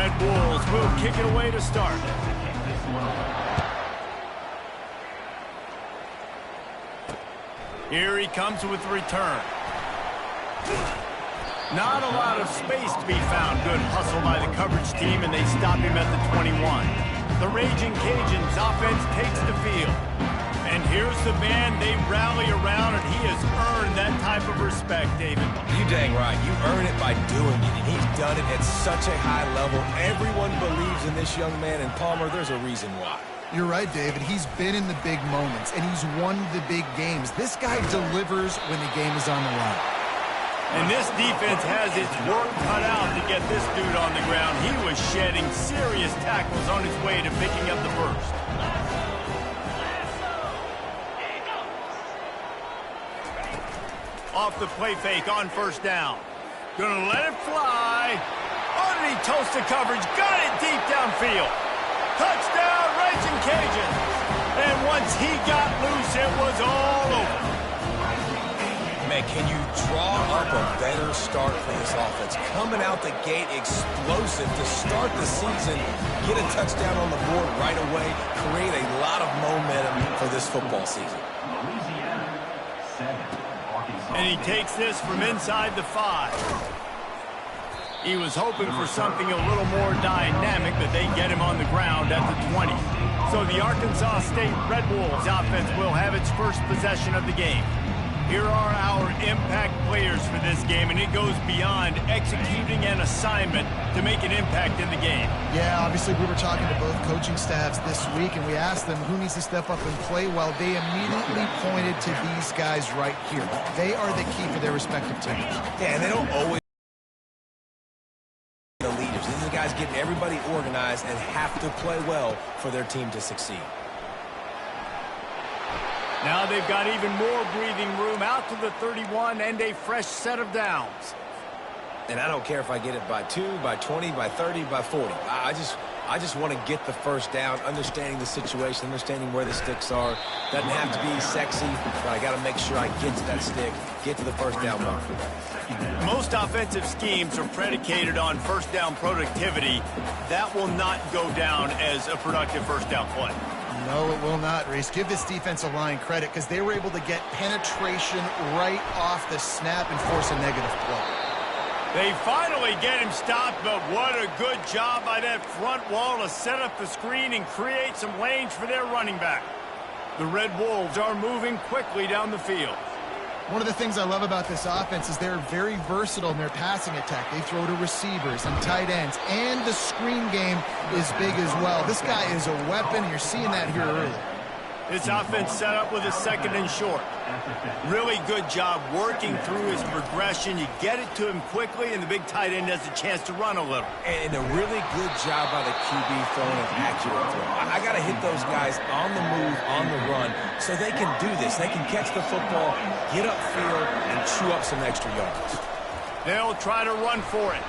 Red Wolves will kick it away to start. Here he comes with the return. Not a lot of space to be found. Good hustle by the coverage team, and they stop him at the 21. The Raging Cajuns offense takes the field. And here's the man they rally around, and he has earned that type of respect, David. You dang right. You earn it by doing it, and he's done it at such a high level. Everyone believes in this young man, and Palmer, there's a reason why. You're right, David. He's been in the big moments, and he's won the big games. This guy delivers when the game is on the line. And this defense has its work cut out to get this dude on the ground. He was shedding serious tackles on his way to picking up the first. Off the play fake on first down. Gonna let it fly. Underneath toasted coverage. Got it deep downfield. Touchdown, Raging Cajuns. And once he got loose, it was all over. Man, can you draw up a better start for this offense? Coming out the gate explosive to start the season, get a touchdown on the board right away, create a lot of momentum for this football season. And he takes this from inside the 5. He was hoping for something a little more dynamic, but they get him on the ground at the 20. So the Arkansas State Red Wolves offense will have its first possession of the game. Here are our impact players for this game, and it goes beyond executing an assignment to make an impact in the game. Yeah, obviously we were talking to both coaching staffs this week, and we asked them who needs to step up and play well. They immediately pointed to these guys right here. They are the key for their respective teams. Yeah, and they don't always the leaders. These are the guys getting everybody organized and have to play well for their team to succeed. Now they've got even more breathing room out to the 31 and a fresh set of downs. And I don't care if I get it by 2, by 20, by 30, by 40. I just want to get the first down, understanding the situation, understanding where the sticks are. Doesn't have to be sexy, but I got to make sure I get to that stick, get to the first down mark. Most offensive schemes are predicated on first down productivity. That will not go down as a productive first down play. No, it will not, Reese. Give this defensive line credit because they were able to get penetration right off the snap and force a negative play. They finally get him stopped, but what a good job by that front wall to set up the screen and create some lanes for their running back. The Red Wolves are moving quickly down the field. One of the things I love about this offense is they're very versatile in their passing attack. They throw to receivers and tight ends, and the screen game is big as well. This guy is a weapon. You're seeing that here early. This offense set up with a second and short. Really good job working through his progression. You get it to him quickly, and the big tight end has a chance to run a little. And a really good job by the QB throwing an accurate throw. I got to hit those guys on the move, on the run, so they can do this. They can catch the football, get upfield, and chew up some extra yards. They'll try to run for it.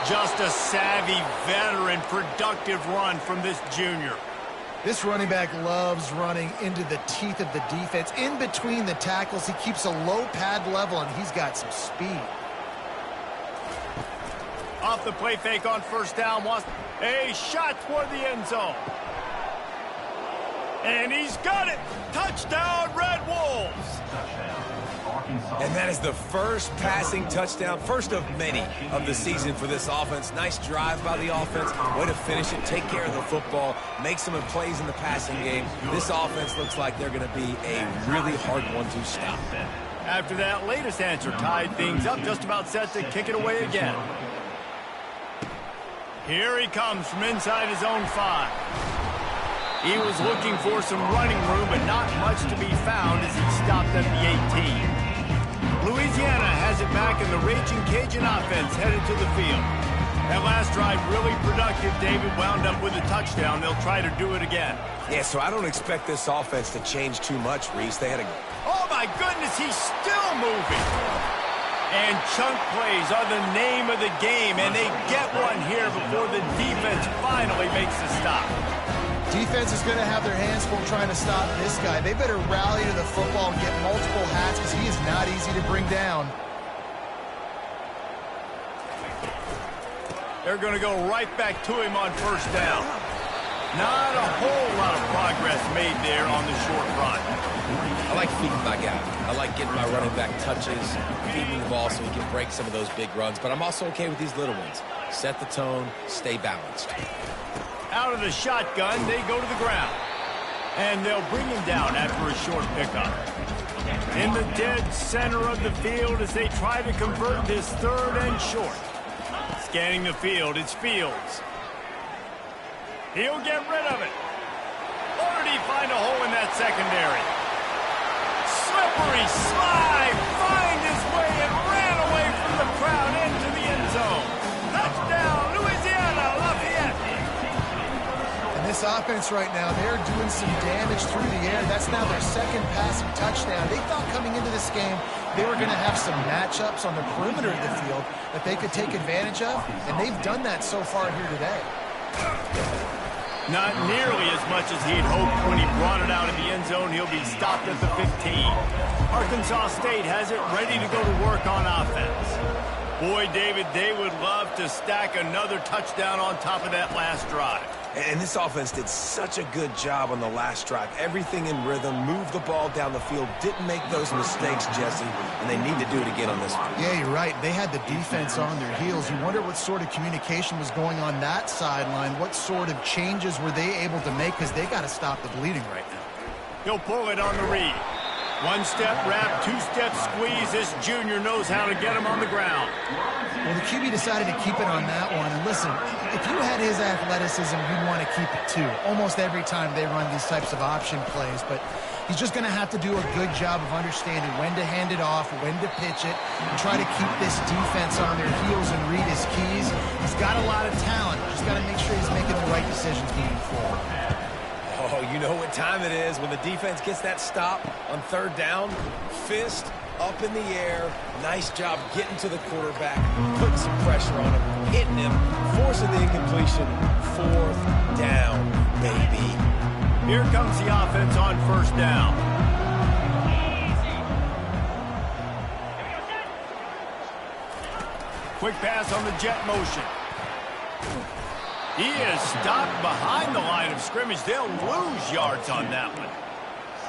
Just a savvy, veteran, productive run from this junior. This running back loves running into the teeth of the defense. In between the tackles, he keeps a low pad level, and he's got some speed. Off the play fake on first down. Wants a shot toward the end zone. And he's got it. Touchdown, Red Wolves. And that is the first passing touchdown, first of many of the season for this offense. Nice drive by the offense. Way to finish it, take care of the football, make some plays in the passing game. This offense looks like they're going to be a really hard one to stop. After that latest answer tied things up, just about set to kick it away again. Here he comes from inside his own 5. He was looking for some running room, but not much to be found as he stopped at the 18. Louisiana has it back, and the Raging Cajun offense headed to the field. That last drive really productive. David wound up with a touchdown. They'll try to do it again. Yeah, so I don't expect this offense to change too much, Reese. They had a... Oh, my goodness, he's still moving. And chunk plays are the name of the game, and they get one here before the defense finally makes the stop. Defense is going to have their hands full trying to stop this guy. They better rally to the football and get multiple hats because he is not easy to bring down. They're going to go right back to him on first down. Not a whole lot of progress made there on the short run. I like feeding my guy. I like getting my running back touches, feeding the ball so he can break some of those big runs. But I'm also okay with these little ones. Set the tone, stay balanced. Out of the shotgun, they go to the ground. And they'll bring him down after a short pickup. In the dead center of the field as they try to convert this third and short. Scanning the field, it's Fields. He'll get rid of it. Or did he find a hole in that secondary? Slippery slide, find his way and ran away from the crowd into the end zone. Touchdown, Louisiana Lafayette. And this offense right now, they're doing some damage through the air. That's now their second passing touchdown. They thought coming into this game they were going to have some matchups on the perimeter of the field that they could take advantage of, and they've done that so far here today. Not nearly as much as he'd hoped when he brought it out in the end zone. He'll be stopped at the 15. Arkansas State has it ready to go to work on offense. Boy, David, they would love to stack another touchdown on top of that last drive. And this offense did such a good job on the last drive. Everything in rhythm, moved the ball down the field, didn't make those mistakes, Jesse, and they need to do it again on this one. Yeah, you're right. They had the defense on their heels. You wonder what sort of communication was going on that sideline. What sort of changes were they able to make, because they got to stop the bleeding right now. He'll pull it on the read. One-step wrap, two-step squeeze. This junior knows how to get him on the ground. Well, the QB decided to keep it on that one. And listen, if you had his athleticism, you'd want to keep it too. Almost every time they run these types of option plays. But he's just going to have to do a good job of understanding when to hand it off, when to pitch it, and try to keep this defense on their heels and read his keys. He's got a lot of talent. Just got to make sure he's making the right decisions moving forward. Oh, you know what time it is when the defense gets that stop on third down. Fist up in the air. Nice job getting to the quarterback, putting some pressure on him, hitting him, forcing the incompletion. Fourth down, baby. Here comes the offense on first down. Quick pass on the jet motion. He is stopped behind the line of scrimmage. They'll lose yards on that one.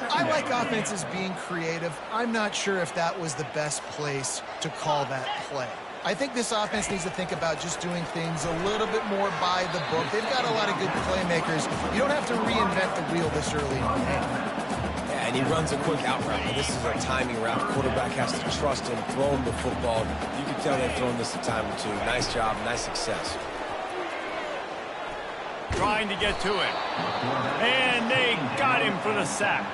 I like offenses being creative. I'm not sure if that was the best place to call that play. I think this offense needs to think about just doing things a little bit more by the book. They've got a lot of good playmakers. You don't have to reinvent the wheel this early in the game. Yeah, and he runs a quick out route. This is a timing route. Quarterback has to trust him, throw him the football. You can tell they've thrown this a time or two. Nice job, nice success. Trying to get to it. And they got him for the sack.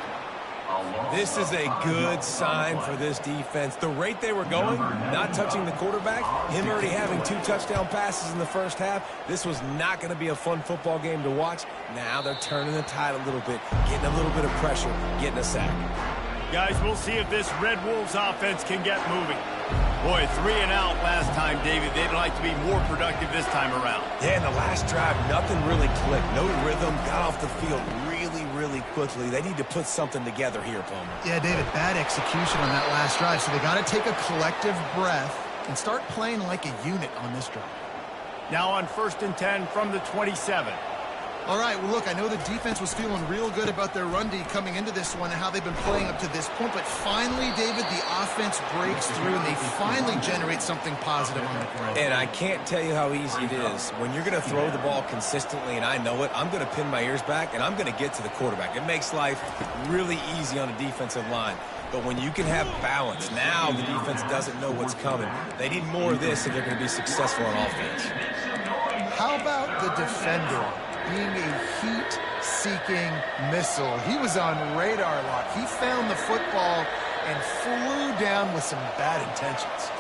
This is a good sign for this defense. The rate they were going, not touching the quarterback, him already having 2 touchdown passes in the first half, this was not going to be a fun football game to watch. Now they're turning the tide a little bit, getting a little bit of pressure, getting a sack. Guys, we'll see if this Red Wolves offense can get moving. Boy, 3 and out last time, David. They'd like to be more productive this time around. Yeah, in the last drive, nothing really clicked. No rhythm, got off the field really quickly. They need to put something together here, Palmer. Yeah, David, bad execution on that last drive. So they got to take a collective breath and start playing like a unit on this drive. Now on 1st and 10 from the 27. All right, well, look, I know the defense was feeling real good about their run D coming into this one and how they've been playing up to this point, but finally, David, the offense breaks through and they finally generate something positive on the ground. And I can't tell you how easy it is. When you're going to throw the ball consistently, and I know it, I'm going to pin my ears back and I'm going to get to the quarterback. It makes life really easy on a defensive line. But when you can have balance, now the defense doesn't know what's coming. They need more of this if they're going to be successful on offense. How about the defender being a heat-seeking missile? He was on radar lock. He found the football and flew down with some bad intentions.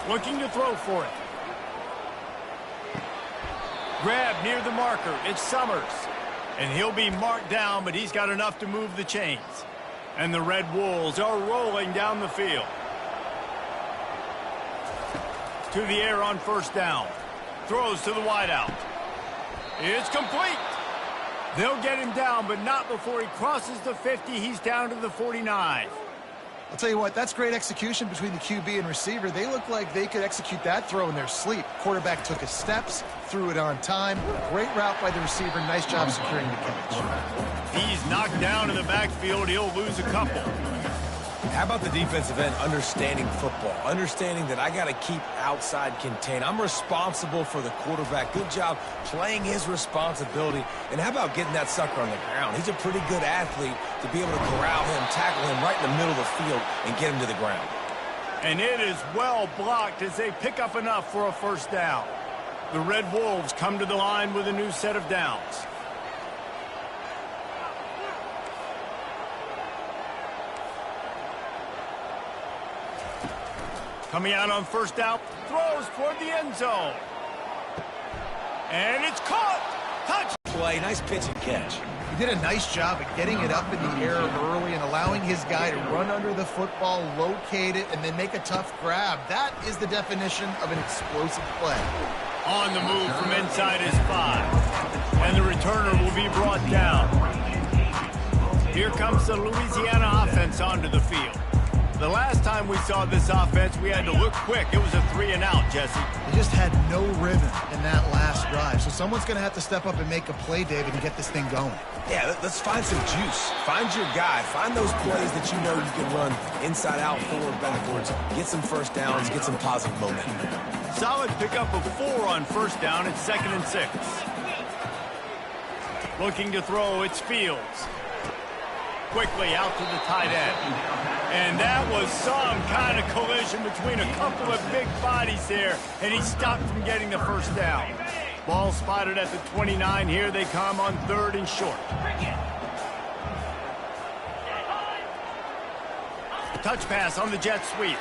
Looking to throw for it. Grab near the marker. It's Summers. And he'll be marked down, but he's got enough to move the chains. And the Red Wolves are rolling down the field. To the air on first down. Throws to the wideout. It's complete. They'll get him down, but not before he crosses the 50. He's down to the 49. I'll tell you what, that's great execution between the QB and receiver. They look like they could execute that throw in their sleep. Quarterback took his steps, threw it on time. Great route by the receiver. Nice job securing the catch. He's knocked down in the backfield. He'll lose a couple. How about the defensive end understanding football, understanding that I got to keep outside contained. I'm responsible for the quarterback. Good job playing his responsibility. And how about getting that sucker on the ground? He's a pretty good athlete to be able to corral him, tackle him right in the middle of the field, and get him to the ground. And it is well blocked as they pick up enough for a first down. The Red Wolves come to the line with a new set of downs. Coming out on first down, throws toward the end zone. And it's caught. Touch. Play, nice pitch and catch. He did a nice job at getting it up in the air early and allowing his guy to run under the football, locate it, and then make a tough grab. That is the definition of an explosive play. On the move from inside his 5. And the returner will be brought down. Here comes the Louisiana offense onto the field. The last time we saw this offense, we had to look quick. It was a 3-and-out, Jesse. They just had no rhythm in that last drive. So someone's going to have to step up and make a play, David, and get this thing going. Yeah, let's find some juice. Find your guy. Find those plays that you know you can run inside out, forward, backwards. Get some first downs. Get some positive momentum. Solid pickup of 4 on first down. It's 2nd and 6. Looking to throw, it's Fields. Quickly out to the tight end. And that was some kind of collision between a couple of big bodies there, and he stopped from getting the first down. Ball spotted at the 29. Here they come on 3rd and short. Touch pass on the jet sweep.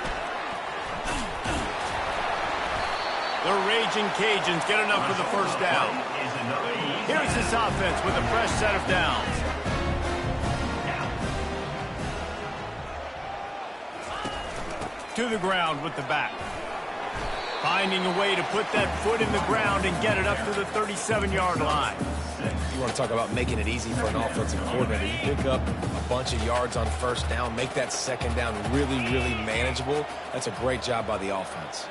The Raging Cajuns get enough for the first down. Here's this offense with a fresh set of downs. To the ground with the back. Finding a way to put that foot in the ground and get it up to the 37-yard line. You want to talk about making it easy for an offensive coordinator. You pick up a bunch of yards on first down, make that second down really, really manageable. That's a great job by the offense.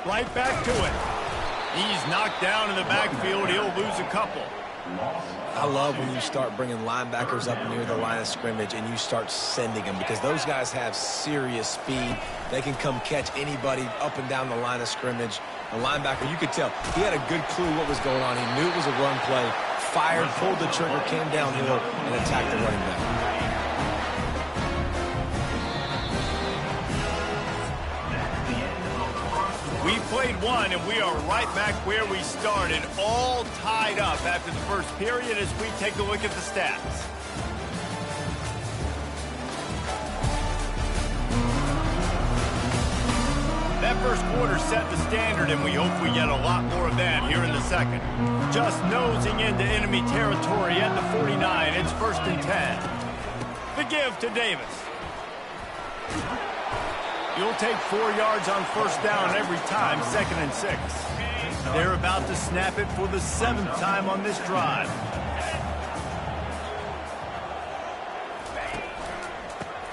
Right back to it. He's knocked down in the backfield. He'll lose a couple. I love when you start bringing linebackers up near the line of scrimmage and you start sending them, because those guys have serious speed. They can come catch anybody up and down the line of scrimmage. The linebacker, you could tell, he had a good clue what was going on. He knew it was a run play, fired, pulled the trigger, came downhill, and attacked the running back. We played one, and we are right back where we started, all tied up after the first period as we take a look at the stats. That first quarter set the standard, and we hope we get a lot more of that here in the second. Just nosing into enemy territory at the 49. It's 1st and 10. The give to Davis. You'll take 4 yards on first down every time, 2nd and 6. They're about to snap it for the 7th time on this drive.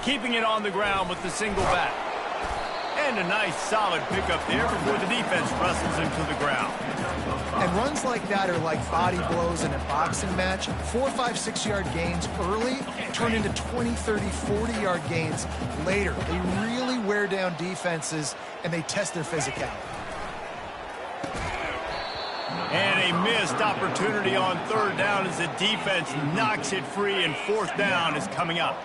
Keeping it on the ground with the single back. And a nice solid pickup there before the defense wrestles him to the ground. And runs like that are like body blows in a boxing match. 4, 5, 6-yard gains early turn into 20, 30, 40-yard gains later. They really wear down defenses, and they test their physicality. And a missed opportunity on 3rd down as the defense knocks it free, and 4th down is coming up.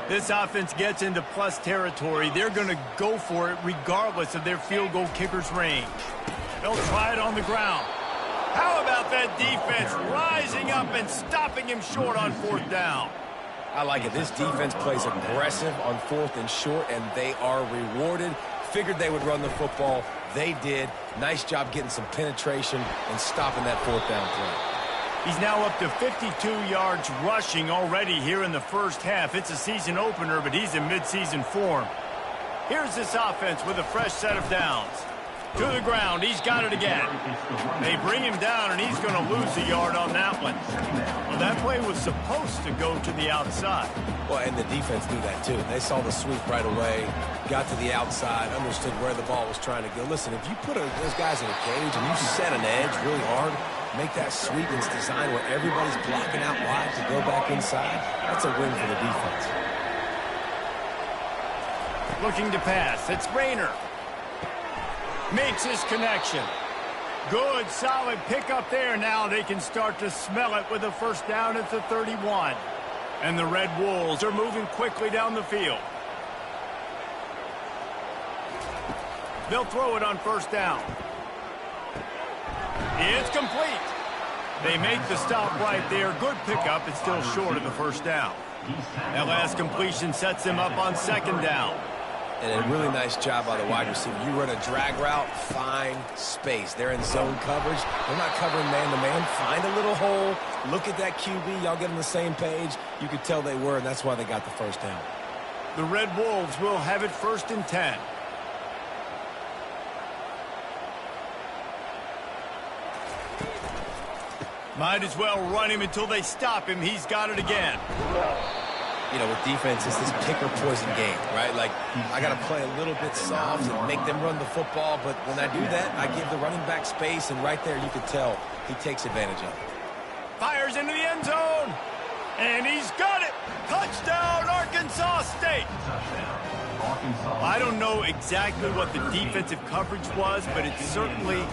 This offense gets into plus territory. They're going to go for it regardless of their field goal kicker's range. They'll try it on the ground. How about that defense rising up and stopping him short on 4th down? I like it. This defense plays aggressive on 4th and short, and they are rewarded. Figured they would run the football. They did. Nice job getting some penetration and stopping that 4th down play. He's now up to 52 yards rushing already here in the first half. It's a season opener, but he's in midseason form. Here's this offense with a fresh set of downs. To the ground. He's got it again. They bring him down, and he's going to lose a yard on that one. Well, that play was supposed to go to the outside. Well, and the defense knew that, too. They saw the sweep right away, got to the outside, understood where the ball was trying to go. Listen, if you put those guys in a cage and you set an edge really hard, make that sweep that's designed where everybody's blocking out wide to go back inside, that's a win for the defense. Looking to pass. It's Rayner. Makes his connection. Good, solid pickup there. Now they can start to smell it with a first down at the 31. And the Red Wolves are moving quickly down the field. They'll throw it on first down. It's complete. They make the stop right there. Good pickup. It's still short of the first down. That last completion sets them up on second down. And a really nice job by the wide receiver. You run a drag route, find space. They're in zone coverage. They're not covering man-to-man. Find a little hole. Look at that QB. Y'all get on the same page. You could tell they were, and that's why they got the first down. The Red Wolves will have it 1st and 10. Might as well run him until they stop him. He's got it again. You know, with defense, it's this pick or poison game, right? Like, I got to play a little bit soft and make them run the football, but when I do that, I give the running back space, and right there you can tell he takes advantage of it. Fires into the end zone, and he's got it. Touchdown, Arkansas State. I don't know exactly what the defensive coverage was, but it certainly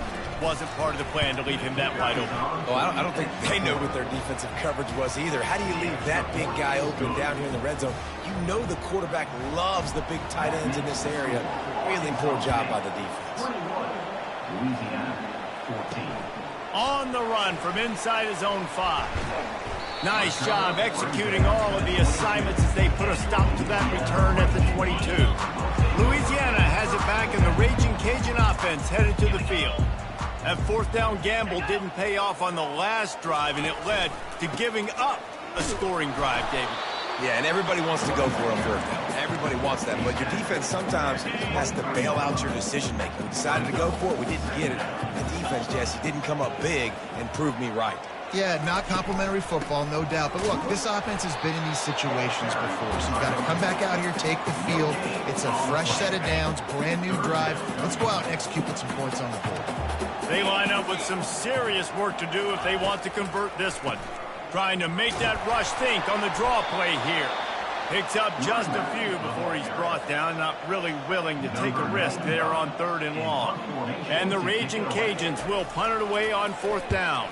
wasn't part of the plan to leave him that wide open. Oh, I don't think they know what their defensive coverage was either. How do you leave that big guy open down here in the red zone? You know the quarterback loves the big tight ends in this area. Really poor job by the defense. On the run from inside his own 5. Nice job executing all of the assignments as they put a stop to that return at the 22. Louisiana has it back, and the Raging Cajun offense headed to the field. That fourth down gamble didn't pay off on the last drive, and it led to giving up a scoring drive, David. Yeah, and everybody wants to go for a fourth down. Everybody wants that, but your defense sometimes has to bail out your decision-making. We decided to go for it. We didn't get it. The defense, Jesse, didn't come up big and prove me right. Yeah, not complimentary football, no doubt. But look, this offense has been in these situations before, so you've got to come back out here, take the field. It's a fresh set of downs, brand new drive. Let's go out and execute with some points on the board. They line up with some serious work to do if they want to convert this one. Trying to make that rush think on the draw play here. Picks up just a few before he's brought down, not really willing to take a risk there on 3rd and long. And the Raging Cajuns will punt it away on 4th down.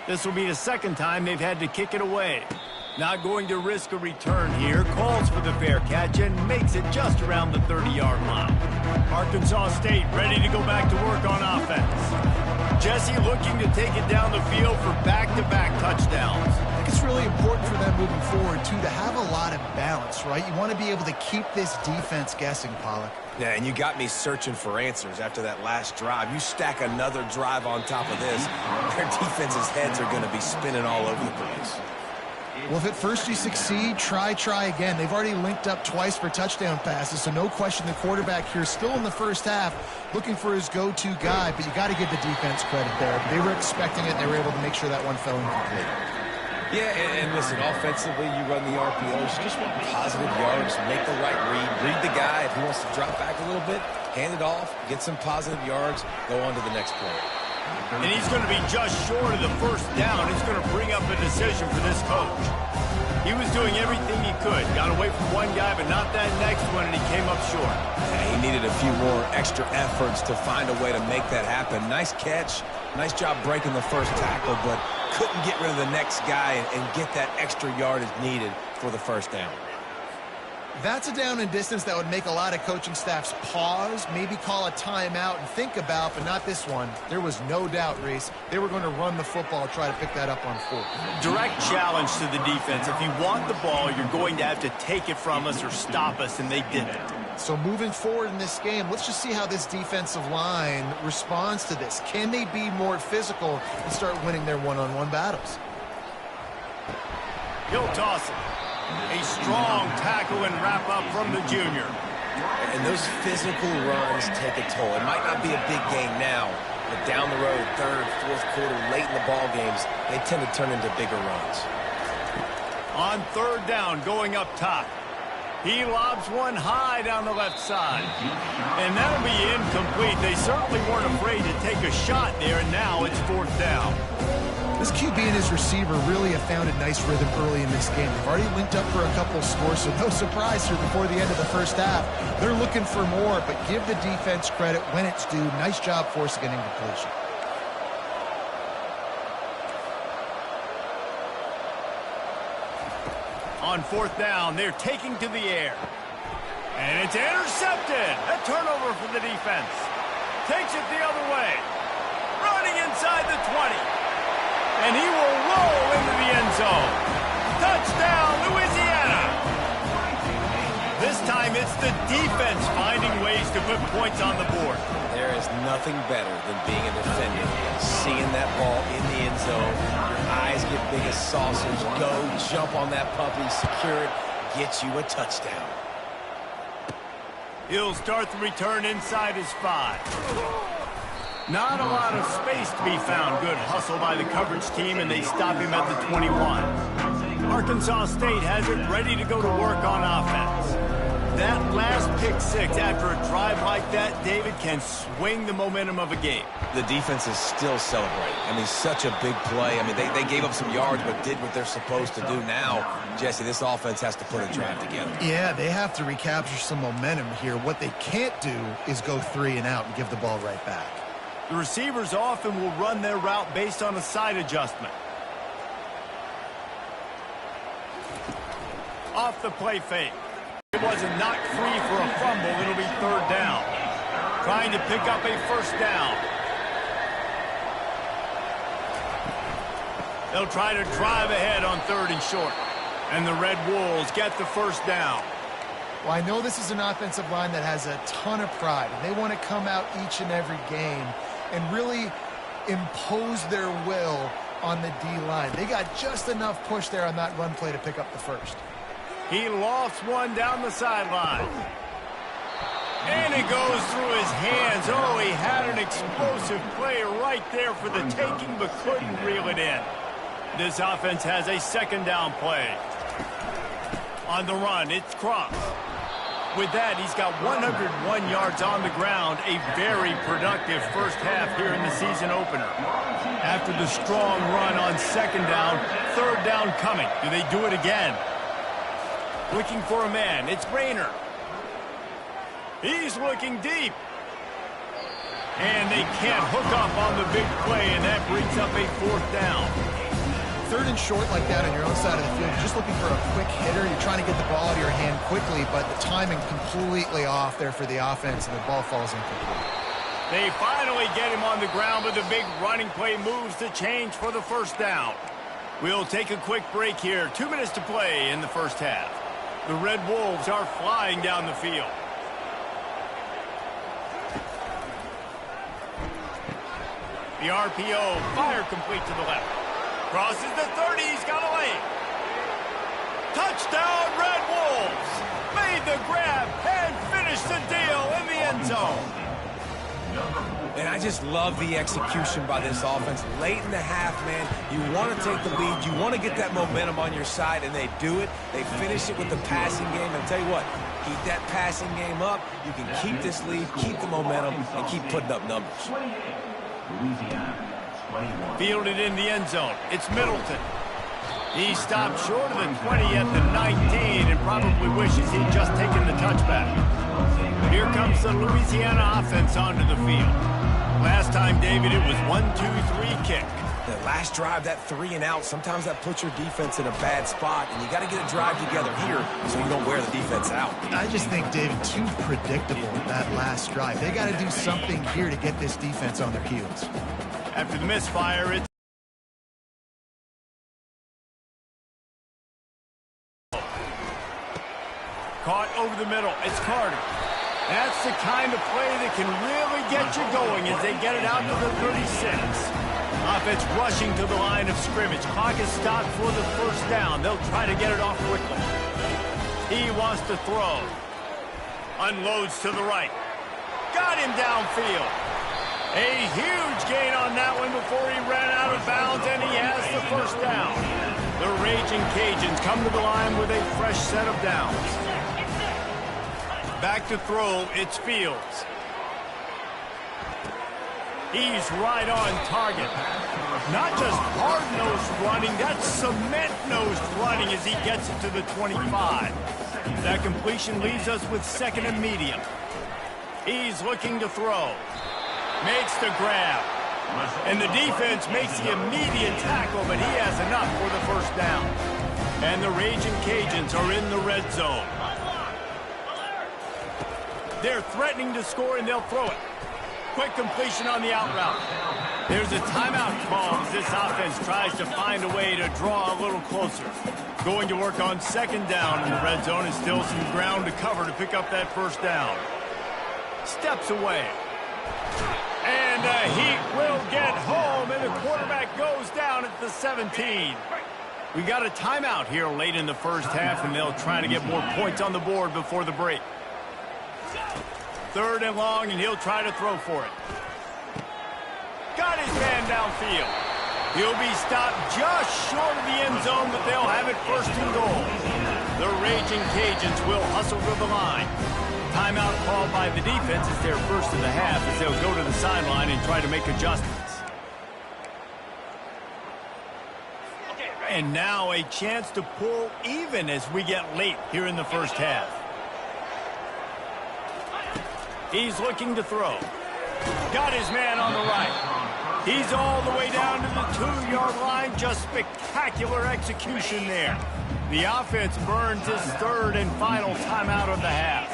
This will be the second time they've had to kick it away. Not going to risk a return here. Calls for the fair catch and makes it just around the 30-yard line. Arkansas State ready to go back to work on offense. Jesse looking to take it down the field for back-to-back touchdowns. I think it's really important for them moving forward, too, to have a lot of balance, right? You want to be able to keep this defense guessing, Pollack. Yeah, and you got me searching for answers after that last drive. You stack another drive on top of this, their defense's heads are going to be spinning all over the place. Well, if at first you succeed, try again. They've already linked up twice for touchdown passes, so no question the quarterback here still in the first half looking for his go-to guy, but you got to give the defense credit there. They were expecting it. They were able to make sure that one fell incomplete. Yeah, and listen, offensively, you run the RPOs. You just want positive yards, make the right read the guy. If he wants to drop back a little bit, hand it off, get some positive yards, go on to the next play. And he's going to be just short of the first down. It's going to bring up a decision for this coach. He was doing everything he could. Got away from one guy, but not that next one, and he came up short. Yeah, he needed a few more extra efforts to find a way to make that happen. Nice catch. Nice job breaking the first tackle, but couldn't get rid of the next guy and get that extra yardage needed for the first down. That's a down and distance that would make a lot of coaching staffs pause, maybe call a timeout and think about, but not this one. There was no doubt, Reese, they were going to run the football, try to pick that up on 4th. Direct challenge to the defense. If you want the ball, you're going to have to take it from us or stop us, and they didn't. So moving forward in this game, let's just see how this defensive line responds to this. Can they be more physical and start winning their one-on-one battles? He'll toss it. A strong tackle and wrap up from the junior. And those physical runs take a toll. It might not be a big game now, but down the road, third, fourth quarter, late in the ball games, they tend to turn into bigger runs. On third down, going up top. He lobs one high down the left side. And that'll be incomplete. They certainly weren't afraid to take a shot there, and now it's fourth down. This QB and his receiver really have found a nice rhythm early in this game. They've already linked up for a couple of scores, so no surprise here before the end of the first half. They're looking for more, but give the defense credit when it's due. Nice job forcing an incompletion. On fourth down, they're taking to the air. And it's intercepted. A turnover for the defense. Takes it the other way. Running inside the 20. And he will roll into the end zone. Touchdown, Louisiana. This time it's the defense finding ways to put points on the board. There is nothing better than being a defender. Seeing that ball in the end zone, your eyes get big as saucers. Go, jump on that puppy, secure it, get you a touchdown. He'll start the return inside his 5. Not a lot of space to be found. Good hustle by the coverage team, and they stop him at the 21. Arkansas State has it ready to go to work on offense. That last pick six after a drive like that, David, can swing the momentum of a game. The defense is still celebrating. I mean, such a big play. I mean, they gave up some yards but did what they're supposed to do now. Jesse, this offense has to put a drive together. Yeah, they have to recapture some momentum here. What they can't do is go 3 and out and give the ball right back. The receivers often will run their route based on a side adjustment. Off the play fake. It wasn't knocked free for a fumble. It'll be third down. Trying to pick up a first down. They'll try to drive ahead on third and short. And the Red Wolves get the first down. Well, I know this is an offensive line that has a ton of pride, and they want to come out each and every game and really impose their will on the D-line. They got just enough push there on that run play to pick up the first. He lofts one down the sideline. And it goes through his hands. Oh, he had an explosive play right there for the taking, but couldn't reel it in. This offense has a second down play. On the run, it's Cross. With that, he's got 101 yards on the ground, a very productive first half here in the season opener. After the strong run on second down, third down coming. Do they do it again? Looking for a man, it's Rayner. He's looking deep. And they can't hook up on the big play, and that brings up a fourth down. Third and short like that on your own side of the field, you're just looking for a quick hitter. You're trying to get the ball out of your hand quickly, but the timing completely off there for the offense, and the ball falls incomplete. They finally get him on the ground, but the big running play moves to change for the first down. We'll take a quick break here. 2 minutes to play in the first half. The Red Wolves are flying down the field. The RPO, fire complete to the left. Crosses the 30, he's got a lane. Touchdown, Red Wolves. Made the grab and finished the deal in the end zone. And I just love the execution by this offense. Late in the half, man, you want to take the lead. You want to get that momentum on your side, and they do it. They finish it with the passing game. And I'll tell you what, keep that passing game up. You can keep this lead, keep the momentum, and keep putting up numbers. Fielded in the end zone. It's Middleton. He stopped short of the 20 at the 19 and probably wishes he'd just taken the touchback. Here comes the Louisiana offense onto the field. Last time, David, it was 1-2-3 kick. That last drive, that 3 and out, sometimes that puts your defense in a bad spot, and you got to get a drive together here so you don't wear the defense out. I just think, David, too predictable that last drive. They got to do something here to get this defense on their heels. After the misfire, it's caught over the middle. It's Carter. That's the kind of play that can really get you going as they get it out to the 36. Offense rushing to the line of scrimmage. Clock is stopped for the first down. They'll try to get it off quickly. He wants to throw. Unloads to the right. Got him downfield. A huge gain on that one before he ran out of bounds, and he has the first down. The Raging Cajuns come to the line with a fresh set of downs. Back to throw, it's Fields. He's right on target. Not just hard-nosed running, that's cement-nosed running as he gets it to the 25. That completion leaves us with second and medium. He's looking to throw. Makes the grab. And the defense makes the immediate tackle, but he has enough for the first down. And the Raging Cajuns are in the red zone. They're threatening to score, and they'll throw it. Quick completion on the out route. There's a timeout call as this offense tries to find a way to draw a little closer. Going to work on second down in the red zone, and still some ground to cover to pick up that first down. Steps away. And the Heat will get home, and the quarterback goes down at the 17. We got a timeout here late in the first half, and they'll try to get more points on the board before the break. Third and long, and he'll try to throw for it. Got his man downfield. He'll be stopped just short of the end zone, but they'll have it first and goal. The Raging Cajuns will hustle to the line. Timeout called by the defense is their first of the half as they'll go to the sideline and try to make adjustments. And now a chance to pull even as we get late here in the first half. He's looking to throw. Got his man on the right. He's all the way down to the 2-yard line. Just spectacular execution there. The offense burns his third and final timeout of the half.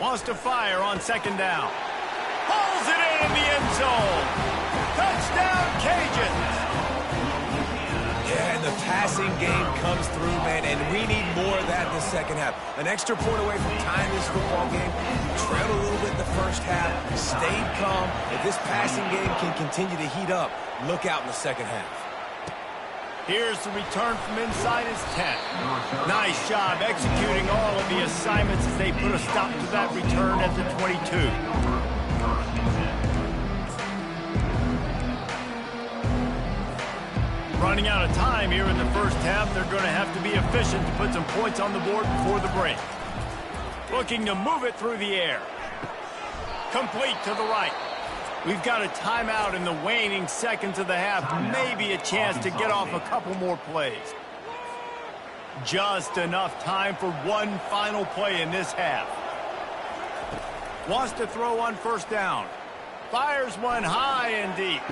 Wants to fire on second down. Pulls it in the end zone. Touchdown, Cajuns. Yeah, and the passing game comes through, man, and we need more of that in the second half. An extra point away from tying this football game. We trailed a little bit in the first half, stayed calm. If this passing game can continue to heat up, look out in the second half. Here's the return from inside his 10. Nice job executing all of the assignments as they put a stop to that return at the 22. Running out of time here in the first half, they're going to have to be efficient to put some points on the board before the break. Looking to move it through the air. Complete to the right. We've got a timeout in the waning seconds of the half. Maybe a chance to get off a couple more plays. Just enough time for one final play in this half. Wants to throw on first down. Fires one high and deep.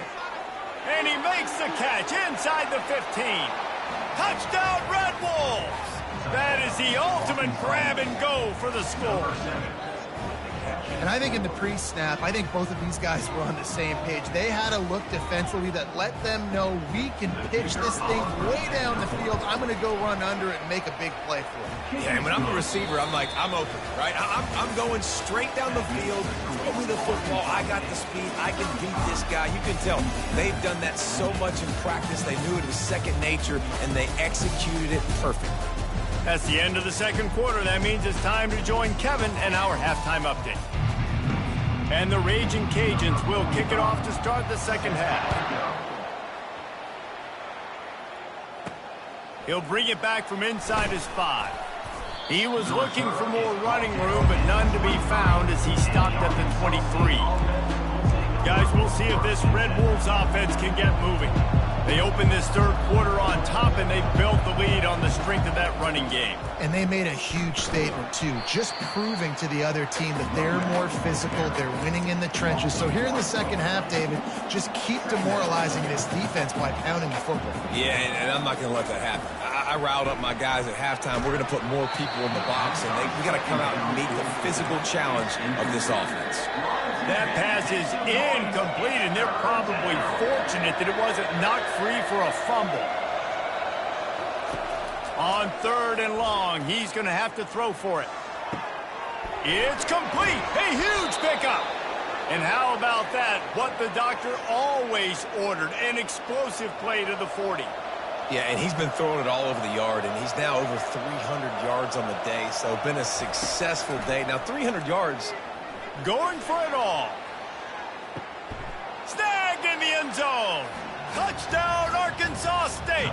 And he makes the catch inside the 15. Touchdown, Red Wolves! That is the ultimate grab and go for the score. And I think in the pre-snap, I think both of these guys were on the same page. They had a look defensively that let them know we can pitch this thing way down the field. I'm going to go run under it and make a big play for it. Yeah, and when I'm the receiver, I'm like, I'm open, right? I'm going straight down the field. Throw me the football. I got the speed. I can beat this guy. You can tell they've done that so much in practice. They knew it was second nature, and they executed it perfectly. That's the end of the second quarter. That means it's time to join Kevin and our halftime update. And the Raging Cajuns will kick it off to start the second half. He'll bring it back from inside his 5. He was looking for more running room, but none to be found as he stopped at the 23. Guys, we'll see if this Red Wolves offense can get moving. They opened this third quarter on top, and they built the lead on the strength of that running game. And they made a huge statement, too, just proving to the other team that they're more physical, they're winning in the trenches. So here in the second half, David, just keep demoralizing this defense by pounding the football. Yeah, and I'm not going to let that happen. I riled up my guys at halftime. We're going to put more people in the box, and we got to come out and meet the physical challenge of this offense. That pass is incomplete, and they're probably fortunate that it wasn't knocked free for a fumble. On third and long, he's going to have to throw for it. It's complete. A huge pickup. And how about that? What the doctor always ordered, an explosive play to the 40. Yeah, and he's been throwing it all over the yard, and he's now over 300 yards on the day, so been a successful day. Now, 300 yards. Going for it all. Snagged in the end zone. Touchdown, Arkansas State.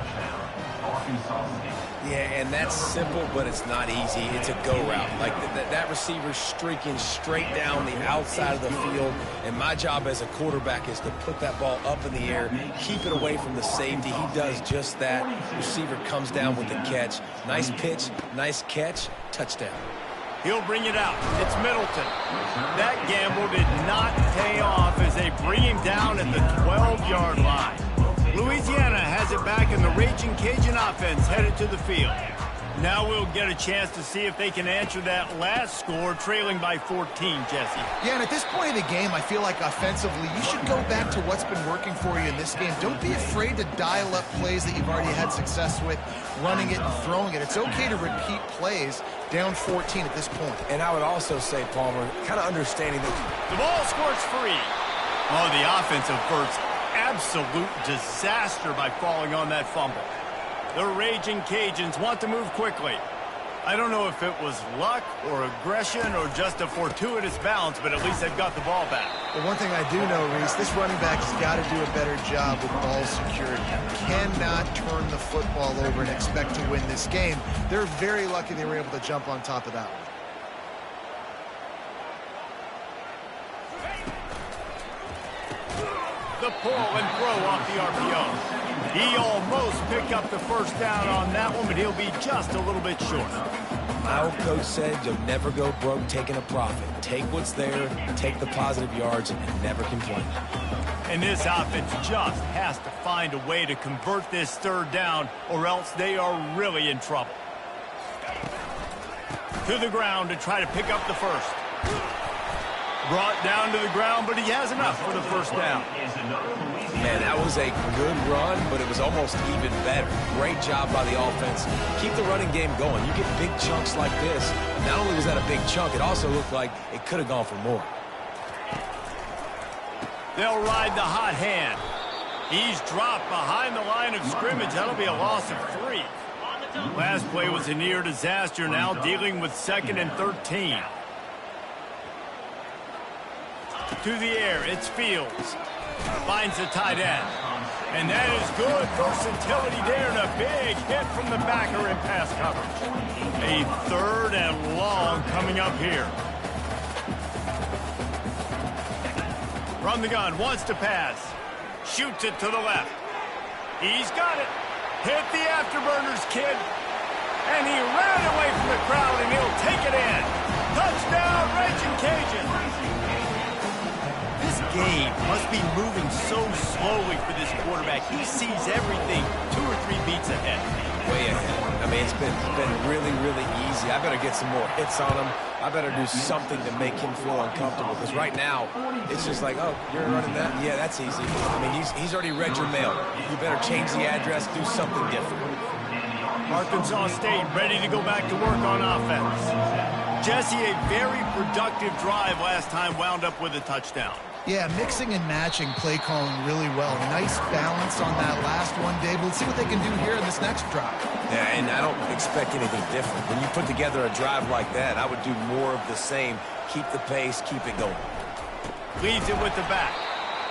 Yeah, and that's simple, but it's not easy. It's a go route. Like that receiver's streaking straight down the outside of the field, and my job as a quarterback is to put that ball up in the air, keep it away from the safety. He does just that. Receiver comes down with the catch. Nice pitch, nice catch, touchdown. He'll bring it out. It's Middleton. That gamble did not pay off as they bring him down at the 12-yard line. Louisiana has it back, and the Raging Cajun offense headed to the field. Now we'll get a chance to see if they can answer that last score, trailing by 14, Jesse. Yeah, and at this point of the game, I feel like offensively, you should go back to what's been working for you in this game. Don't be afraid to dial up plays that you've already had success with, running it and throwing it. It's okay to repeat plays down 14 at this point. And I would also say, Palmer, kind of understanding that the ball squirts free. Oh, the offensive first. Absolute disaster by falling on that fumble. The Raging Cajuns want to move quickly. I don't know if it was luck or aggression or just a fortuitous bounce, but at least they've got the ball back. Well, one thing I do know, Reese, this running back has got to do a better job with ball security. Cannot turn the football over and expect to win this game. They're very lucky they were able to jump on top of that one. The pull and throw off the RPO. He almost picked up the first down on that one, but he'll be just a little bit short. My old coach said you'll never go broke taking a profit. Take what's there, take the positive yards, and never complain. And this offense just has to find a way to convert this third down, or else they are really in trouble. To the ground to try to pick up the first. Brought down to the ground, but he has enough for the first down. Man, that was a good run, but it was almost even better. Great job by the offense. Keep the running game going. You get big chunks like this. Not only was that a big chunk, it also looked like it could have gone for more. They'll ride the hot hand. He's dropped behind the line of scrimmage. That'll be a loss of 3. Last play was a near disaster, now dealing with 2nd and 13. To the air, it's Fields. Finds the tight end. And that is good versatility there, and a big hit from the backer in pass coverage. A 3rd and long coming up here. From the gun, wants to pass. Shoots it to the left. He's got it. Hit the afterburners, kid. And he ran away from the crowd, and he'll take it in. Touchdown, Raging Cajun. This game must be moving so slowly for this quarterback. He sees everything 2 or 3 beats ahead. Way ahead. I mean, it's been really, really easy. I better get some more hits on him. I better do something to make him feel uncomfortable. Because right now, it's just like, oh, you're running that? Yeah, that's easy. I mean, he's already read your mail. You better change the address, do something different. Arkansas State ready to go back to work on offense. Jesse, a very productive drive last time, wound up with a touchdown. Yeah, mixing and matching play calling really well. Nice balance on that last one, Dave. Let's see what they can do here in this next drive. Yeah, and I don't expect anything different. When you put together a drive like that, I would do more of the same. Keep the pace, keep it going. Leaves it with the back.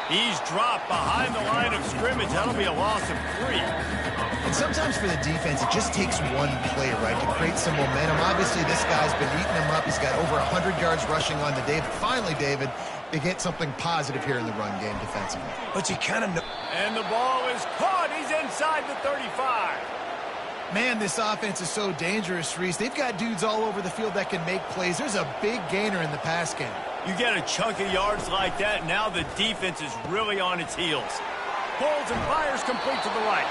He's dropped behind the line of scrimmage. That'll be a loss of 3. And sometimes for the defense, it just takes one play, right, to create some momentum. Obviously, this guy's been eating them up. He's got over 100 yards rushing on the day. But finally, David, they get something positive here in the run game defensively. But you kind of know. And the ball is caught. He's inside the 35. Man, this offense is so dangerous, Reese. They've got dudes all over the field that can make plays. There's a big gainer in the pass game. You get a chunk of yards like that, now the defense is really on its heels. Pulls and fires complete to the right.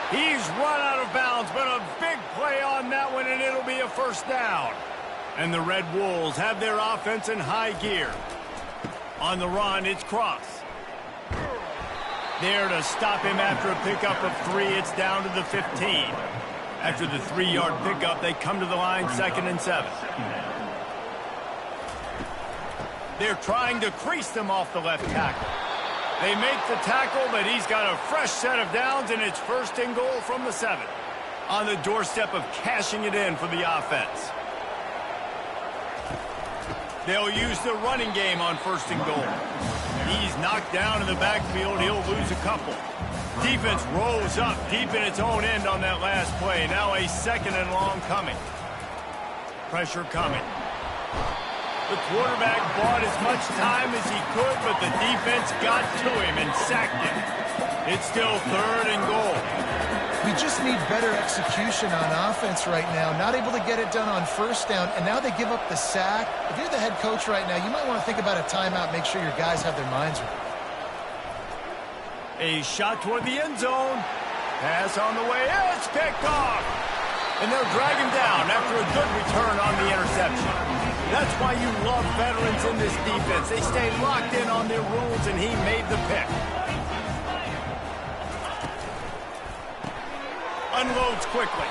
He's run out of bounds, but a big play on that one, and it'll be a first down. And the Red Wolves have their offense in high gear. On the run, it's Cross. There to stop him after a pickup of 3. It's down to the 15. After the 3-yard pickup, they come to the line 2nd and 7. They're trying to crease them off the left tackle. They make the tackle, but he's got a fresh set of downs, and it's 1st and goal from the 7. On the doorstep of cashing it in for the offense. They'll use the running game on 1st and goal. He's knocked down in the backfield. He'll lose a couple. Defense rolls up deep in its own end on that last play. Now a 2nd and long coming. Pressure coming. The quarterback bought as much time as he could, but the defense got to him and sacked him. It's still 3rd and goal. We just need better execution on offense right now. Not able to get it done on 1st down, and now they give up the sack. If you're the head coach right now, you might want to think about a timeout, make sure your guys have their minds right. A shot toward the end zone. Pass on the way. It's picked off. And they'll drag him down after a good return on the interception. That's why you love veterans in this defense. They stay locked in on their rules, and he made the pick. Unloads quickly.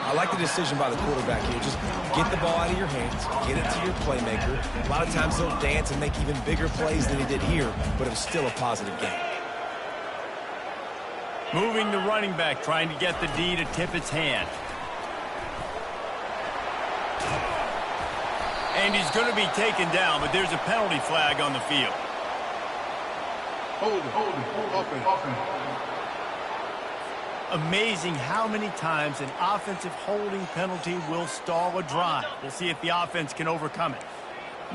I like the decision by the quarterback here. Just get the ball out of your hands, get it to your playmaker. A lot of times he'll dance and make even bigger plays than he did here, but it was still a positive game. Moving the running back, trying to get the D to tip its hand. And he's going to be taken down, but there's a penalty flag on the field. Hold it. Amazing how many times an offensive holding penalty will stall a drive. We'll see if the offense can overcome it.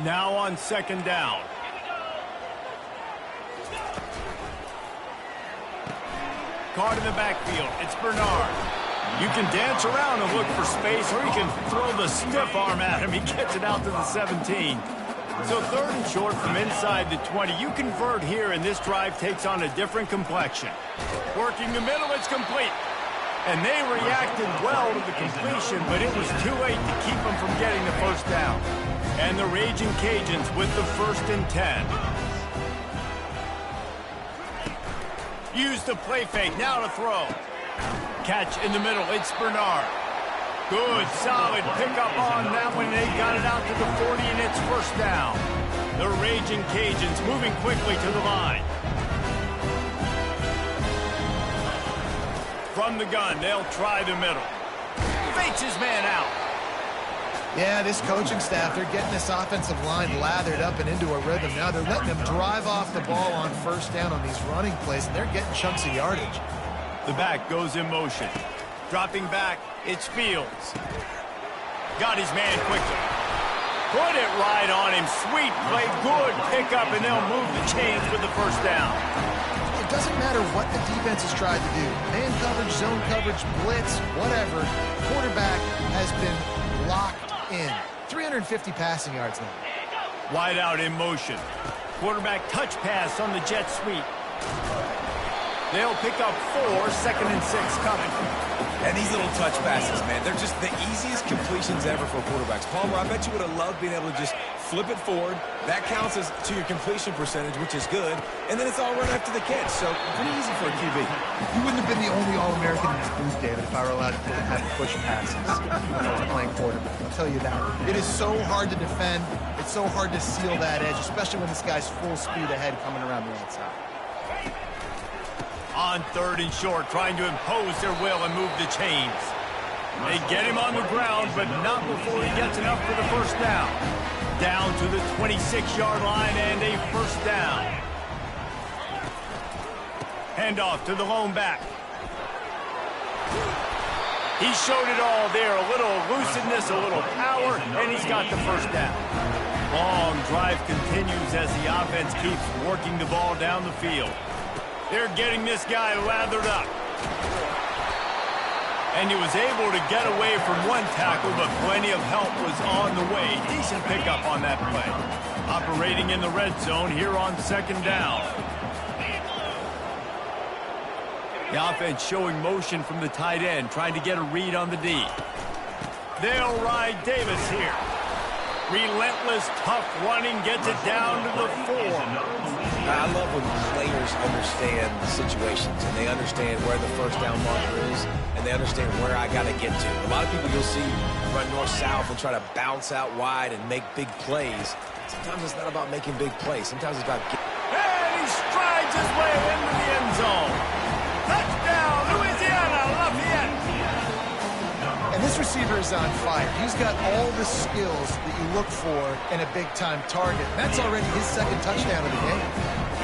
Now on 2nd down. Caught in the backfield. It's Bernard. You can dance around and look for space, or you can throw the stiff arm at him. He gets it out to the 17. So 3rd and short from inside the 20. You convert here, and this drive takes on a different complexion. Working the middle, it's complete. And they reacted well to the completion, but it was too late to keep them from getting the 1st down. And the Raging Cajuns with the 1st and 10. Use the play fake, now to throw. Catch in the middle, it's Bernard. Good, solid pickup on that one. They got it out to the 40, and it's 1st down. The Raging Cajuns moving quickly to the line. From the gun, they'll try the middle. Fakes his man out. Yeah, this coaching staff, they're getting this offensive line lathered up and into a rhythm. Now they're letting them drive off the ball on 1st down on these running plays, and they're getting chunks of yardage. The back goes in motion. Dropping back, it's Fields. Got his man quickly. Put it right on him. Sweet play, good pickup, and they'll move the chains with the 1st down. It doesn't matter what the defense has tried to do. Man coverage, zone coverage, blitz, whatever. Quarterback has been locked in. 350 passing yards now. Wide out in motion. Quarterback touch pass on the jet sweep. They'll pick up 4, 2nd and 6 coming. And these little touch passes, man, they're just the easiest completions ever for quarterbacks. Palmer, I bet you would have loved being able to just flip it forward. That counts as to your completion percentage, which is good. And then it's all run after the catch, so pretty easy for a QB. You wouldn't have been the only All-American in this booth, David, if I were allowed to have push passes when I was playing quarterback. I'll tell you that. It is so hard to defend. It's so hard to seal that edge, especially when this guy's full speed ahead coming around the outside. On 3rd and short, trying to impose their will and move the chains. They get him on the ground, but not before he gets enough for the 1st down. Down to the 26-yard line and a 1st down. Handoff to the lone back. He showed it all there. A little elusiveness, a little power, and he's got the 1st down. Long drive continues as the offense keeps working the ball down the field. They're getting this guy lathered up. And he was able to get away from one tackle, but plenty of help was on the way. Decent pickup on that play. Operating in the red zone here on 2nd down. The offense showing motion from the tight end, trying to get a read on the D. They'll ride Davis here. Relentless, tough running, gets it down to the 4. I love when players understand the situations and they understand where the 1st down marker is and they understand where I got to get to. A lot of people you'll see run north-south and try to bounce out wide and make big plays. Sometimes it's not about making big plays. Sometimes it's about getting... And he strides his way into the end zone. Touchdown, Louisiana Lafayette. And this receiver is on fire. He's got all the skills that you look for in a big-time target. That's already his second touchdown of the game.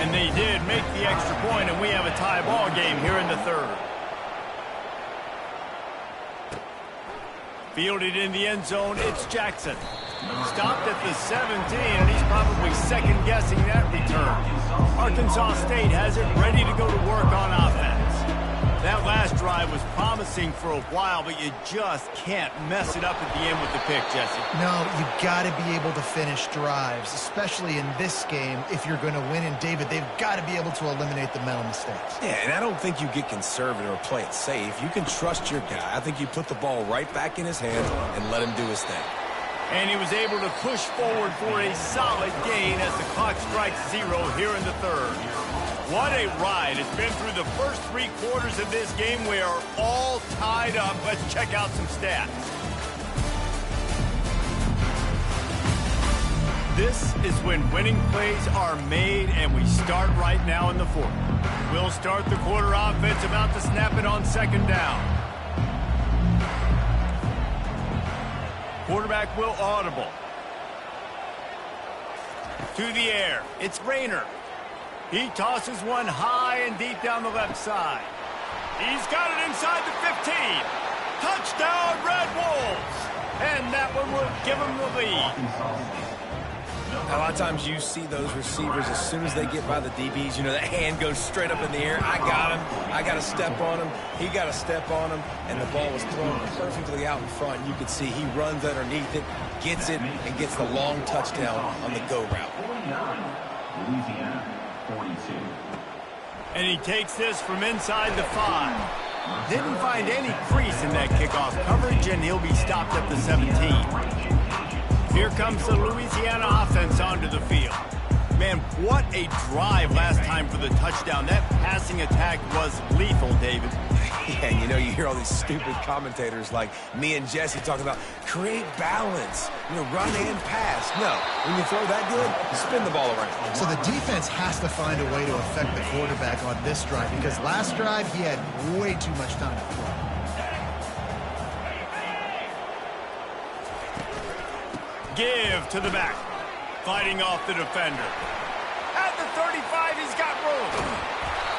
And they did make the extra point, and we have a tie ball game here in the third. Fielded in the end zone, it's Jackson. Stopped at the 17, and he's probably second-guessing that return. Arkansas State has it ready to go to work on offense. That last drive was promising for a while, but you just can't mess it up at the end with the pick, Jesse. No, you got to be able to finish drives, especially in this game. If you're going to win, and David, they've got to be able to eliminate the mental mistakes. Yeah, and I don't think you get conservative or play it safe. You can trust your guy. I think you put the ball right back in his hands and let him do his thing. And he was able to push forward for a solid gain as the clock strikes 0 here in the third. What a ride. It's been through the first 3 quarters of this game. We are all tied up. Let's check out some stats. This is when winning plays are made, and we start right now in the fourth. We'll start the quarter offense, about to snap it on second down. Quarterback will audible. To the air. It's Rayner. He tosses one high and deep down the left side. He's got it inside the 15. Touchdown, Red Wolves. And that one will give him the lead. A lot of times you see those receivers, as soon as they get by the DBs, you know, that hand goes straight up in the air. I got him. I got to step on him. He got to step on him. And the ball was thrown perfectly out in front. You can see he runs underneath it, gets it, and gets the long touchdown on the go route. Louisiana, 42. And he takes this from inside the 5. Didn't find any crease in that kickoff coverage, and he'll be stopped at the 17. Here comes the Louisiana offense onto the field. Man, what a drive last time for the touchdown. That passing attack was lethal, David. Yeah, and you know, you hear all these stupid commentators like me and Jesse talking about create balance, you know, run and pass. No, when you throw that good, you spin the ball around. So the defense has to find a way to affect the quarterback on this drive, because last drive he had way too much time to throw. Give to the back. Fighting off the defender. At the 35, he's got room.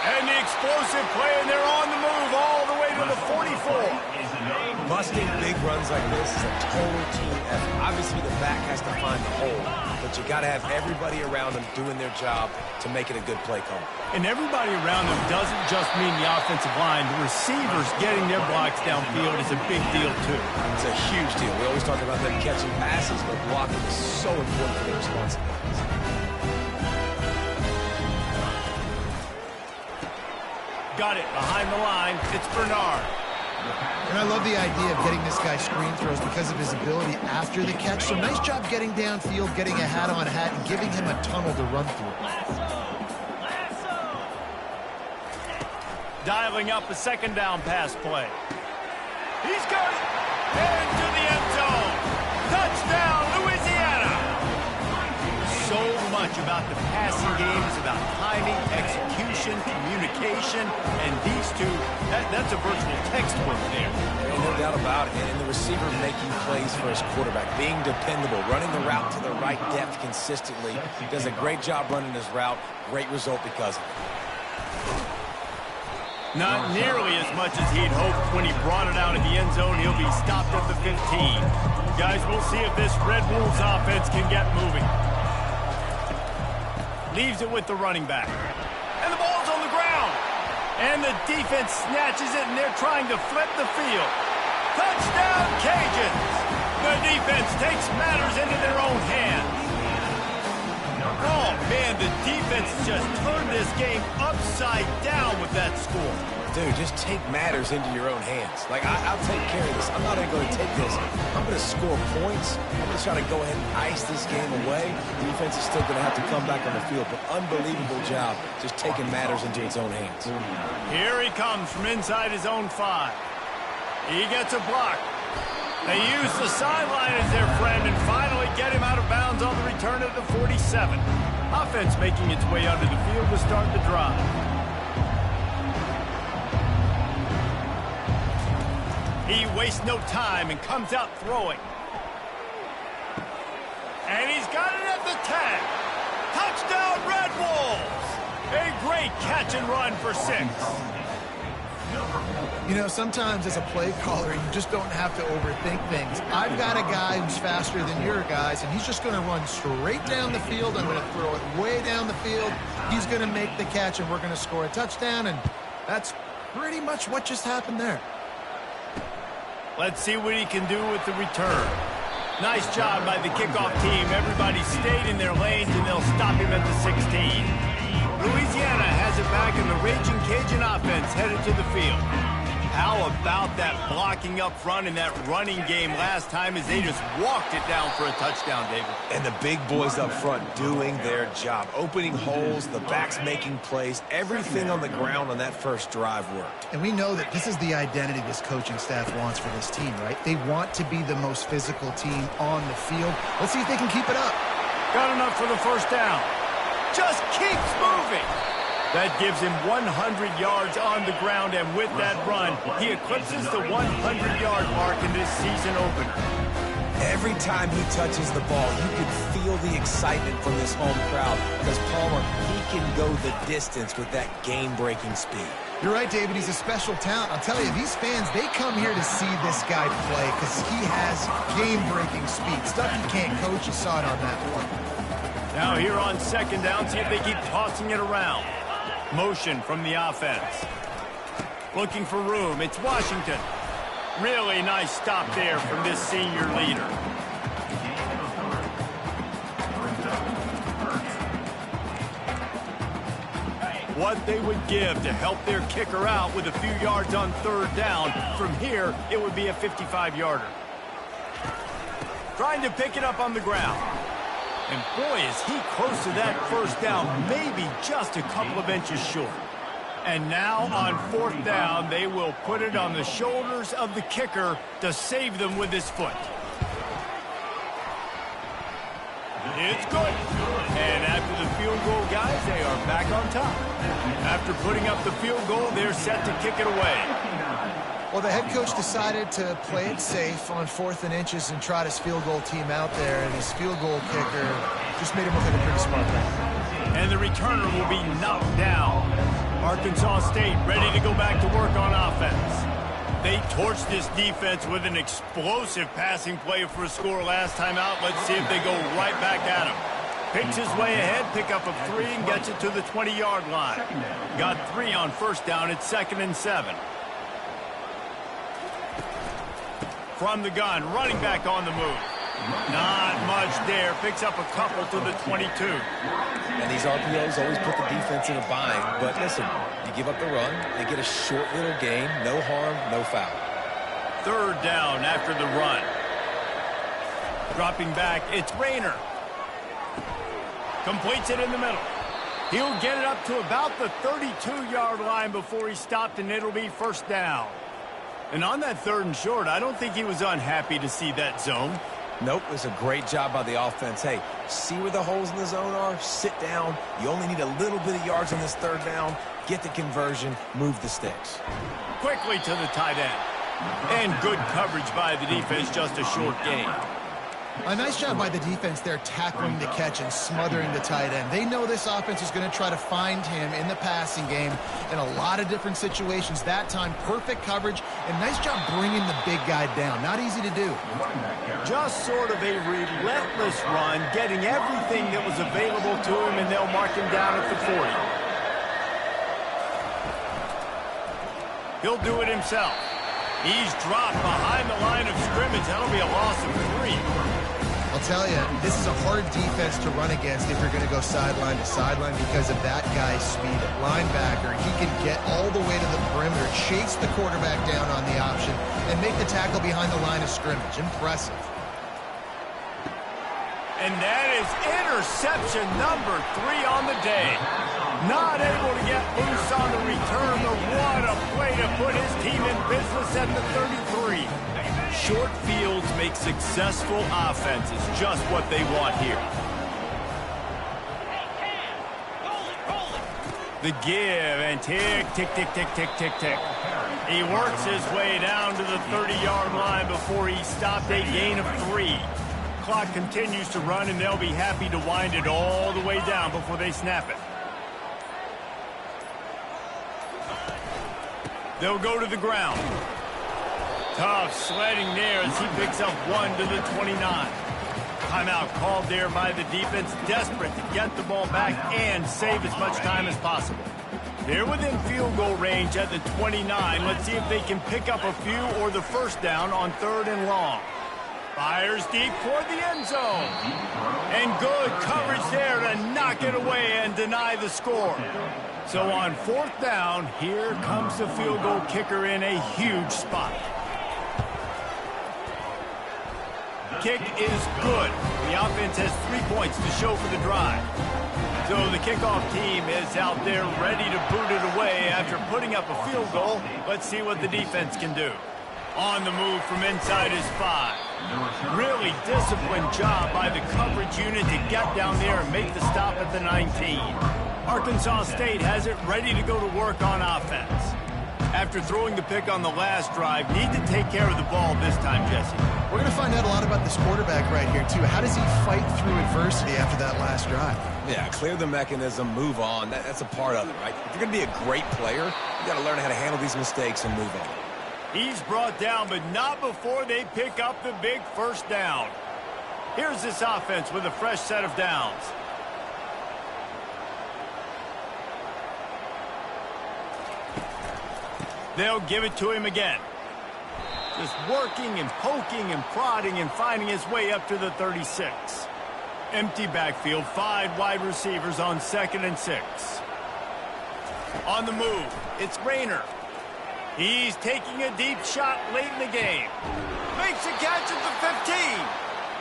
And the explosive play, and they're on the move all the way to the 44. Busting big runs like this is a total team effort. Obviously, the back has to find the hole, but you got to have everybody around them doing their job to make it a good play call. And everybody around them doesn't just mean the offensive line. The receivers getting their blocks downfield is a big deal, too. It's a huge deal. We always talk about them catching passes, but blocking is so important for their responsibilities. Got it behind the line. It's Bernard. And I love the idea of getting this guy screen throws because of his ability after the catch. So nice job getting downfield, getting a hat-on-hat, and giving him a tunnel to run through. Dialing up a second down pass play. He's got it. Into the end zone. Touchdown, Louisiana. So much about the passing game is about timing, execution, communication, and these two, that's a virtual textbook there. No doubt about it. And the receiver making plays for his quarterback, being dependable, running the route to the right depth consistently. Does a great job running his route. Great result because of it. Not nearly as much as he'd hoped when he brought it out of the end zone. He'll be stopped at the 15. Guys, we'll see if this Red Wolves offense can get moving. Leaves it with the running back. And the ball's on the ground. And the defense snatches it, and they're trying to flip the field. Touchdown, Cajuns! The defense takes matters into their own hands. Oh, man, the defense just turned this game upside down with that score. Dude, just take matters into your own hands. Like, I'll take care of this. I'm not even going to take this. I'm going to score points. I'm going to try to go ahead and ice this game away. The defense is still going to have to come back on the field. But unbelievable job just taking matters into its own hands. Here he comes from inside his own 5. He gets a block. They use the sideline as their friend and finally get him out of bounds on the return of the 47. Offense making its way onto the field to start the drive. He wastes no time and comes out throwing. And he's got it at the 10. Touchdown, Red Wolves! A great catch and run for 6. You know, sometimes as a play caller, you just don't have to overthink things. I've got a guy who's faster than your guys, and he's just going to run straight down the field. I'm going to throw it way down the field. He's going to make the catch, and we're going to score a touchdown, and that's pretty much what just happened there. Let's see what he can do with the return. Nice job by the kickoff team. Everybody stayed in their lanes, and they'll stop him at the 16. Louisiana has it back, and the Raging Cajun offense headed to the field. How about that blocking up front and that running game last time as they just walked it down for a touchdown, David? And the big boys up front doing their job. Opening holes, the backs making plays. Everything on the ground on that first drive worked. And we know that this is the identity this coaching staff wants for this team, right? They want to be the most physical team on the field. Let's see if they can keep it up. Got enough for the first down. Just keeps moving. That gives him 100 yards on the ground, and with that run, he eclipses the 100-yard mark in this season opener. Every time he touches the ball, you can feel the excitement from this home crowd because Palmer, he can go the distance with that game-breaking speed. You're right, David. He's a special talent. I'll tell you, these fans, they come here to see this guy play because he has game-breaking speed. Stuff you can't coach. You saw it on that one. Now here on second down, see if they keep tossing it around. Motion from the offense. Looking for room. It's Washington. Really nice stop there from this senior leader. What they would give to help their kicker out with a few yards on third down. From here, it would be a 55-yarder. Trying to pick it up on the ground. And boy, is he close to that first down, maybe just a couple of inches short. And now on fourth down, they will put it on the shoulders of the kicker to save them with his foot. It's good. And after the field goal, guys, they are back on top. After putting up the field goal, they're set to kick it away. Well, the head coach decided to play it safe on 4th and inches and trot his field goal team out there, and his field goal kicker just made him look like a pretty smart guy. And the returner will be knocked down. Arkansas State ready to go back to work on offense. They torched this defense with an explosive passing play for a score last time out. Let's see if they go right back at him. Picks his way ahead, pick up a 3, and gets it to the 20-yard line. Got 3 on first down. It's 2nd and 7. From the gun, running back on the move. Not much there. Picks up a couple to the 22. And these RPOs always put the defense in a bind. But listen, you give up the run, they get a short little gain. No harm, no foul. Third down after the run. Dropping back, it's Rayner. Completes it in the middle. He'll get it up to about the 32-yard line before he stopped, and it'll be first down. And on that 3rd and short, I don't think he was unhappy to see that zone. Nope, it was a great job by the offense. Hey, see where the holes in the zone are? Sit down. You only need a little bit of yards on this 3rd down. Get the conversion. Move the sticks. Quickly to the tight end. And good coverage by the defense, just a short gain. A nice job by the defense there tackling the catch and smothering the tight end. They know this offense is going to try to find him in the passing game in a lot of different situations. That time, perfect coverage and nice job bringing the big guy down. Not easy to do. Just sort of a relentless run, getting everything that was available to him, and they'll mark him down at the 40. He'll do it himself. He's dropped behind the line of scrimmage. That'll be a loss of 3. I'll tell you, this is a hard defense to run against if you're going to go sideline to sideline because of that guy's speed at linebacker. He can get all the way to the perimeter, chase the quarterback down on the option, and make the tackle behind the line of scrimmage. Impressive. And that is interception number 3 on the day. Not able to get loose on the return, but what a play to put his team in business at the 33. Short fields make successful offenses, just what they want here. The give, and tick, tick, tick, tick, tick, tick, tick. He works his way down to the 30-yard line before he stopped, a gain of 3. Clock continues to run, and they'll be happy to wind it all the way down before they snap it. They'll go to the ground. Tough sledding there as he picks up 1 to the 29. Timeout called there by the defense, desperate to get the ball back and save as much time as possible. They're within field goal range at the 29. Let's see if they can pick up a few or the first down on 3rd and long. Fires deep toward the end zone. And good coverage there to knock it away and deny the score. So on 4th down, here comes the field goal kicker in a huge spot. Kick is good. The offense has 3 points to show for the drive. So the kickoff team is out there ready to boot it away after putting up a field goal. Let's see what the defense can do. On the move from inside his 5. Really disciplined job by the coverage unit to get down there and make the stop at the 19. Arkansas State has it ready to go to work on offense. After throwing the pick on the last drive, need to take care of the ball this time, Jesse. We're going to find out a lot about this quarterback right here, too. How does he fight through adversity after that last drive? Yeah, clear the mechanism, move on. That's a part of it, right? If you're going to be a great player, you got to learn how to handle these mistakes and move on. He's brought down, but not before they pick up the big first down. Here's this offense with a fresh set of downs. They'll give it to him again. Just working and poking and prodding and finding his way up to the 36. Empty backfield, 5 wide receivers on 2nd and 6. On the move, it's Rayner. He's taking a deep shot late in the game. Makes a catch at the 15.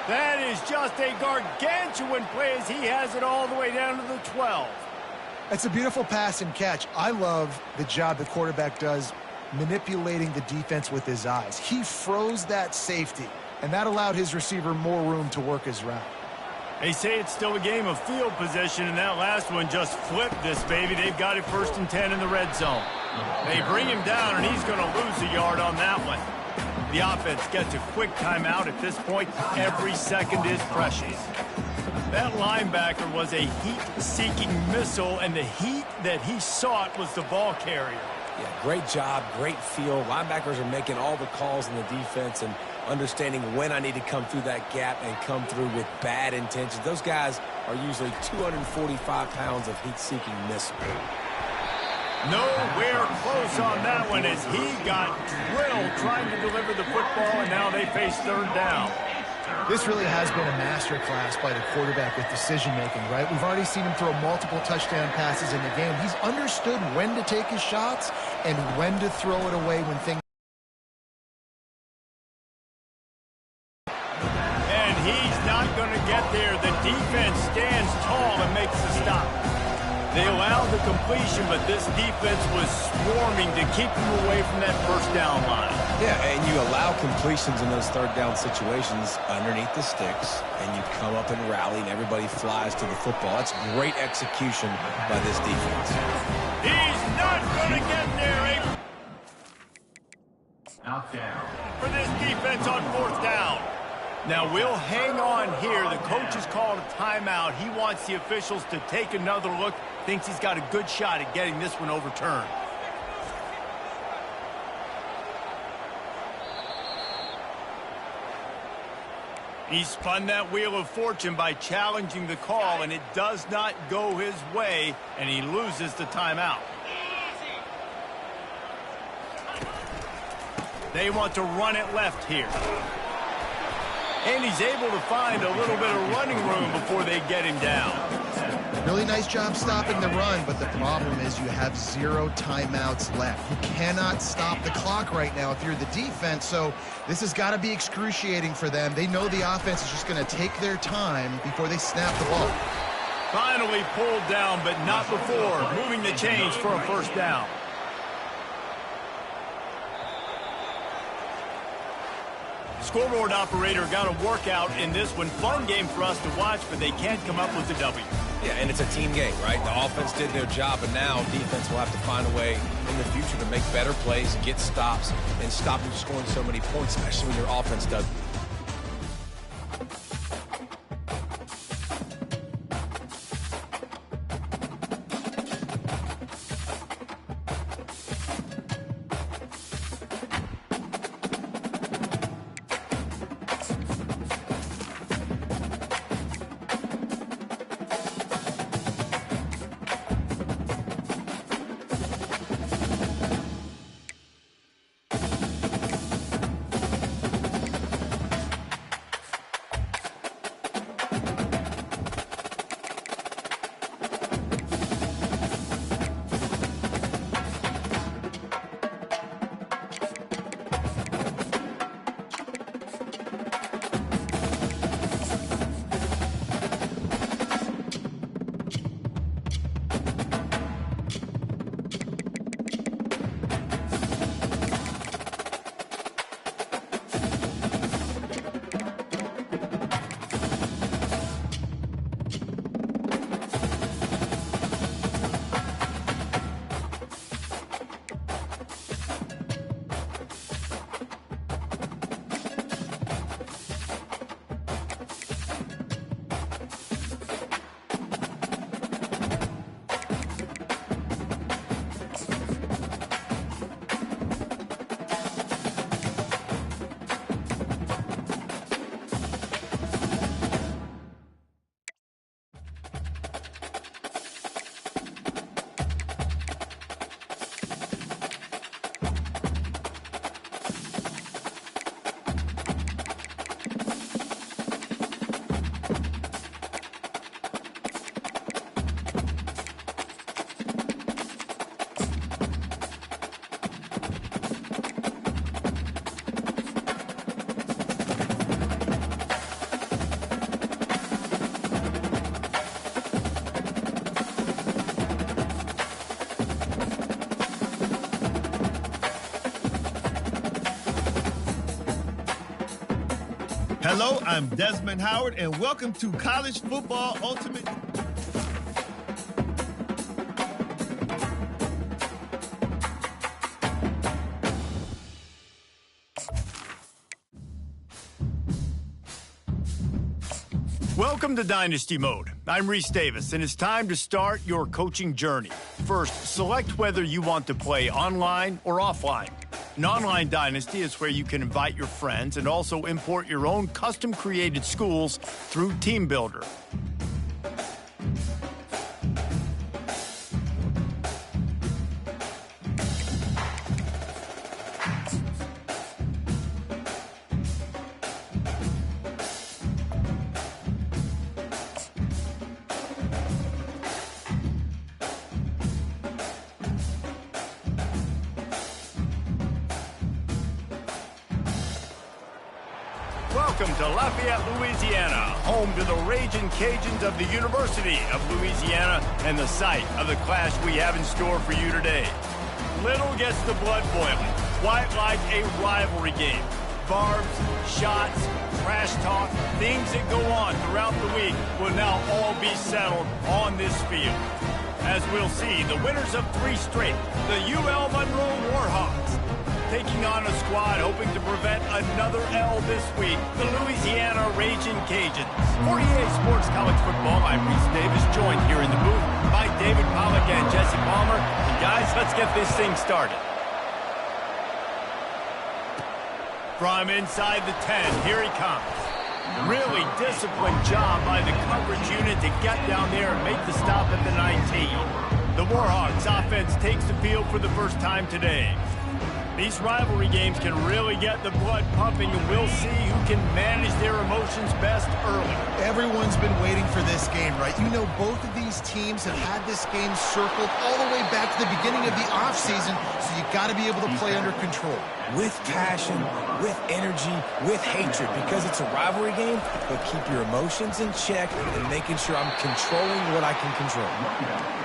That is just a gargantuan play as he has it all the way down to the 12. That's a beautiful pass and catch. I love the job the quarterback does manipulating the defense with his eyes. He froze that safety, and that allowed his receiver more room to work his route. They say it's still a game of field position, and that last one just flipped this baby. They've got it 1st and 10 in the red zone. They bring him down, and he's going to lose a yard on that one. The offense gets a quick timeout at this point. Every second is precious. That linebacker was a heat-seeking missile, and the heat that he sought was the ball carrier. Yeah, great job, great feel. Linebackers are making all the calls in the defense and understanding when I need to come through that gap and come through with bad intentions. Those guys are usually 245 pounds of heat-seeking missile. Nowhere close on that one as he got drilled trying to deliver the football, and now they face 3rd down. This really has been a master class by the quarterback with decision-making, right? We've already seen him throw multiple touchdown passes in the game. He's understood when to take his shots and when to throw it away when things... And he's not going to get there. The defense stands tall and makes the stop. They allowed the completion, but this defense was swarming to keep them away from that first down line. Yeah, and you allow completions in those 3rd down situations underneath the sticks, and you come up and rally, and everybody flies to the football. That's great execution by this defense. He's not going to get there. Out down. For this defense on 4th down. Now, we'll hang on here. The coach has called a timeout. He wants the officials to take another look. Thinks he's got a good shot at getting this one overturned. He spun that wheel of fortune by challenging the call, and it does not go his way, and he loses the timeout. They want to run it left here. And he's able to find a little bit of running room before they get him down. Really nice job stopping the run, but the problem is you have 0 timeouts left. You cannot stop the clock right now if you're the defense, so this has got to be excruciating for them. They know the offense is just going to take their time before they snap the ball. Finally pulled down, but not before moving the chains for a first down. Scoreboard operator got a workout in this one. Fun game for us to watch, but they can't come up with the W. Yeah, and it's a team game, right? The offense did their job, and now defense will have to find a way in the future to make better plays, get stops, and stop them scoring so many points, especially when your offense does. Hello, I'm Desmond Howard, and welcome to College Football Ultimate. Welcome to Dynasty Mode. I'm Reese Davis, and it's time to start your coaching journey. First, select whether you want to play online or offline. An online dynasty is where you can invite your friends and also import your own custom-created schools through Team Builder. Welcome to Lafayette, Louisiana, home to the Ragin' Cajuns of the University of Louisiana and the site of the clash we have in store for you today. Little gets the blood boiling, quite like a rivalry game. Barbs, shots, trash talk, things that go on throughout the week will now all be settled on this field. As we'll see, the winners of 3 straight, the UL Monroe Warhawks, taking on a squad hoping to prevent another L this week, the Louisiana Ragin' Cajuns. For EA Sports College Football, I'm Reese Davis, joined here in the booth by David Pollack and Jesse Palmer. And guys, let's get this thing started. From inside the 10, here he comes. Really disciplined job by the coverage unit to get down there and make the stop at the 19. The Warhawks offense takes the field for the first time today. These rivalry games can really get the blood pumping, and we'll see who can manage their emotions best early. Everyone's been waiting for this game, right? You know, both of these teams have had this game circled all the way back to the beginning of the offseason, so you got to be able to play under control. With passion, with energy, with hatred, because it's a rivalry game, but keep your emotions in check and making sure I'm controlling what I can control.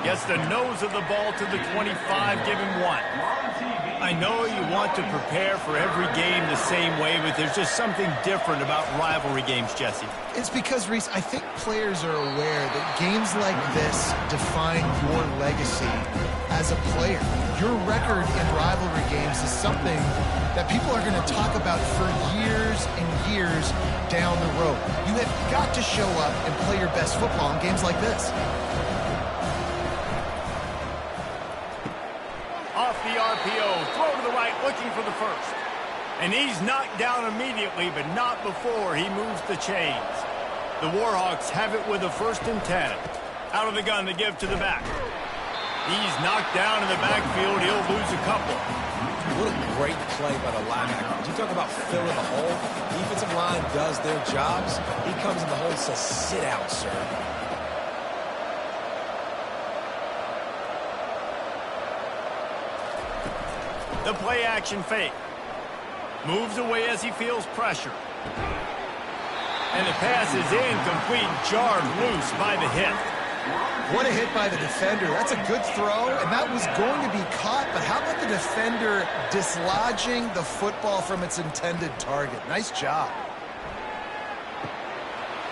Gets the nose of the ball to the 25, give him 1. I know you want to prepare for every game the same way, but there's just something different about rivalry games, Jesse. It's because, Reese, I think players are aware that games like this define your legacy as a player. Your record in rivalry games is something that people are going to talk about for years and years down the road. You have got to show up and play your best football in games like this. Off the RPO, throw to the right, looking for the first. And he's knocked down immediately, but not before he moves the chains. The Warhawks have it with a 1st and 10. Out of the gun to give to the back. He's knocked down in the backfield. He'll lose a couple. What a great play by the linebacker. You talk about filling the hole. Defensive line does their jobs. He comes in the hole and says, sit out, sir. The play action fake. Moves away as he feels pressure. And the pass is incomplete, jarred loose by the hit. What a hit by the defender. That's a good throw, and that was going to be caught, but how about the defender dislodging the football from its intended target? Nice job.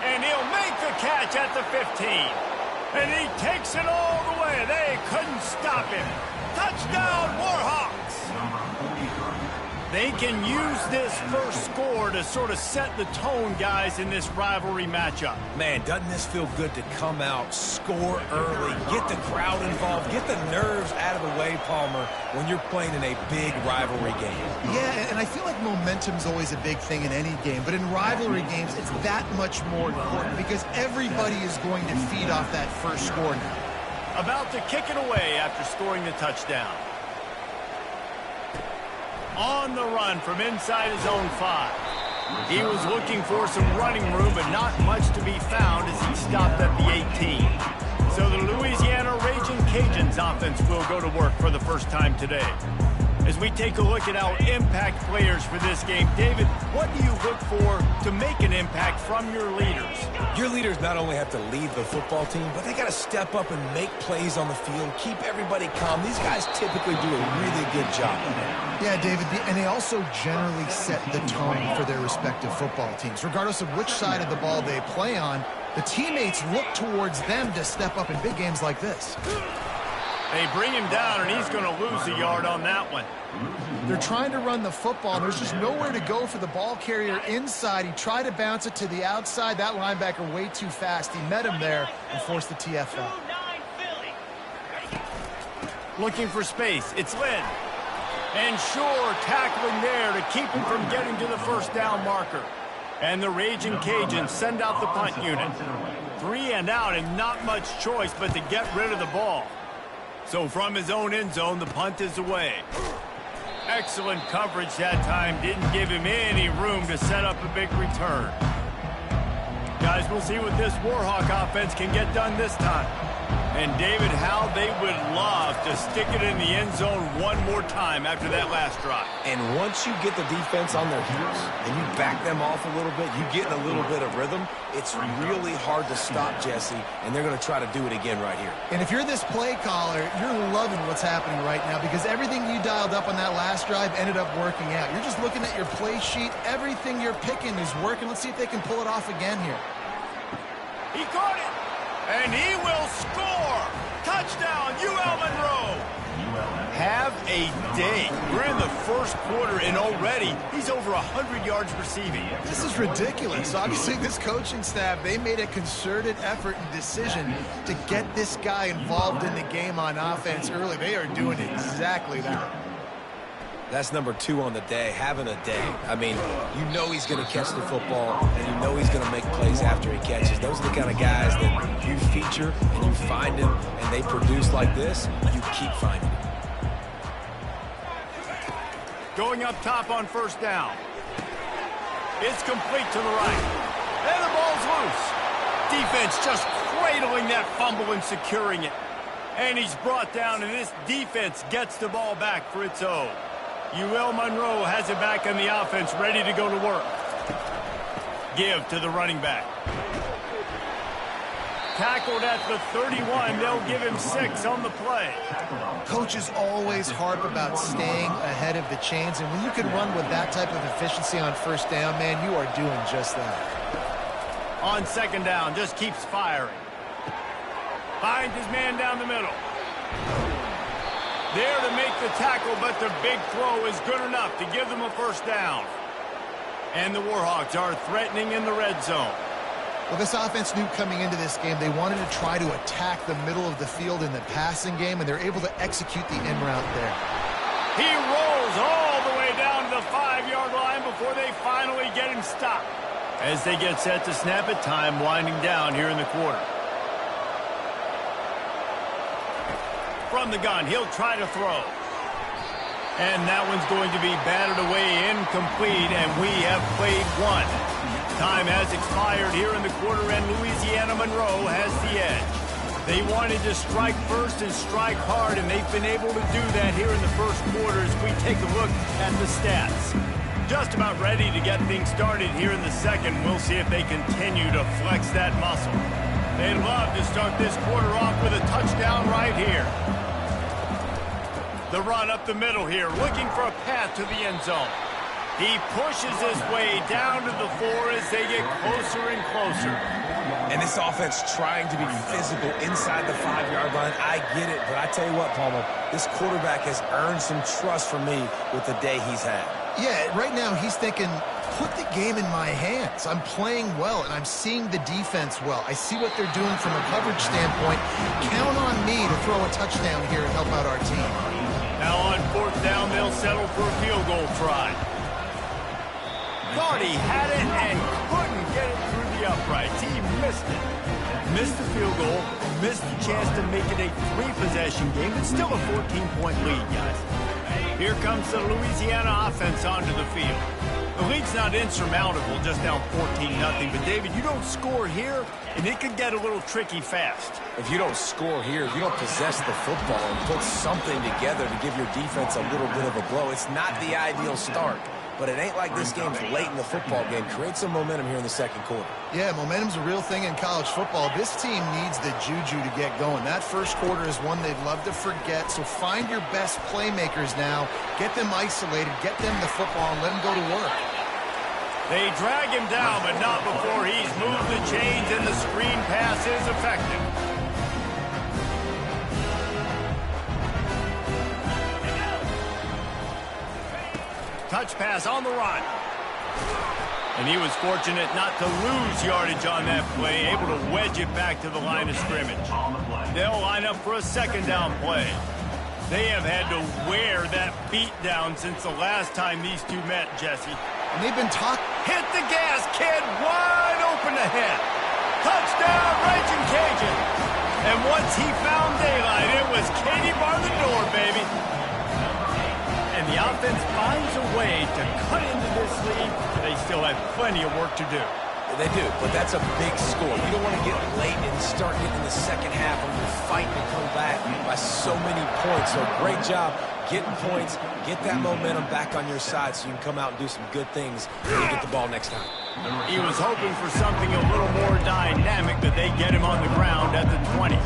And he'll make the catch at the 15. And he takes it all the way. They couldn't stop him. Touchdown, Warhawks! They can use this first score to sort of set the tone, guys, in this rivalry matchup. Man, doesn't this feel good to come out, score early, get the crowd involved, get the nerves out of the way, Palmer, when you're playing in a big rivalry game. Yeah, and I feel like momentum's always a big thing in any game, but in rivalry games, it's that much more important because everybody is going to feed off that first score now. About to kick it away after scoring the touchdown. On the run from inside his own 5. He was looking for some running room, but not much to be found as he stopped at the 18. So the Louisiana Raging Cajuns offense will go to work for the first time today. As we take a look at our impact players for this game, David, what do you look for to make an impact from your leaders? Your leaders not only have to lead the football team, but they got to step up and make plays on the field, keep everybody calm. These guys typically do a really good job. Yeah, David, and they also generally set the tone for their respective football teams. Regardless of which side of the ball they play on, the teammates look towards them to step up in big games like this. They bring him down, and he's going to lose a yard on that one. They're trying to run the football. There's just nowhere to go for the ball carrier inside. He tried to bounce it to the outside. That linebacker way too fast. He met him there and forced the TFL. Looking for space. It's Lynn. And Shore tackling there to keep him from getting to the first down marker. And the Raging Cajuns send out the punt unit. 3 and out and not much choice but to get rid of the ball. So from his own end zone, the punt is away. Excellent coverage that time. Didn't give him any room to set up a big return. Guys, we'll see what this Warhawk offense can get done this time. And David, how they would love to stick it in the end zone one more time after that last drive. And once you get the defense on their heels and you back them off a little bit, you get in a little bit of rhythm, it's really hard to stop, Jesse, and they're going to try to do it again right here. And if you're this play caller, you're loving what's happening right now because everything you dialed up on that last drive ended up working out. You're just looking at your play sheet. Everything you're picking is working. Let's see if they can pull it off again here. He caught it. And he will score! Touchdown, UL Monroe! Have a day. We're in the first quarter, and already he's over 100 yards receiving. This is ridiculous. Obviously, this coaching staff, they made a concerted effort and decision to get this guy involved in the game on offense early. They are doing exactly that. That's number 2 on the day, having a day. I mean, you know he's going to catch the football, and you know he's going to make plays after he catches. Those are the kind of guys that you feature, and you find them, and they produce like this, you keep finding them. Going up top on first down. It's complete to the right. And the ball's loose. Defense just cradling that fumble and securing it. And he's brought down, and this defense gets the ball back for its own. UL Monroe has it back on the offense, ready to go to work. Give to the running back. tackled at the 31. They'll give him 6 on the play. Coaches always harp about staying ahead of the chains, and when you can run with that type of efficiency on first down, man, you are doing just that. On second down, just keeps firing. Finds his man down the middle. There to make the tackle, but the big throw is good enough to give them a first down. And the Warhawks are threatening in the red zone. Well, this offense knew coming into this game they wanted to try to attack the middle of the field in the passing game, and they're able to execute the in route there. He rolls all the way down to the 5-yard line before they finally get him stopped. As they get set to snap it, time winding down here in the quarter. From the gun, he'll try to throw. And that one's going to be batted away, incomplete, and we have played one. Time has expired here in the quarter, and Louisiana Monroe has the edge. They wanted to strike first and strike hard, and they've been able to do that here in the first quarter as we take a look at the stats. Just about ready to get things started here in the second. We'll see if they continue to flex that muscle. They'd love to start this quarter off with a touchdown right here. The run up the middle here, looking for a path to the end zone. He pushes his way down to the 4 as they get closer and closer. And this offense trying to be physical inside the 5-yard line. I get it, but I tell you what, Palmer, this quarterback has earned some trust from me with the day he's had. Yeah, right now he's thinking, put the game in my hands. I'm playing well, and I'm seeing the defense well. I see what they're doing from a coverage standpoint. Count on me to throw a touchdown here and help out our team. Now on 4th down, they'll settle for a field goal try. Thought he had it and couldn't get it through the uprights. He missed it. Missed the field goal, missed the chance to make it a 3-possession game, but still a 14-point lead, guys. Here comes the Louisiana offense onto the field. The lead's not insurmountable, just down 14-0. But, David, you don't score here, and it could get a little tricky fast. If you don't score here, if you don't possess the football and put something together to give your defense a little bit of a blow, it's not the ideal start. But it ain't like this game's late in the football game. Create some momentum here in the second quarter. Yeah, momentum's a real thing in college football. This team needs the juju to get going. That first quarter is one they'd love to forget. So find your best playmakers now. Get them isolated. Get them the football and let them go to work. They drag him down, but not before he's moved the chains and the screen pass is effective. Touch pass on the run. And he was fortunate not to lose yardage on that play, able to wedge it back to the line of scrimmage. They'll line up for a second down play. They have had to wear that beat down since the last time these two met, Jesse. And they've been talking. Hit the gas, kid, wide open ahead. Touchdown, Raging Cajun. And once he found daylight, it was Katie bar the door, baby. And the offense finds a way to cut into this lead. They still have plenty of work to do. They do, but that's a big score. You don't want to get late and start getting in the second half when you're fighting to come back by so many points. So great job getting points, get that momentum back on your side so you can come out and do some good things when you get the ball next time. He was hoping for something a little more dynamic, but they get him on the ground at the 20.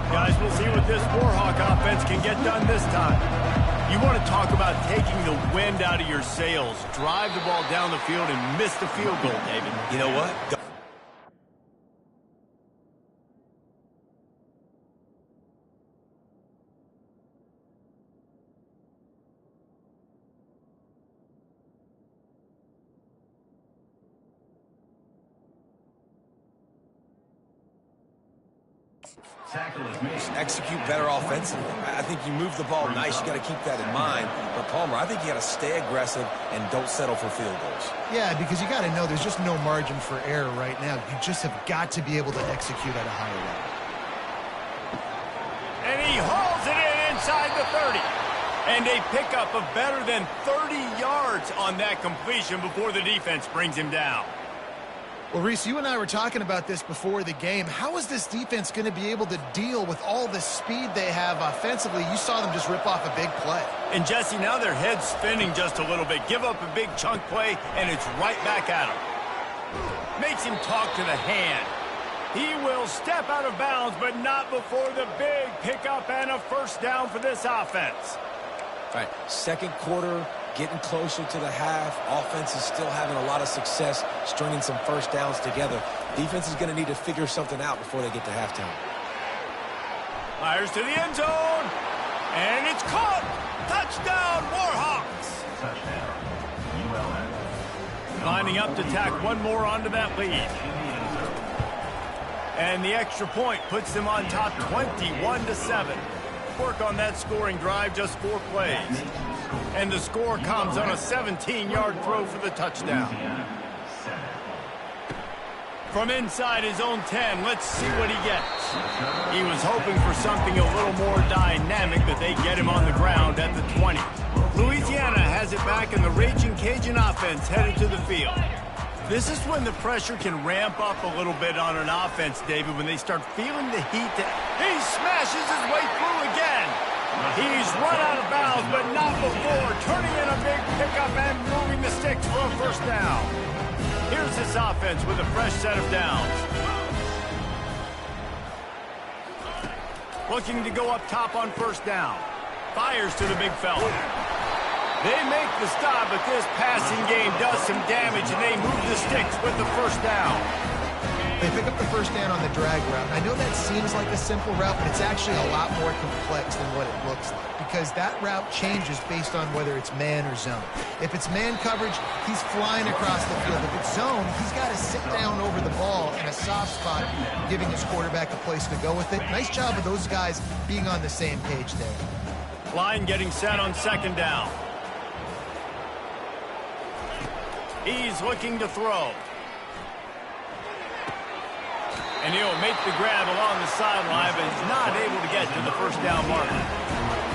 Guys, we'll see what this Warhawk offense can get done this time. You want to talk about taking the wind out of your sails. Drive the ball down the field and miss the field goal, David. You know what? Execute better offensively. I think you move the ball nice. You got to keep that in mind. But, Palmer, I think you got to stay aggressive and don't settle for field goals. Yeah, because you got to know there's just no margin for error right now. You just have got to be able to execute at a higher level. And he hauls it in inside the 30. And a pickup of better than 30 yards on that completion before the defense brings him down. Well, Reese, you and I were talking about this before the game. How is this defense going to be able to deal with all the speed they have offensively? You saw them just rip off a big play. And, Jesse, now their head's spinning just a little bit. Give up a big chunk play, and it's right back at him. Makes him talk to the hand. He will step out of bounds, but not before the big pickup and a first down for this offense. All right, second quarter, getting closer to the half. Offense is still having a lot of success stringing some first downs together. Defense is going to need to figure something out before they get to halftime. Fires to the end zone, and it's caught. Touchdown, Warhawks. Touchdown. ULM. Lining up to tack one more onto that lead. And the extra point puts them on top 21-7. Work on that scoring drive, just 4 plays. And the score comes on a 17-yard throw for the touchdown. From inside his own 10, let's see what he gets. He was hoping for something a little more dynamic, but they get him on the ground at the 20. Louisiana has it back, and the Raging Cajun offense headed to the field. This is when the pressure can ramp up a little bit on an offense, David, when they start feeling the heat. He smashes his way through again. He's run out of bounds, but not before turning in a big pickup and moving the sticks for a first down. Here's this offense with a fresh set of downs. Looking to go up top on first down. Fires to the big fella. They make the stop, but this passing game does some damage, and they move the sticks with the first down. They pick up the first down on the drag route. I know that seems like a simple route, but it's actually a lot more complex than what it looks like, because that route changes based on whether it's man or zone. If it's man coverage, he's flying across the field. If it's zone, he's got to sit down over the ball in a soft spot, giving his quarterback a place to go with it. Nice job of those guys being on the same page there. Line getting set on second down. He's looking to throw. And he'll make the grab along the sideline, but he's not able to get to the first down marker.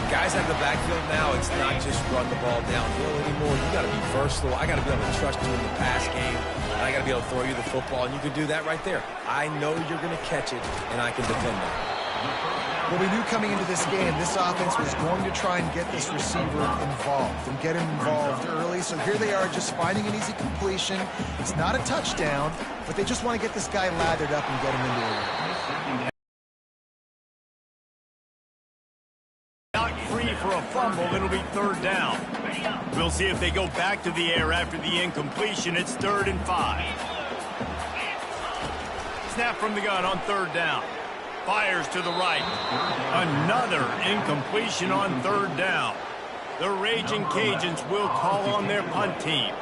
Guys out of the backfield now, it's not just run the ball downhill anymore. You got to be versatile. I got to be able to trust you in the pass game, and I got to be able to throw you the football, and you can do that right there. I know you're going to catch it, and I can defend it. Well, we knew coming into this game, this offense was going to try and get this receiver involved and get him involved early. So here they are just finding an easy completion. It's not a touchdown, but they just want to get this guy lathered up and get him into the run. Not free for a fumble, it'll be third down. We'll see if they go back to the air after the incompletion. It's 3rd and 5. Snap from the gun on third down. Fires to the right. Another incompletion on third down. The Raging Cajuns will call on their punt team.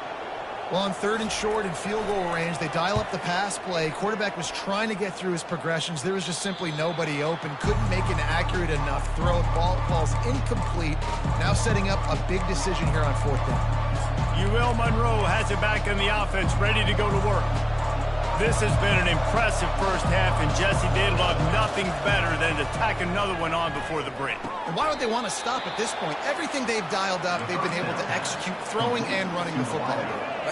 Well, on 3rd and short in field goal range, they dial up the pass play. Quarterback was trying to get through his progressions. There was just simply nobody open. Couldn't make an accurate enough throw. Ball falls incomplete. Now setting up a big decision here on 4th down. UL Monroe has it back in the offense, ready to go to work. This has been an impressive first half, and Jesse, they'd love nothing better than to tack another one on before the break. And why would they want to stop at this point? Everything they've dialed up, they've been able to execute, throwing and running the football.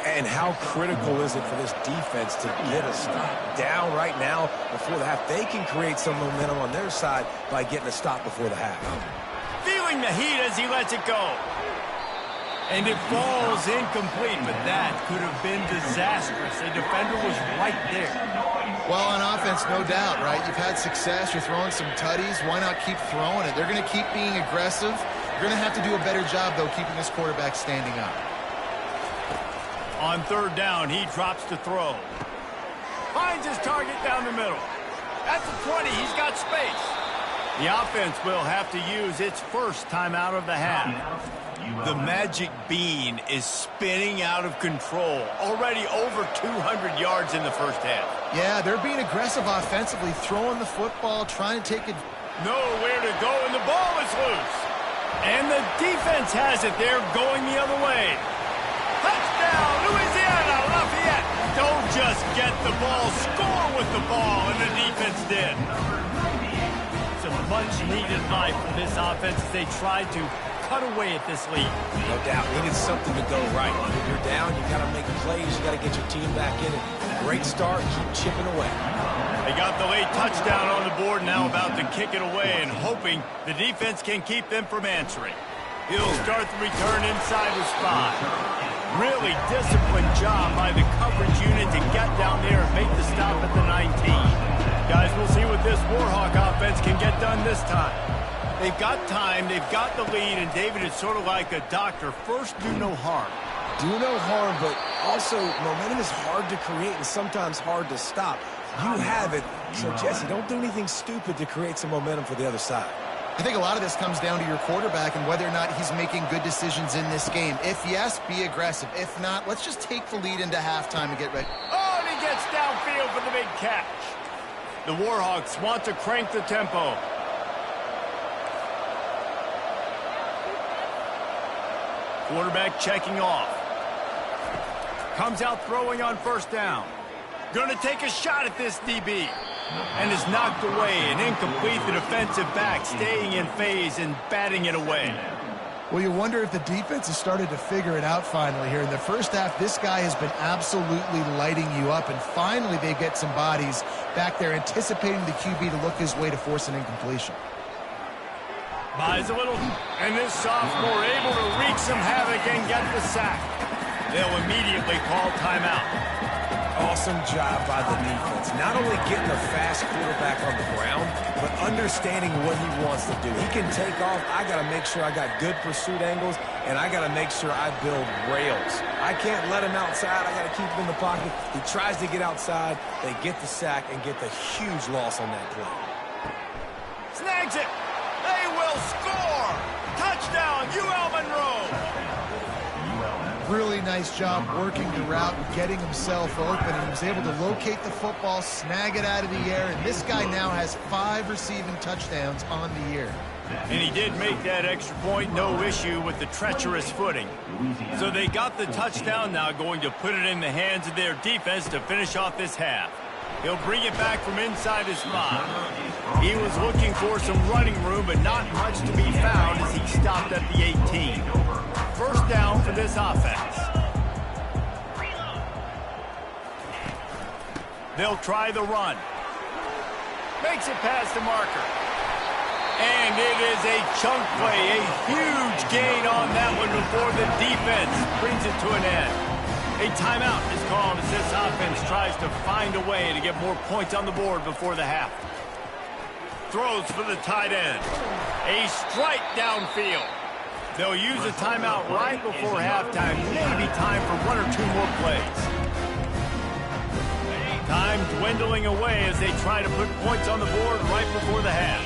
And how critical is it for this defense to get a stop down right now before the half? They can create some momentum on their side by getting a stop before the half. Feeling the heat as he lets it go. And it falls incomplete, but that could have been disastrous. A defender was right there. Well, on offense, no doubt, right? You've had success. You're throwing some tutties. Why not keep throwing it? They're going to keep being aggressive. You're going to have to do a better job, though, keeping this quarterback standing up. On third down, he drops to throw. Finds his target down the middle. At the 20, he's got space. The offense will have to use its first timeout of the half. The magic bean is spinning out of control. Already over 200 yards in the first half. Yeah, they're being aggressive offensively, throwing the football, trying to take it. Nowhere to go, and the ball is loose. And the defense has it. They're going the other way. Touchdown, Louisiana Lafayette. Don't just get the ball, score with the ball, and the defense did. Some much-needed life for this offense as they tried to cut away at this lead. No doubt. Needed something to go right. When you're down, you got to make plays. You got to get your team back in it. Great start. Keep chipping away. They got the late touchdown on the board, now about to kick it away and hoping the defense can keep them from answering. He'll start the return inside his 5. Really disciplined job by the coverage unit to get down there and make the stop at the 19. Guys, we'll see what this Warhawk offense can get done this time. They've got time, they've got the lead, and David is sort of like a doctor. First, do no harm. Do no harm, but also momentum is hard to create and sometimes hard to stop. You have it, so Jesse, don't do anything stupid to create some momentum for the other side. I think a lot of this comes down to your quarterback and whether or not he's making good decisions in this game. If yes, be aggressive. If not, let's just take the lead into halftime and get ready. Oh, and he gets downfield for the big catch. The Warhawks want to crank the tempo. Quarterback checking off. Comes out throwing on first down. Going to take a shot at this DB. And is knocked away and incomplete. The defensive back staying in phase and batting it away. Well, you wonder if the defense has started to figure it out finally here. In the first half, this guy has been absolutely lighting you up, and finally they get some bodies back there anticipating the QB to look his way to force an incompletion. Buys a little, and this sophomore able to wreak some havoc and get the sack. They'll immediately call timeout. Awesome job by the defense. Not only getting a fast quarterback on the ground, but understanding what he wants to do. He can take off. I got to make sure I got good pursuit angles, and I got to make sure I build rails. I can't let him outside. I got to keep him in the pocket. He tries to get outside. They get the sack and get the huge loss on that play. Snags it. They will score. Touchdown, UL Monroe. Really nice job working the route and getting himself open, and he was able to locate the football, snag it out of the air, and this guy now has 5 receiving touchdowns on the year. And he did make that extra point, no issue with the treacherous footing. So they got the touchdown, now going to put it in the hands of their defense to finish off this half. He'll bring it back from inside his 5. He was looking for some running room, but not much to be found as he stopped at the 18. First down for this offense. They'll try the run. Makes it past the marker. And it is a chunk play, a huge gain on that one before the defense brings it to an end. A timeout is called as this offense tries to find a way to get more points on the board before the half. Throws for the tight end. A strike downfield. They'll use a timeout right before halftime. Maybe time for 1 or 2 more plays. Time dwindling away as they try to put points on the board right before the half.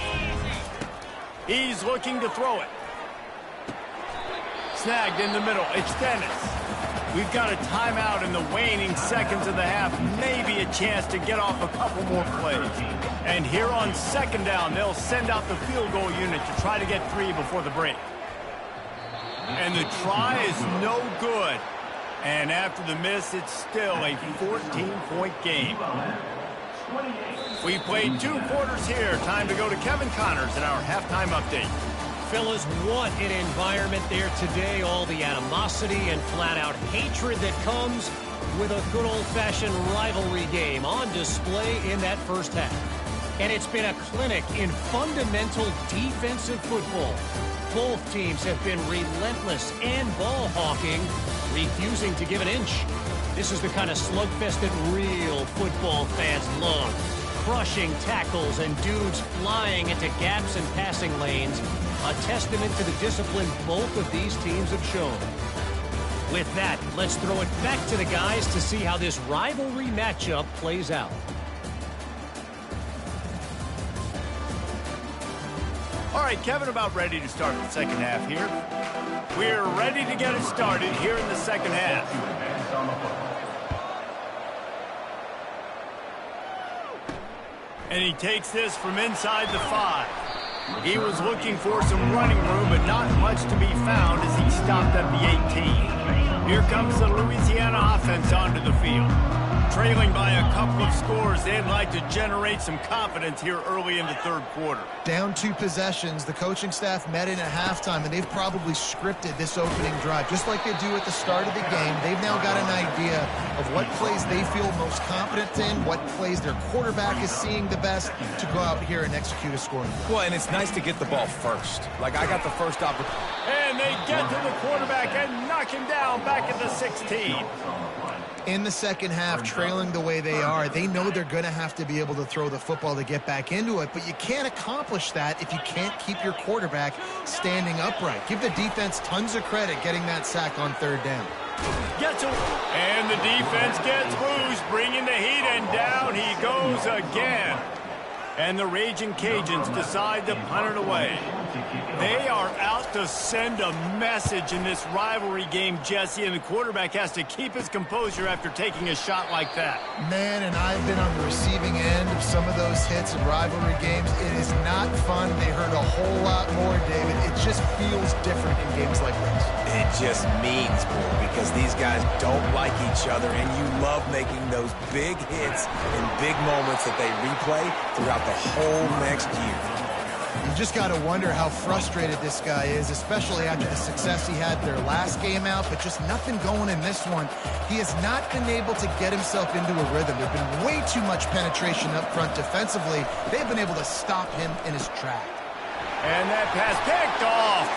He's looking to throw it. Snagged in the middle. It's Dennis. We've got a timeout in the waning seconds of the half. Maybe a chance to get off a couple more plays. And here on second down, they'll send out the field goal unit to try to get 3 before the break. And the try is no good. And after the miss, it's still a 14-point game. We played 2 quarters here. Time to go to Kevin Connors in our halftime update. Fellas, what an environment there today. All the animosity and flat-out hatred that comes with a good old-fashioned rivalry game on display in that first half. And it's been a clinic in fundamental defensive football. Both teams have been relentless and ball-hawking, refusing to give an inch. This is the kind of slugfest that real football fans love. Crushing tackles and dudes flying into gaps and passing lanes. A testament to the discipline both of these teams have shown. With that, let's throw it back to the guys to see how this rivalry matchup plays out. All right, Kevin, about ready to start the second half here. We're ready to get it started here in the second half. And he takes this from inside the 5. He was looking for some running room, but not much to be found as he stopped at the 18. Here comes the Louisiana offense onto the field. Trailing by a couple of scores, they'd like to generate some confidence here early in the third quarter. Down 2 possessions, the coaching staff met in at halftime, and they've probably scripted this opening drive. Just like they do at the start of the game, they've now got an idea of what plays they feel most confident in, what plays their quarterback is seeing the best to go out here and execute a scoring drive. Well, and it's nice to get the ball first. Like, I got the first opportunity. And they get to the quarterback and knock him down back at the 16. In the second half, trailing the way they are, they know they're going to have to be able to throw the football to get back into it, but you can't accomplish that if you can't keep your quarterback standing upright. Give the defense tons of credit getting that sack on third down. And the defense gets loose, bringing the heat, and down he goes again. And the Raging Cajuns decide to punt it away. They are out to send a message in this rivalry game, Jesse, and the quarterback has to keep his composure after taking a shot like that. Man, and I've been on the receiving end of some of those hits in rivalry games. It is not fun. They hurt a whole lot more, David. It just feels different in games like this. It just means more because these guys don't like each other, and you love making those big hits in big moments that they replay throughout the whole next year. You just got to wonder how frustrated this guy is, especially after the success he had their last game out, but just nothing going in this one. He has not been able to get himself into a rhythm. There's been way too much penetration up front defensively. They've been able to stop him in his track. And that pass picked off.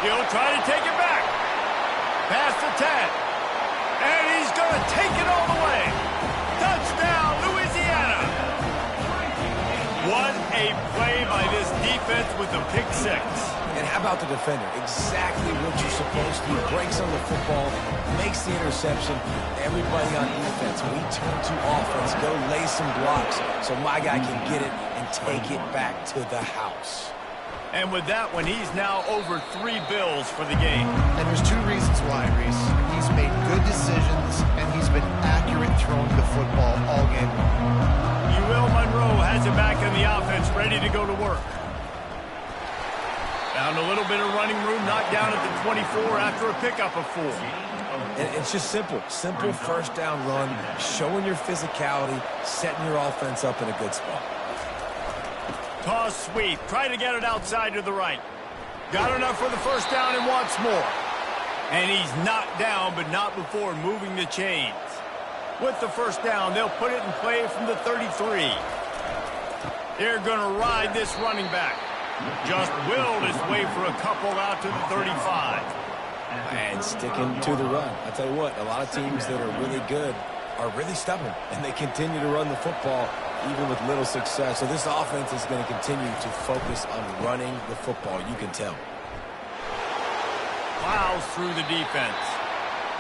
He'll try to take it back. Past the 10. And he's going to take it all the way. Touchdown, Louisiana. What a play by this defense with the pick six. And how about the defender? Exactly what you're supposed to do. Breaks on the football, makes the interception. Everybody on defense, we turn to offense. Go lay some blocks so my guy can get it and take it back to the house. And with that one, he's now over 3 bills for the game. And there's 2 reasons why, Reese. He's made good decisions, and he's been accurate throwing the football all game long. Will Monroe has it back in the offense, ready to go to work. Found a little bit of running room, knocked down at the 24 after a pickup of 4. And it's just simple first down run, showing your physicality, setting your offense up in a good spot. Toss sweep, try to get it outside to the right. Got enough for the first down and wants more. And he's knocked down, but not before moving the chains. With the first down, they'll put it in play from the 33. They're going to ride this running back. Just willed his way for a couple out to the 35. And sticking to the run. I tell you what, a lot of teams that are really good are really stubborn, and they continue to run the football even with little success. So this offense is going to continue to focus on running the football. You can tell. Plows through the defense.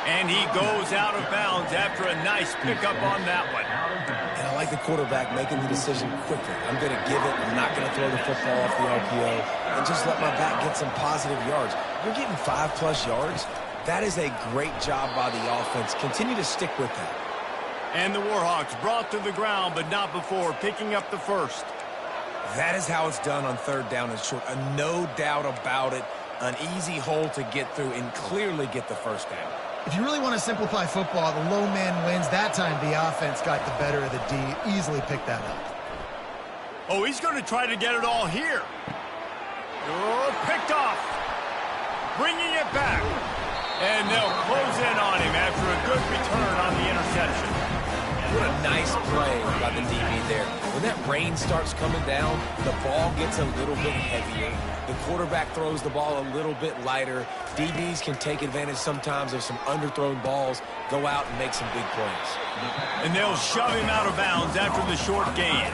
And he goes out of bounds after a nice pickup on that one. And I like the quarterback making the decision quickly. I'm going to give it. I'm not going to throw the football off the RPO and just let my back get some positive yards. You're getting 5+ yards. That is a great job by the offense. Continue to stick with that. And the Warhawks brought to the ground, but not before picking up the first. That is how it's done on third down and short. No doubt about it. An easy hole to get through and clearly get the first down. If you really want to simplify football, the low man wins. That time the offense got the better of the D. Easily picked that up. Oh, he's going to try to get it all here. Oh, picked off. Bringing it back. And they'll close in on him after a good return on the interception. What a nice play by the DB there. When that rain starts coming down, the ball gets a little bit heavier. The quarterback throws the ball a little bit lighter. DBs can take advantage sometimes of some underthrown balls, go out and make some big plays. And they'll shove him out of bounds after the short gain.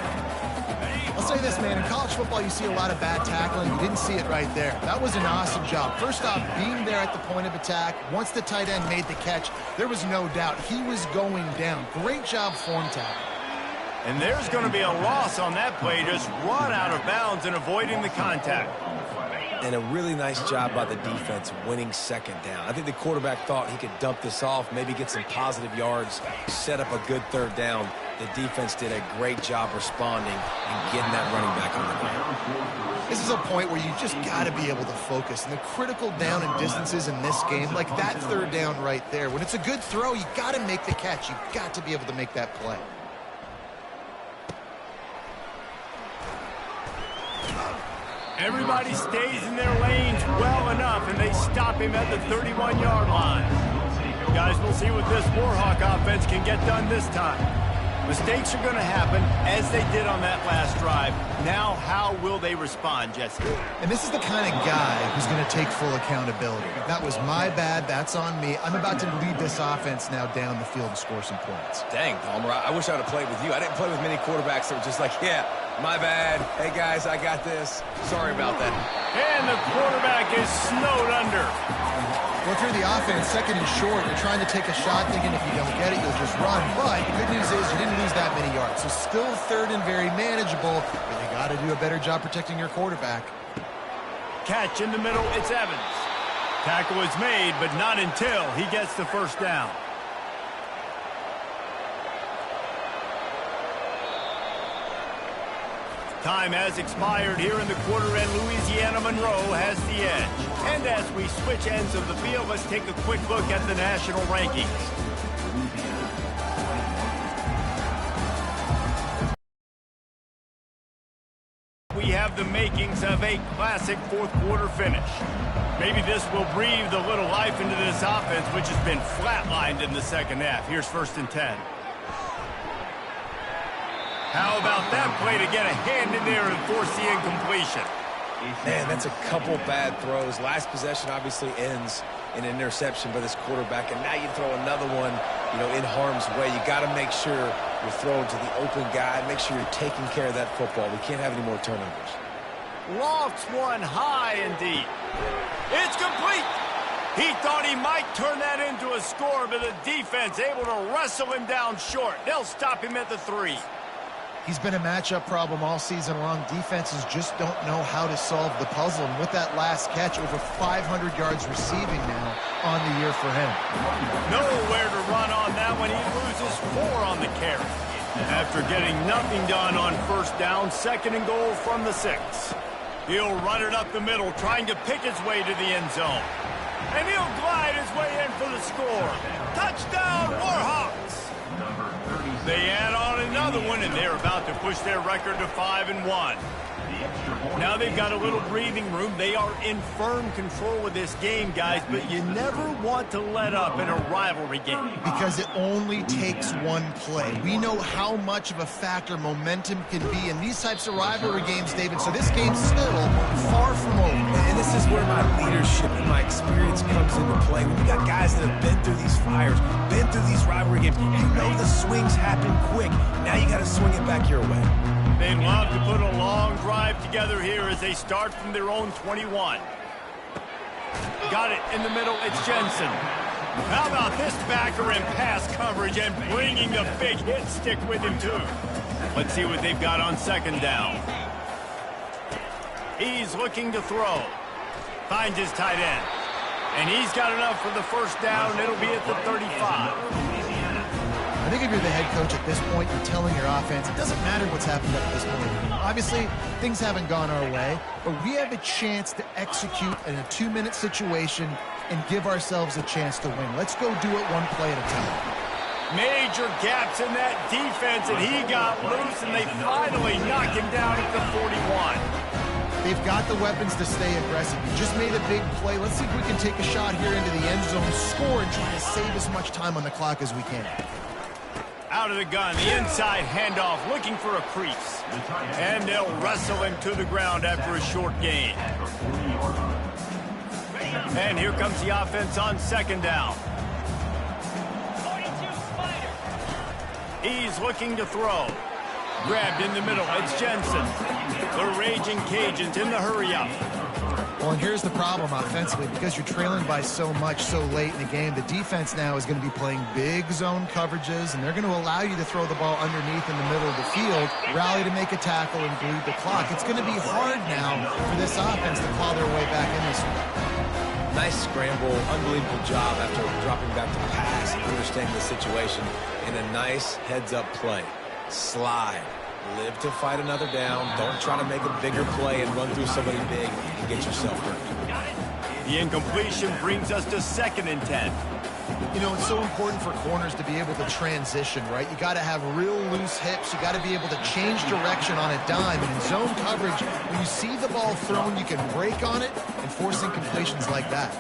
I'll say this, man. In college football, you see a lot of bad tackling. You didn't see it right there. That was an awesome job. First off, being there at the point of attack. Once the tight end made the catch, there was no doubt he was going down. Great job form tackle. And there's going to be a loss on that play. Just run out of bounds and avoiding the contact. And a really nice job by the defense winning second down. I think the quarterback thought he could dump this off, maybe get some positive yards, set up a good third down. The defense did a great job responding and getting that running back on the ground. This is a point where you just got to be able to focus. And the critical down and distances in this game, like that third down right there, when it's a good throw, you got to make the catch. You got to be able to make that play. Everybody stays in their lanes well enough, and they stop him at the 31-yard line. Guys, we'll see what this Warhawk offense can get done this time. Mistakes are going to happen, as they did on that last drive. Now, how will they respond, Jesse? And this is the kind of guy who's going to take full accountability. That was my bad. That's on me. I'm about to lead this offense now down the field and score some points. Dang, Palmer, I wish I would have played with you. I didn't play with many quarterbacks that were just like, yeah, my bad. Hey, guys, I got this. Sorry about that. And the quarterback is snowed under. Well, through the offense, second and short, you're trying to take a shot thinking if you don't get it, you'll just run. But the good news is you didn't lose that many yards. So still third and very manageable, but you got to do a better job protecting your quarterback. Catch in the middle, it's Evans. Tackle is made, but not until he gets the first down. Time has expired here in the quarter, and Louisiana Monroe has the edge. And as we switch ends of the field, let's take a quick look at the national rankings. We have the makings of a classic fourth-quarter finish. Maybe this will breathe a little life into this offense, which has been flatlined in the second half. Here's 1st and 10. How about that play to get a hand in there and force the incompletion? Man, that's a couple bad throws. Last possession obviously ends in an interception by this quarterback, and now you throw another one, in harm's way. You got to make sure you're throwing to the open guy. Make sure you're taking care of that football. We can't have any more turnovers. Lofts one high and deep. It's complete. He thought he might turn that into a score, but the defense able to wrestle him down short. They'll stop him at the 3. He's been a matchup problem all season long. Defenses just don't know how to solve the puzzle. And with that last catch, over 500 yards receiving now on the year for him. Nowhere to run on that one. He loses 4 on the carry. After getting nothing done on first down, 2nd and goal from the 6. He'll run it up the middle, trying to pick his way to the end zone. And he'll glide his way in for the score. Touchdown, Warhawks! They add on another one, and they're about to push their record to 5-1. Now they've got a little breathing room. They are in firm control of this game, guys, but you never want to let up in a rivalry game. Because it only takes one play. We know how much of a factor momentum can be in these types of rivalry games, David, so this game's still far from over. And this is where my leadership and my experience comes into play. When you got guys that have been through these fires, been through these rivalry games, you know the swings happen quick. Now you got to swing it back your way. They'd love to put a long drive together here as they start from their own 21. Got it in the middle, it's Jensen. How about this backer in pass coverage and bringing the big hit stick with him too. Let's see what they've got on 2nd down. He's looking to throw. Finds his tight end. And he's got enough for the first down. It'll be at the 35. I think if you're the head coach at this point, you're telling your offense, it doesn't matter what's happened up to this point. Obviously, things haven't gone our way, but we have a chance to execute in a 2-minute situation and give ourselves a chance to win. Let's go do it one play at a time. Major gaps in that defense, and he got loose, and they finally knock him down at the 41. They've got the weapons to stay aggressive. You just made a big play. Let's see if we can take a shot here into the end zone, score, and try to save as much time on the clock as we can. Out of the gun, the inside handoff, looking for a crease. And they'll wrestle him to the ground after a short gain. And here comes the offense on 2nd down. He's looking to throw. Grabbed in the middle, it's Jensen. The Raging Cajuns in the hurry-up. Well, and here's the problem offensively. Because you're trailing by so much so late in the game, the defense now is going to be playing big zone coverages, and they're going to allow you to throw the ball underneath in the middle of the field, rally to make a tackle, and bleed the clock. It's going to be hard now for this offense to claw their way back in this one. Nice scramble, unbelievable job after dropping back to pass and understanding the situation in a nice heads-up play. Slide. Live to fight another down. Don't try to make a bigger play and run through somebody big and get yourself hurt. The incompletion brings us to 2nd and 10. You know, it's so important for corners to be able to transition, right? You got to have real loose hips. You got to be able to change direction on a dime. And in zone coverage, when you see the ball thrown, you can break on it and force incompletions like that.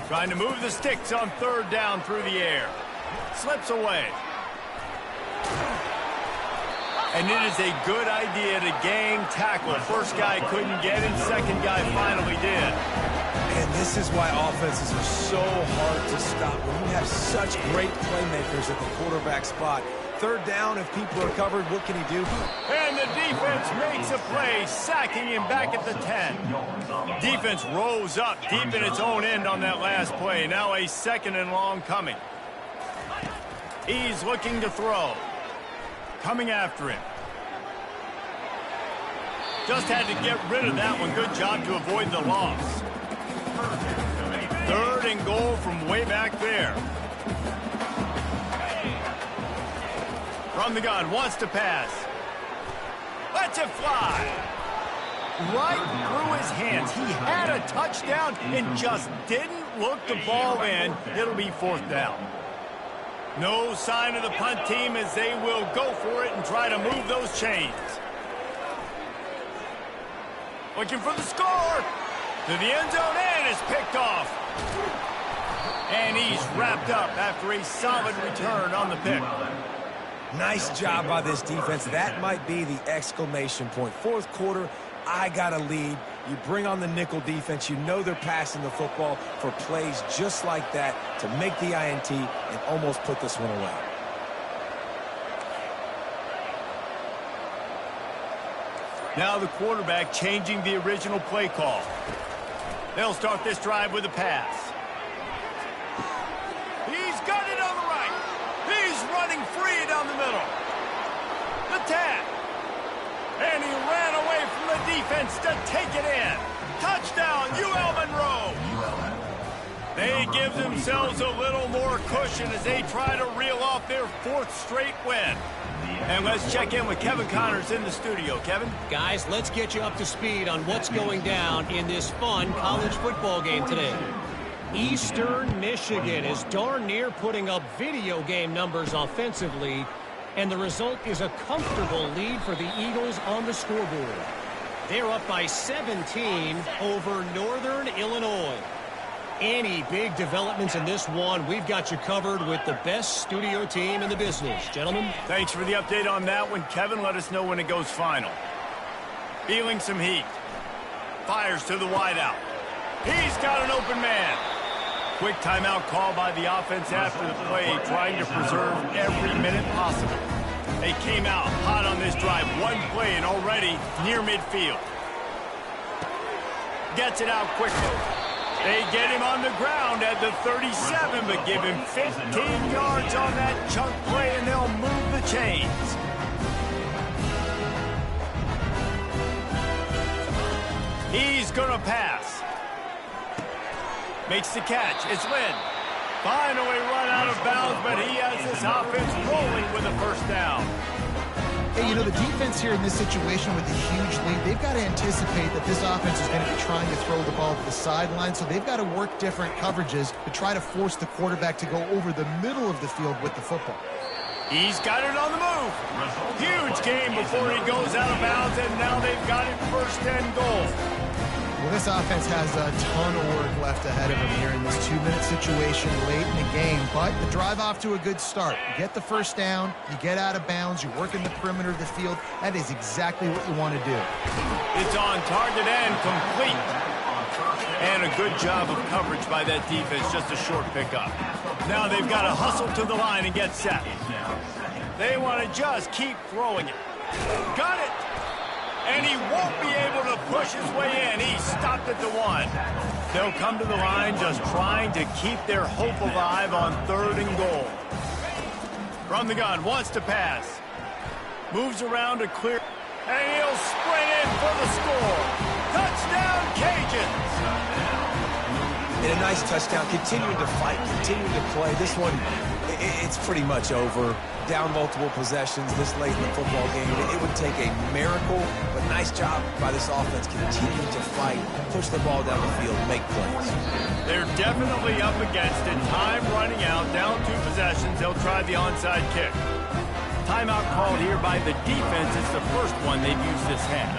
Trying to move the sticks on 3rd down through the air. Slips away. And it is a good idea to gang tackle. First guy couldn't get it, second guy finally did. And this is why offenses are so hard to stop. When you have such great playmakers at the quarterback spot, third down, if people are covered, what can he do? And the defense makes a play, sacking him back at the 10. Defense rose up deep in its own end on that last play. Now a second and long coming. He's looking to throw. Coming after him. Just had to get rid of that one. Good job to avoid the loss. Third and goal from way back there. From the gun, wants to pass. Lets it fly. Right through his hands. He had a touchdown and just didn't look the ball in. It'll be fourth down. No sign of the punt team as they will go for it and try to move those chains. Looking for the score. To the end zone and is picked off. And he's wrapped up after a solid return on the pick. Nice job by this defense. That might be the exclamation point. Fourth quarter, I got a lead. You bring on the nickel defense. You know they're passing the football for plays just like that to make the INT and almost put this one away. Now the quarterback changing the original play call. They'll start this drive with a pass. He's got it on the right. He's running free down the middle. The tap. And he ran away from the defense to take it in. Touchdown, UL Monroe. They give themselves a little more cushion as they try to reel off their fourth straight win. And let's check in with Kevin Connors in the studio. Kevin? Guys, let's get you up to speed on what's going down in this fun college football game today. Eastern Michigan is darn near putting up video game numbers offensively, and the result is a comfortable lead for the Eagles on the scoreboard. They're up by 17 over Northern Illinois. Any big developments in this one, we've got you covered with the best studio team in the business. Gentlemen? Thanks for the update on that one, Kevin. Let us know when it goes final. Feeling some heat. Fires to the wideout. He's got an open man. Quick timeout call by the offense after the play, trying to preserve every minute possible. They came out hot on this drive. One play and already near midfield. Gets it out quickly. They get him on the ground at the 37, but give him 15 yards on that chunk play, and they'll move the chains. He's going to pass. Makes the catch. It's Lynn. Finally run out of bounds, but he has this offense rolling with a first down. Hey, you know, the defense here in this situation with a huge lead, they've got to anticipate that this offense is going to be trying to throw the ball to the sideline, so they've got to work different coverages to try to force the quarterback to go over the middle of the field with the football. He's got it on the move. Huge game before he goes out of bounds, and now they've got it first and goal. Well, this offense has a ton of work left ahead of them here in this 2-minute situation late in the game, but the drive off to a good start. You get the first down, you get out of bounds, you work in the perimeter of the field. That is exactly what you want to do. It's on target and complete. And a good job of coverage by that defense, just a short pickup. Now they've got to hustle to the line and get set. They want to just keep throwing it. Got it. And he won't be able to push his way in. He stopped at the 1. They'll come to the line just trying to keep their hope alive on 3rd and goal. From the gun, wants to pass. Moves around to clear. And he'll sprint in for the score. Touchdown, Cajuns! And a nice touchdown, continuing to fight, continuing to play. This one, it's pretty much over. Down multiple possessions this late in the football game. It would take a miracle, but nice job by this offense continuing to fight, push the ball down the field, make plays. They're definitely up against it. Time running out, down 2 possessions. They'll try the onside kick. Timeout called here by the defense. It's the first one they've used this half.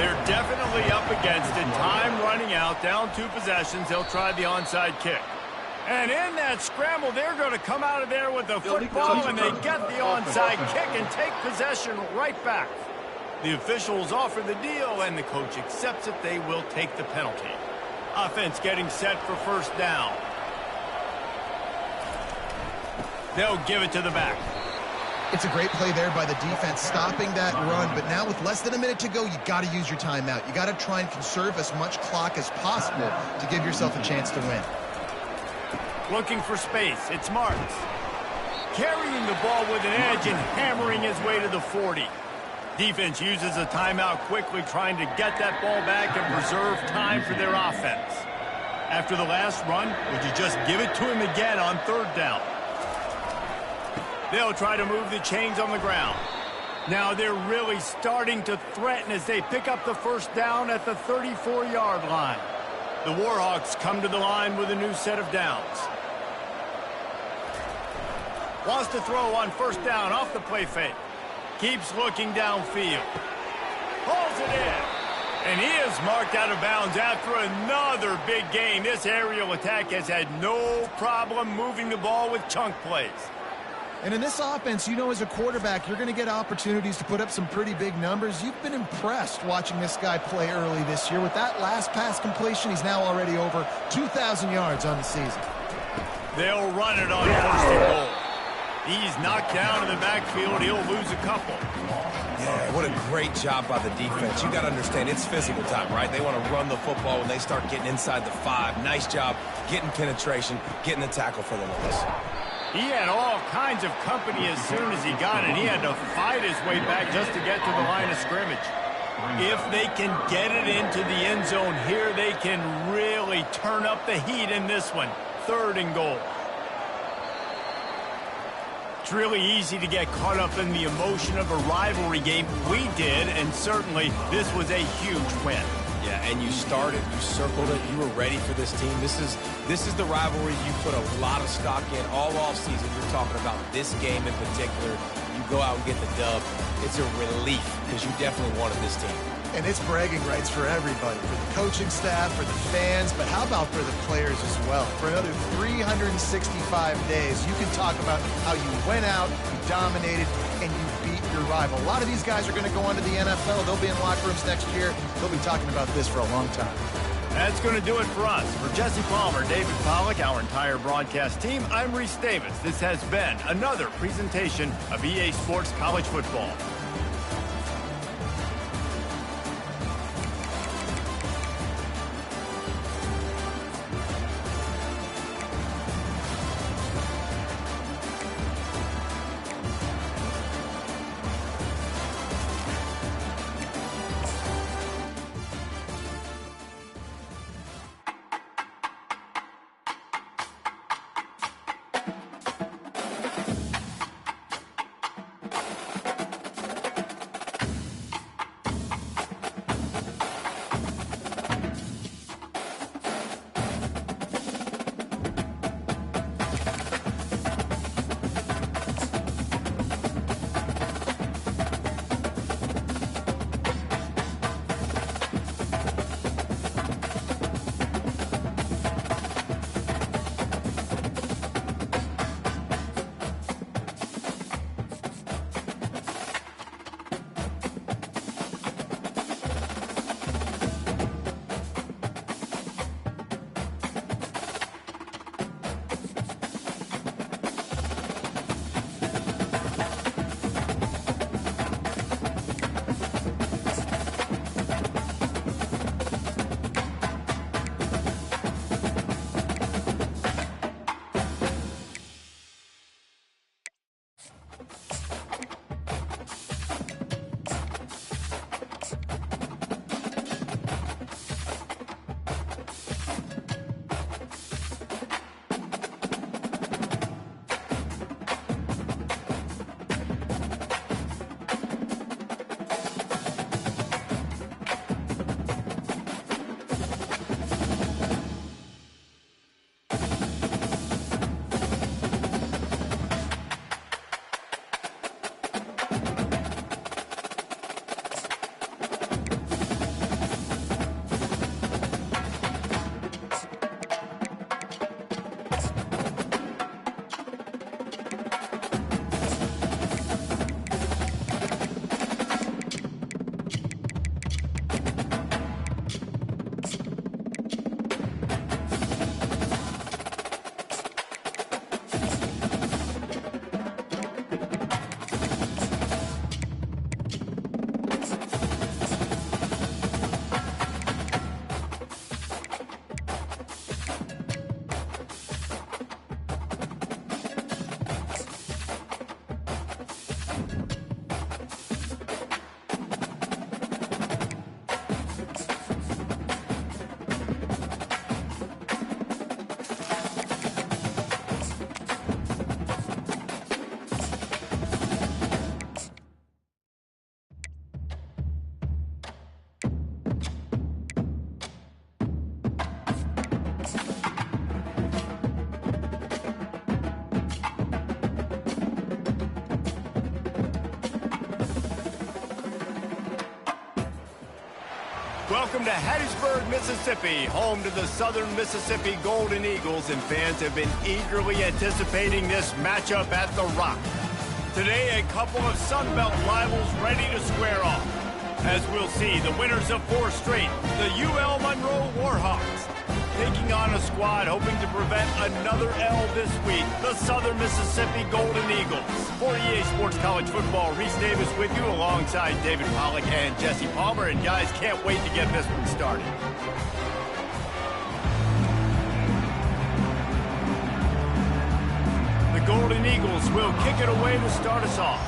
They're definitely up against it. Time running out, down 2 possessions. They'll try the onside kick. And in that scramble, they're going to come out of there with the football, and they get the onside kick and take possession right back. The officials offer the deal, and the coach accepts it. They will take the penalty. Offense getting set for first down. They'll give it to the back. It's a great play there by the defense, stopping that run. But now with less than a minute to go, you got to use your timeout. You got to try and conserve as much clock as possible to give yourself a chance to win. Looking for space. It's Marks. Carrying the ball with an edge and hammering his way to the 40. Defense uses a timeout quickly, trying to get that ball back and preserve time for their offense. After the last run, would you just give it to him again on third down? They'll try to move the chains on the ground. Now they're really starting to threaten as they pick up the first down at the 34-yard line. The Warhawks come to the line with a new set of downs. Wants to throw on first down off the play fake. Keeps looking downfield. Hauls it in. And he is marked out of bounds after another big gain. This aerial attack has had no problem moving the ball with chunk plays. And in this offense, you know, as a quarterback, you're going to get opportunities to put up some pretty big numbers. You've been impressed watching this guy play early this year. With that last pass completion, he's now already over 2,000 yards on the season. They'll run it on first and goal. He's knocked down in the backfield. He'll lose a couple. Yeah, what a great job by the defense. You got to understand, it's physical time, right? They want to run the football when they start getting inside the 5. Nice job getting penetration, getting the tackle for the loss. He had all kinds of company as soon as he got it. He had to fight his way back just to get to the line of scrimmage. If they can get it into the end zone here, they can really turn up the heat in this one. Third and goal. It's really easy to get caught up in the emotion of a rivalry game. We did, and certainly this was a huge win. Yeah, and you started, you circled it, you were ready for this team. This is the rivalry you put a lot of stock in all offseason. You're talking about this game in particular. You go out and get the dub. It's a relief because you definitely wanted this team. And it's bragging rights for everybody, for the coaching staff, for the fans, but how about for the players as well? For another 365 days, you can talk about how you went out, you dominated, and you beat your rival. A lot of these guys are going to go on to the NFL. They'll be in locker rooms next year. They'll be talking about this for a long time. That's going to do it for us. For Jesse Palmer, David Pollack, our entire broadcast team, I'm Reese Davis. This has been another presentation of EA Sports College Football. Welcome to Hattiesburg, Mississippi, home to the Southern Mississippi Golden Eagles, and fans have been eagerly anticipating this matchup at the Rock. Today, a couple of Sun Belt rivals ready to square off. As we'll see, the winners of 4 straight, the UL Monroe Warhawks, taking on a squad hoping to prevent another L this week, the Southern Mississippi Golden Eagles. For EA Sports College Football, Reese Davis with you alongside David Pollack and Jesse Palmer. And guys, can't wait to get this one started. The Golden Eagles will kick it away to start us off.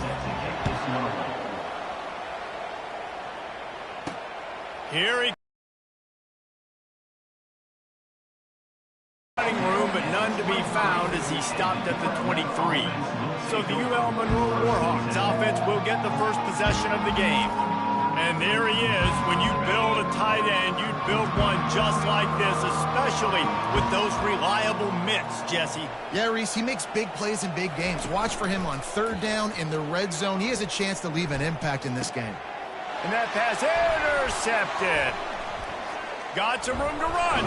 Here he room, but none to be found as he stopped at the 23. So the UL Monroe Warhawks offense will get the first possession of the game. And there he is. When you build a tight end, you'd build one just like this, especially with those reliable mitts, Jesse. Yeah, Reese, he makes big plays in big games. Watch for him on 3rd down in the red zone. He has a chance to leave an impact in this game. And that pass intercepted. Got some room to run.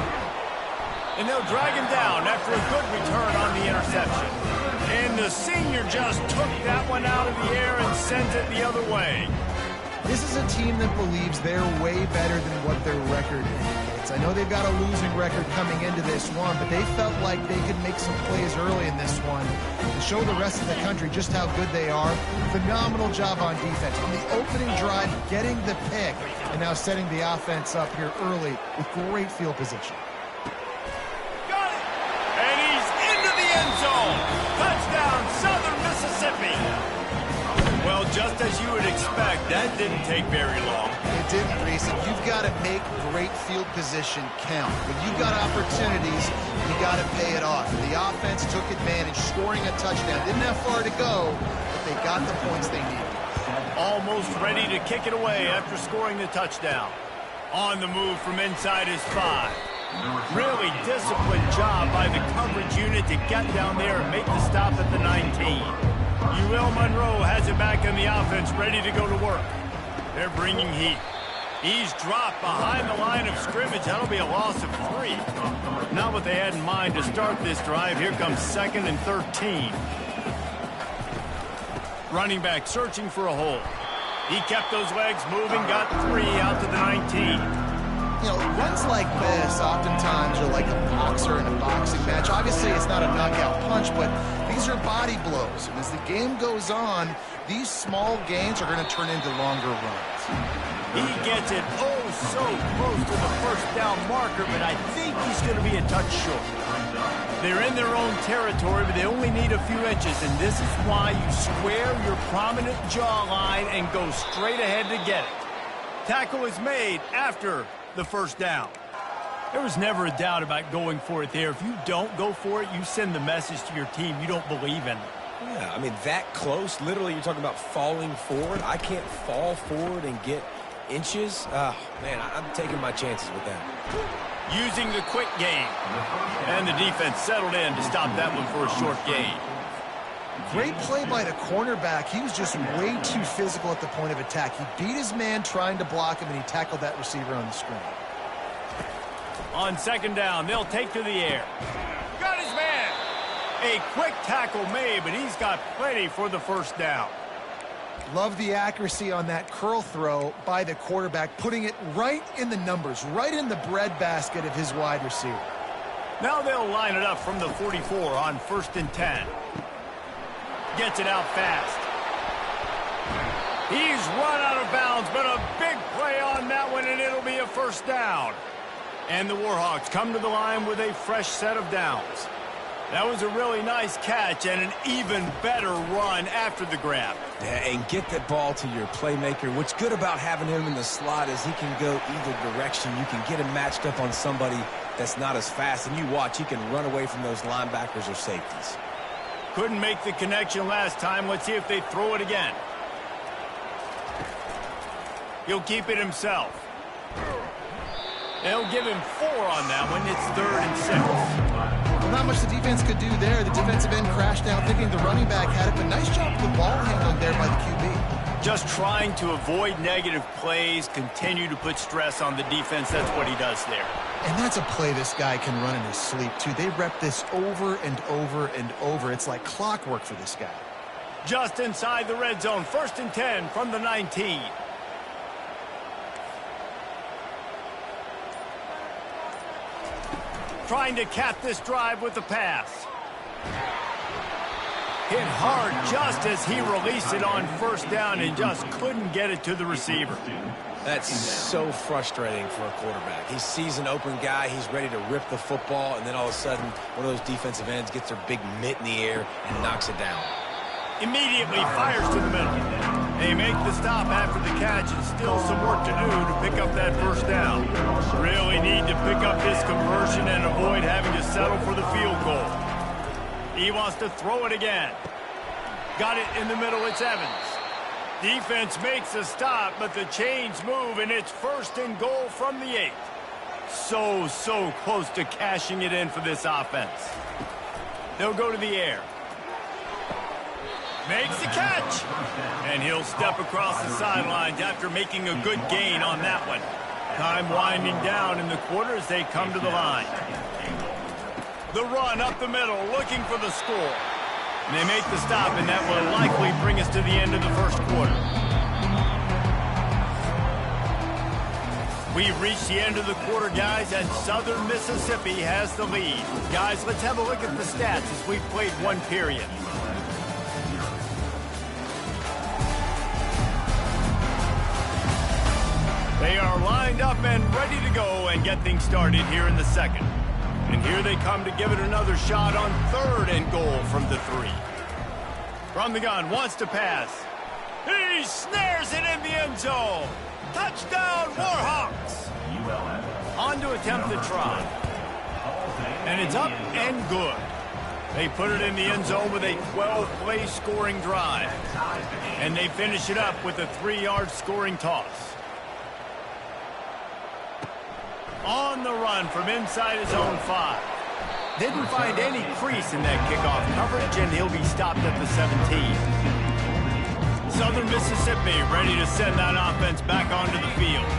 And they'll drag him down after a good return on the interception. And the senior just took that one out of the air and sends it the other way. This is a team that believes they're way better than what their record indicates. I know they've got a losing record coming into this one, but they felt like they could make some plays early in this one to show the rest of the country just how good they are. Phenomenal job on defense. On the opening drive, getting the pick, and now setting the offense up here early with great field position. Zone. Touchdown, Southern Mississippi. Well, just as you would expect, that didn't take very long. It didn't, Reese. You've got to make great field position count. When you've got opportunities, you got to pay it off. The offense took advantage, scoring a touchdown. Didn't have far to go, but they got the points they needed. Almost ready to kick it away after scoring the touchdown. On the move from inside his 5. Really disciplined job by the coverage unit to get down there and make the stop at the 19. UL Monroe has it back in the offense, ready to go to work. They're bringing heat. He's dropped behind the line of scrimmage. That'll be a loss of 3. Not what they had in mind to start this drive. Here comes 2nd and 13. Running back searching for a hole. He kept those legs moving, got 3 out to the 19. You know, runs like this oftentimes are like a boxer in a boxing match. Obviously, it's not a knockout punch, but these are body blows. And as the game goes on, these small gains are going to turn into longer runs. He gets it so close to the first down marker, but I think he's going to be a touch short. They're in their own territory, but they only need a few inches, and this is why you square your prominent jawline and go straight ahead to get it. Tackle is made after the first down. There was never a doubt about going for it there. If you don't go for it, you send the message to your team you don't believe in it. Yeah, I mean, that close, literally you're talking about falling forward. I can't fall forward and get inches. Man, I'm taking my chances with that. Using the quick game. And the defense settled in to stop that one for a short gain. Great play by the cornerback. He was just way too physical at the point of attack. He beat his man trying to block him, and he tackled that receiver on the screen. On 2nd down, they'll take to the air. Got his man. A quick tackle made, but he's got plenty for the first down. Love the accuracy on that curl throw by the quarterback, putting it right in the numbers, right in the breadbasket of his wide receiver. Now they'll line it up from the 44 on 1st and 10. Gets it out fast. He's run out of bounds, but a big play on that one, and it'll be a first down. And the Warhawks come to the line with a fresh set of downs. That was a really nice catch and an even better run after the grab. Yeah, and get that ball to your playmaker. What's good about having him in the slot is he can go either direction. You can get him matched up on somebody that's not as fast, and you watch, he can run away from those linebackers or safeties. Couldn't make the connection last time. Let's see if they throw it again. He'll keep it himself. They'll give him 4 on that one. It's 3rd and 6. Well, not much the defense could do there. The defensive end crashed down thinking the running back had it, but nice job with the ball handling there by the QB. Just trying to avoid negative plays, continue to put stress on the defense. That's what he does there. And that's a play this guy can run in his sleep, too. They rep this over and over and over. It's like clockwork for this guy. Just inside the red zone, 1st and 10 from the 19. Trying to cap this drive with the pass. Hit hard just as he released it on 1st down and just couldn't get it to the receiver. That's so frustrating for a quarterback. He sees an open guy, he's ready to rip the football, and then all of a sudden, one of those defensive ends gets their big mitt in the air and knocks it down. Immediately fires to the middle. They make the stop after the catch and still some work to do to pick up that 1st down. Really need to pick up this conversion and avoid having to settle for the field goal. He wants to throw it again. Got it in the middle, it's Evans. Defense makes a stop, but the chains move, and it's 1st and goal from the 8. So close to cashing it in for this offense. They'll go to the air. Makes the catch. And he'll step across the sidelines after making a good gain on that one. Time winding down in the quarter as they come to the line. The run up the middle, looking for the score. And they make the stop, and that will likely bring us to the end of the 1st quarter. We've reached the end of the quarter, guys, and Southern Mississippi has the lead. Guys, let's have a look at the stats as we've played 1 period. They are lined up and ready to go and get things started here in the 2nd. And here they come to give it another shot on 3rd and goal from the 3. From the gun, wants to pass. He snares it in the end zone. Touchdown, Warhawks. On to attempt the try. And it's up and good. They put it in the end zone with a 12-play scoring drive. And they finish it up with a 3-yard scoring toss. On the run from inside his own 5. Didn't find any crease in that kickoff coverage, and he'll be stopped at the 17. Southern Mississippi ready to send that offense back onto the field.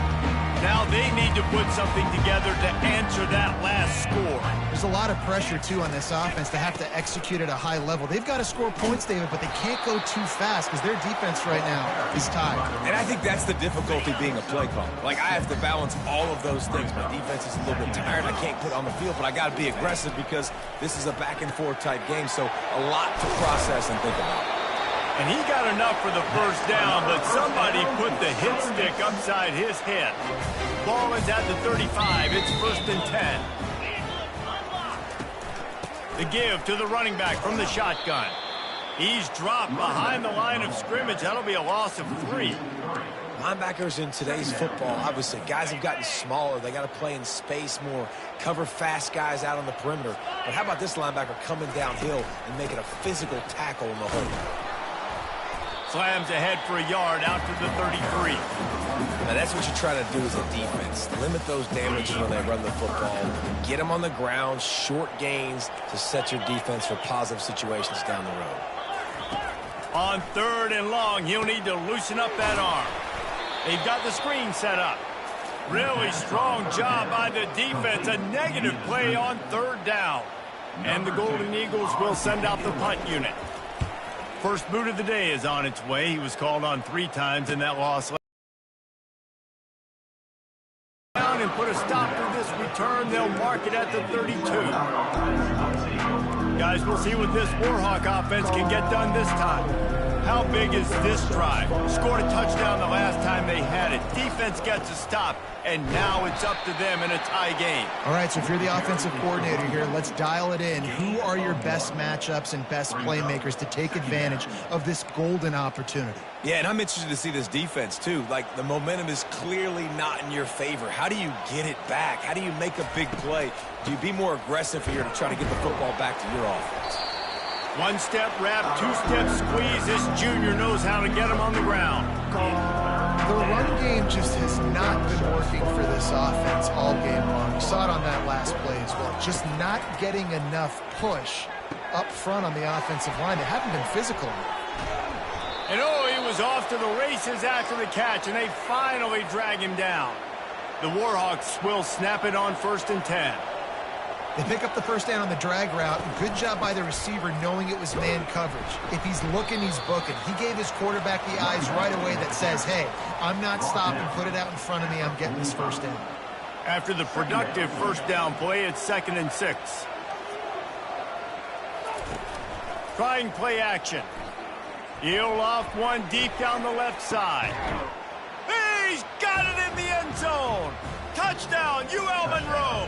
Now they need to put something together to answer that last score. There's a lot of pressure, too, on this offense to have to execute at a high level. They've got to score points, David, but they can't go too fast because their defense right now is tied. And I think that's the difficulty being a play caller. Like, I have to balance all of those things. My defense is a little bit tired. I can't put on the field, but I got to be aggressive because this is a back-and-forth type game, so a lot to process and think about. And he got enough for the 1st down, but somebody put the hit stick upside his head. Ball is at the 35. It's 1st and 10. The give to the running back from the shotgun. He's dropped behind the line of scrimmage. That'll be a loss of 3. Linebackers in today's football, obviously, guys have gotten smaller. They got to play in space more, cover fast guys out on the perimeter. But how about this linebacker coming downhill and making a physical tackle in the hole? Slams ahead for a yard out to the 33. Now that's what you try to do as a defense. Limit those damages when they run the football. Get them on the ground, short gains to set your defense for positive situations down the road. On 3rd and long, he'll need to loosen up that arm. They've got the screen set up. Really strong job by the defense. A negative play on 3rd down. And the Golden Eagles will send out the punt unit. First boot of the day is on its way. He was called on 3 times in that loss. Down and put a stop to this return. They'll mark it at the 32. Guys, we'll see what this Warhawk offense can get done this time. How big is this drive? Scored a touchdown the last time they had it. Defense gets a stop, and now it's up to them in a tie game. All right, so if you're the offensive coordinator here, let's dial it in. Who are your best matchups and best playmakers to take advantage of this golden opportunity? Yeah, and I'm interested to see this defense, too. Like, the momentum is clearly not in your favor. How do you get it back? How do you make a big play? Do you be more aggressive here to try to get the football back to your offense? 1-step wrap, 2-step squeeze. This junior knows how to get him on the ground. The run game just has not been working for this offense all game long. We saw it on that last play as well. Just not getting enough push up front on the offensive line. They haven't been physical enough. And oh, he was off to the races after the catch, and they finally drag him down. The Warhawks will snap it on 1st and 10. They pick up the first down on the drag route. Good job by the receiver knowing it was man coverage. If he's looking, he's booking. He gave his quarterback the eyes right away that says, hey, I'm not stopping. Put it out in front of me. I'm getting this first down. After the productive first down play, it's 2nd and 6. Trying play action. He'll off one deep down the left side. He's got it in the end zone. Touchdown, UL Monroe.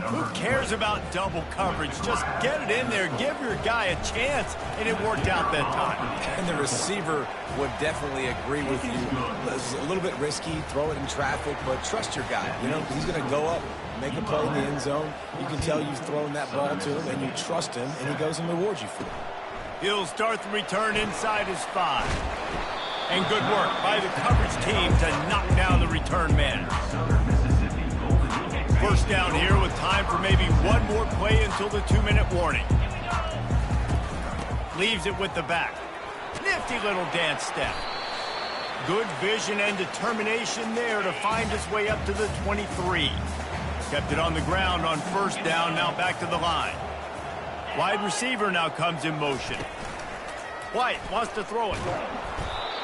Who cares about double coverage? Just get it in there. Give your guy a chance, and it worked out that time. And the receiver would definitely agree with you. It's a little bit risky, throw it in traffic, but trust your guy. You know, he's going to go up, make a play in the end zone. You can tell you've thrown that ball to him, and you trust him, and he goes and rewards you for it. He'll start the return inside his 5. And good work by the coverage team to knock down the return man. First down here with time for maybe one more play until the 2-minute warning. Leaves it with the back. Nifty little dance step. Good vision and determination there to find his way up to the 23. Kept it on the ground on first down, now back to the line. Wide receiver now comes in motion. White wants to throw it.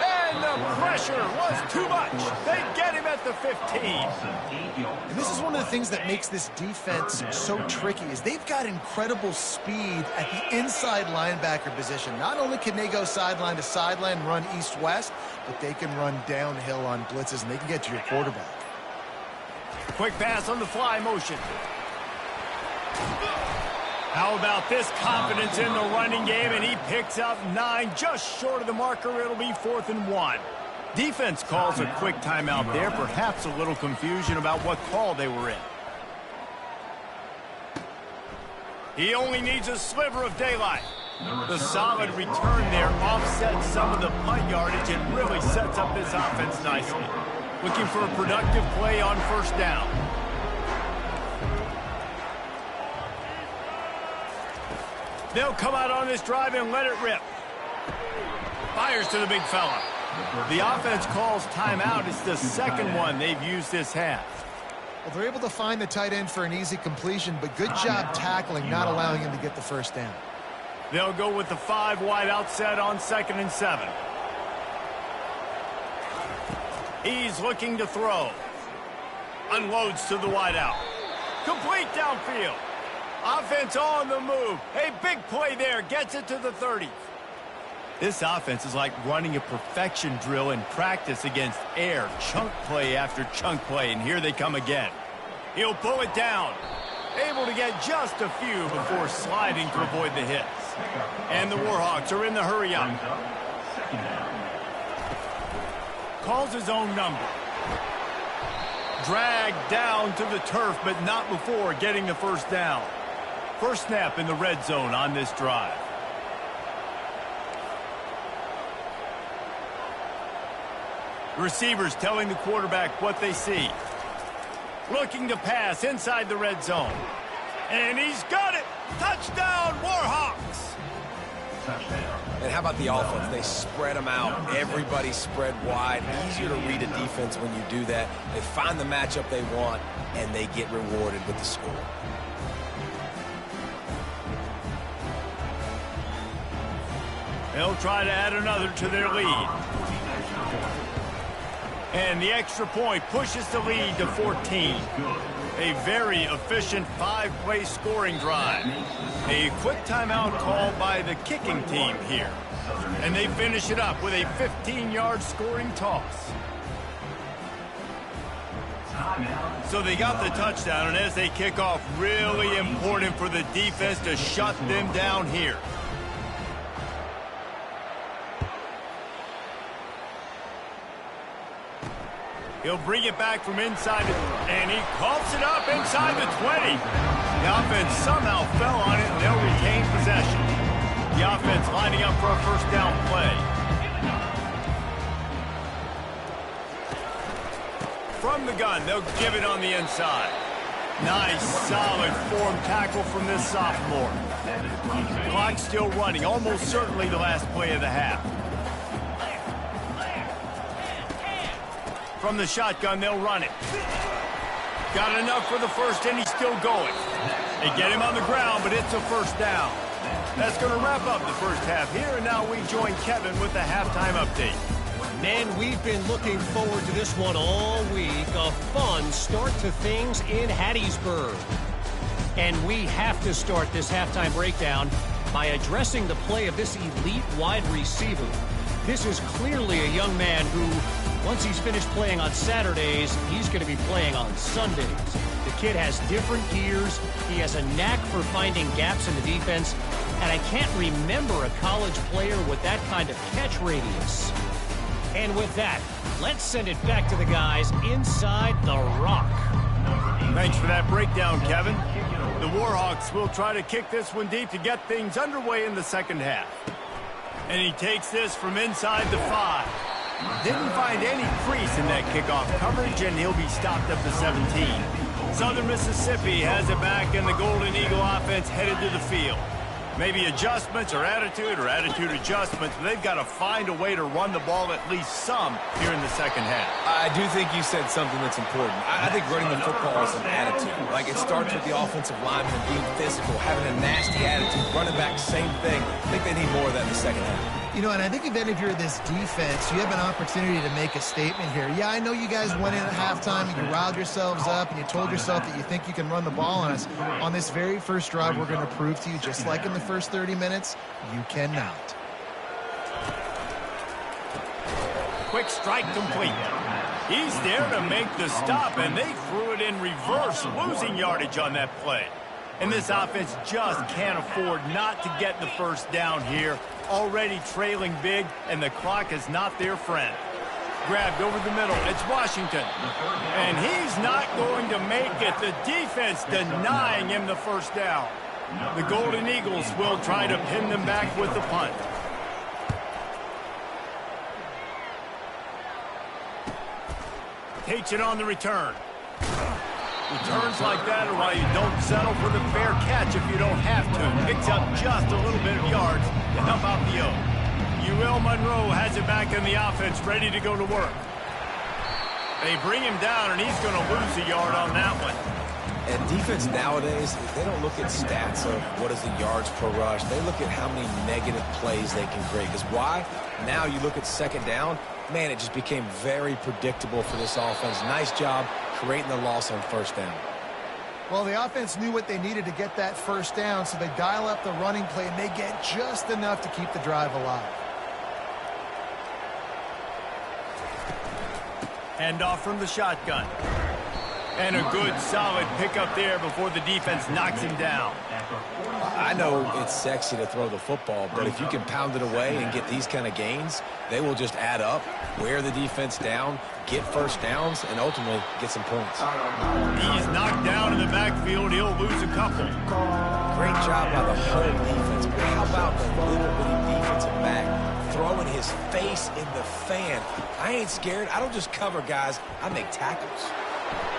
And the pressure was too much. They get him at the 15. And this is one of the things that makes this defense so tricky is they've got incredible speed at the inside linebacker position. Not only can they go sideline to sideline, run east-west, but they can run downhill on blitzes, and they can get to your quarterback. Quick pass on the fly motion. How about this confidence in the running game, and he picks up 9, just short of the marker. It'll be 4th and 1. Defense calls a quick timeout there, perhaps a little confusion about what call they were in. He only needs a sliver of daylight. The solid return there offsets some of the punt yardage and really sets up this offense nicely. Looking for a productive play on first down. They'll come out on this drive and let it rip. Fires to the big fella. The offense calls timeout. It's the second one they've used this half. Well, they're able to find the tight end for an easy completion, but good job tackling, not allowing him to get the first down. They'll go with the 5 wide outset on 2nd and 7. He's looking to throw. Unloads to the wide out. Complete downfield. Offense on the move. A big play there. Gets it to the 30. This offense is like running a perfection drill in practice against air. Chunk play after chunk play, and here they come again. He'll pull it down. Able to get just a few before sliding to avoid the hits. And the Warhawks are in the hurry up. Calls his own number. Dragged down to the turf, but not before getting the first down. First snap in the red zone on this drive. The receivers telling the quarterback what they see. Looking to pass inside the red zone. And he's got it! Touchdown, Warhawks! And how about the offense? They spread them out. Everybody spread wide. Easier to read a defense when you do that. They find the matchup they want, and they get rewarded with the score. They'll try to add another to their lead. And the extra point pushes the lead to 14. A very efficient 5-play scoring drive. A quick timeout called by the kicking team here. And they finish it up with a 15-yard scoring toss. So they got the touchdown, and as they kick off, really important for the defense to shut them down here. He'll bring it back from inside, and he coughs it up inside the 20. The offense somehow fell on it, and they'll retain possession. The offense lining up for a first down play. From the gun, they'll give it on the inside. Nice, solid form tackle from this sophomore. Clock's still running, almost certainly the last play of the half. From the shotgun, they'll run it. Got enough for the first, and he's still going. They get him on the ground, but it's a first down. That's going to wrap up the first half here, and now we join Kevin with the halftime update. Man, we've been looking forward to this one all week. A fun start to things in Hattiesburg. And we have to start this halftime breakdown by addressing the play of this elite wide receiver. This is clearly a young man who, once he's finished playing on Saturdays, he's going to be playing on Sundays. The kid has different gears. He has a knack for finding gaps in the defense. And I can't remember a college player with that kind of catch radius. And with that, let's send it back to the guys inside the rock. Thanks for that breakdown, Kevin. The Warhawks will try to kick this one deep to get things underway in the second half. And he takes this from inside the 5. Didn't find any crease in that kickoff coverage, and he'll be stopped up to 17. Southern Mississippi has it back, and the Golden Eagle offense headed to the field. Maybe adjustments or attitude adjustments, but they've got to find a way to run the ball at least some here in the second half. I do think you said something that's important. I think running the football is an attitude. Like, it starts with the offensive lineman being physical, having a nasty attitude. Running back, same thing. I think they need more of that in the second half. You know, and I think if any of you are this defense, you have an opportunity to make a statement here. Yeah, I know you guys went in at halftime and you riled yourselves up and you told yourself that you think you can run the ball on us. On this very first drive, we're going to prove to you, just like in the first 30 minutes, you cannot. Quick strike complete. He's there to make the stop, and they threw it in reverse, losing yardage on that play. And this offense just can't afford not to get the first down here. Already trailing big, and the clock is not their friend. Grabbed over the middle. It's Washington. And he's not going to make it. The defense denying him the first down. The Golden Eagles will try to pin them back with the punt. Takes it on the return. Returns like that are why you don't settle for the fair catch if you don't have to. Picks up just a little bit of yards to help out the O. UL Monroe has it back in the offense, ready to go to work. They bring him down, and he's going to lose a yard on that one. And defense nowadays, they don't look at stats of what is the yards per rush. They look at how many negative plays they can create. Because why? Now you look at second down, man, it just became very predictable for this offense. Nice job creating the loss on first down. Well, the offense knew what they needed to get that first down, so they dial up the running play, and they get just enough to keep the drive alive. Handoff from the shotgun. And a good, solid pickup there before the defense knocks him down. I know it's sexy to throw the football, but if you can pound it away and get these kind of gains, they will just add up, wear the defense down, get first downs, and ultimately get some points. He's knocked down in the backfield. He'll lose a couple. Great job by the whole defense, but how about the little bitty defensive back throwing his face in the fan? I ain't scared. I don't just cover guys. I make tackles.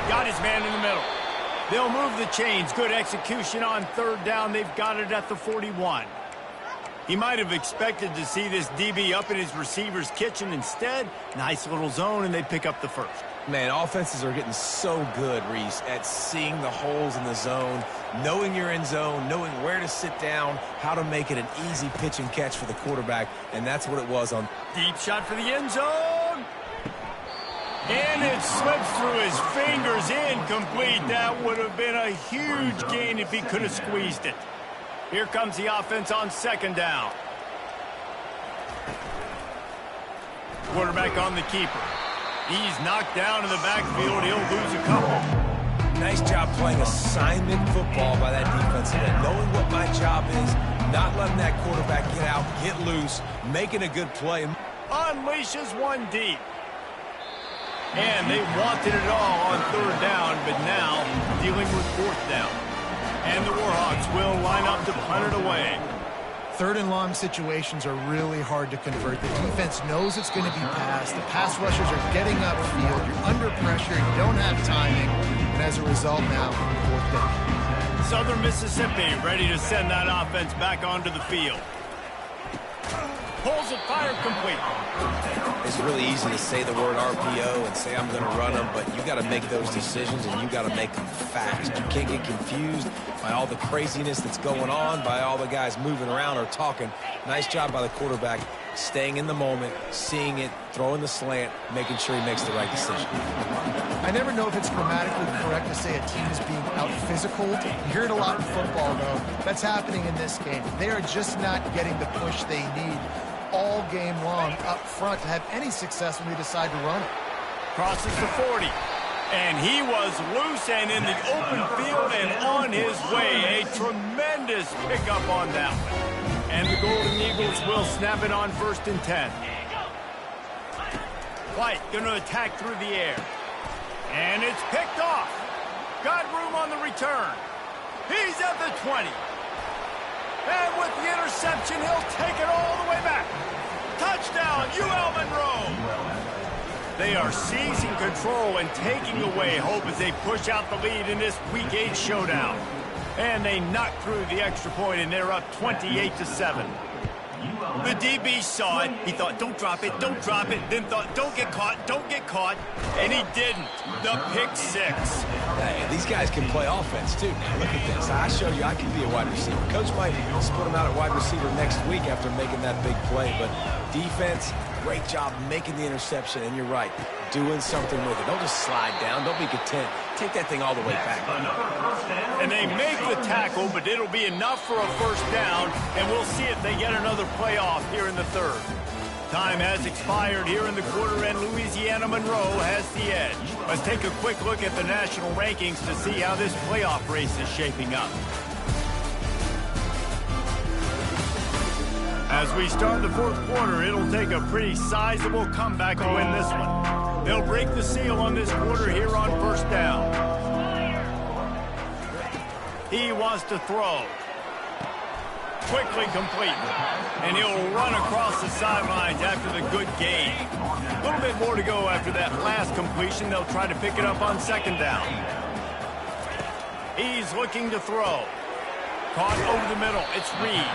Got his man in the middle. They'll move the chains. Good execution on third down. They've got it at the 41. He might have expected to see this DB up in his receiver's kitchen. Instead, nice little zone, and they pick up the first. Man, offenses are getting so good, Reese, at seeing the holes in the zone, knowing you're in zone, knowing where to sit down, how to make it an easy pitch and catch for the quarterback, and that's what it was on. Deep shot for the end zone. And it slips through his fingers, incomplete. That would have been a huge gain if he could have squeezed it. Here comes the offense on second down. Quarterback on the keeper. He's knocked down in the backfield. He'll lose a couple. Nice job playing assignment football by that defensive end. Knowing what my job is, not letting that quarterback get out, get loose, making a good play. Unleashes one deep. And they wanted it all on third down, but now dealing with fourth down. And the Warhawks will line up to punt it away. Third and long situations are really hard to convert. The defense knows it's going to be passed. The pass rushers are getting upfield. You're under pressure. You don't have timing. And as a result now, expected. Southern Mississippi ready to send that offense back onto the field. Pulls it, fire complete. It's really easy to say the word RPO and say I'm going to run them, but you got to make those decisions and you got to make them fast. You can't get confused by all the craziness that's going on, by all the guys moving around or talking. Nice job by the quarterback, staying in the moment, seeing it, throwing the slant, making sure he makes the right decision. I never know if it's grammatically correct to say a team is being out-physical. You hear it a lot in football, though. That's happening in this game. They are just not getting the push they need all game long up front to have any success when they decide to run it. Crosses the 40. And he was loose and in the open field and on his way. A tremendous pickup on that one. And the Golden Eagles will snap it on 1st and 10. White going to attack through the air. And it's picked off. Got room on the return. He's at the 20. And with the interception, he'll take it all the way back. Touchdown, UL Monroe. They are seizing control and taking away hope as they push out the lead in this Week 8 showdown. And they knock through the extra point, and they're up 28-7. The DB saw it. He thought, don't drop it, don't drop it. Then thought, don't get caught, don't get caught. And he didn't. The pick six. Hey, these guys can play offense, too. Now, look at this. I showed you I can be a wide receiver. Coach might split him out at wide receiver next week after making that big play. But defense, great job making the interception. And you're right, doing something with it. Don't just slide down. Don't be content. Take that thing all the way back. And they make the tackle, but it'll be enough for a first down, and we'll see if they get another playoff here in the third. Time has expired here in the quarter, and Louisiana Monroe has the edge. Let's take a quick look at the national rankings to see how this playoff race is shaping up. As we start the fourth quarter, it'll take a pretty sizable comeback to win this one. They'll break the seal on this quarter here on first down. He wants to throw. Quickly complete. And he'll run across the sidelines after the good gain. A little bit more to go after that last completion. They'll try to pick it up on second down. He's looking to throw. Caught over the middle. It's Reed.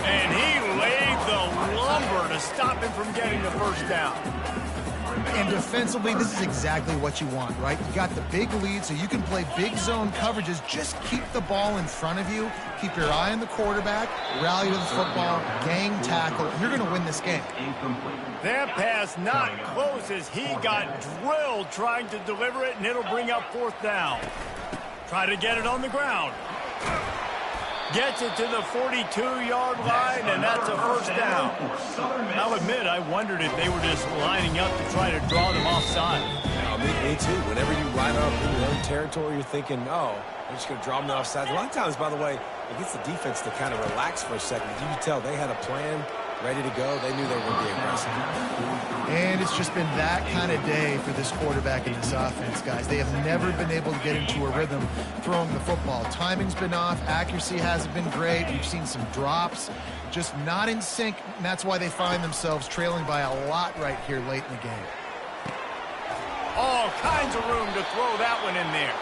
And he laid the lumber to stop him from getting the first down. And defensively, this is exactly what you want, right? You got the big lead, so you can play big zone coverages. Just keep the ball in front of you. Keep your eye on the quarterback. Rally to the football. Gang tackle. You're going to win this game. That pass not close as he got drilled trying to deliver it, and it'll bring up fourth down. Try to get it on the ground. Gets it to the 42-yard line, and that's a first down. I'll admit, I wondered if they were just lining up to try to draw them offside. Me too. Whenever you line up in your own territory, you're thinking, oh, they're just going to draw them offside. A lot of times, by the way, it gets the defense to kind of relax for a second. You can tell they had a plan ready to go. They knew they were going to be aggressive. And it's just been that kind of day for this quarterback and this offense, guys. They have never been able to get into a rhythm throwing the football. Timing's been off. Accuracy hasn't been great. We've seen some drops. Just not in sync, and that's why they find themselves trailing by a lot right here late in the game. All kinds of room to throw that one in there.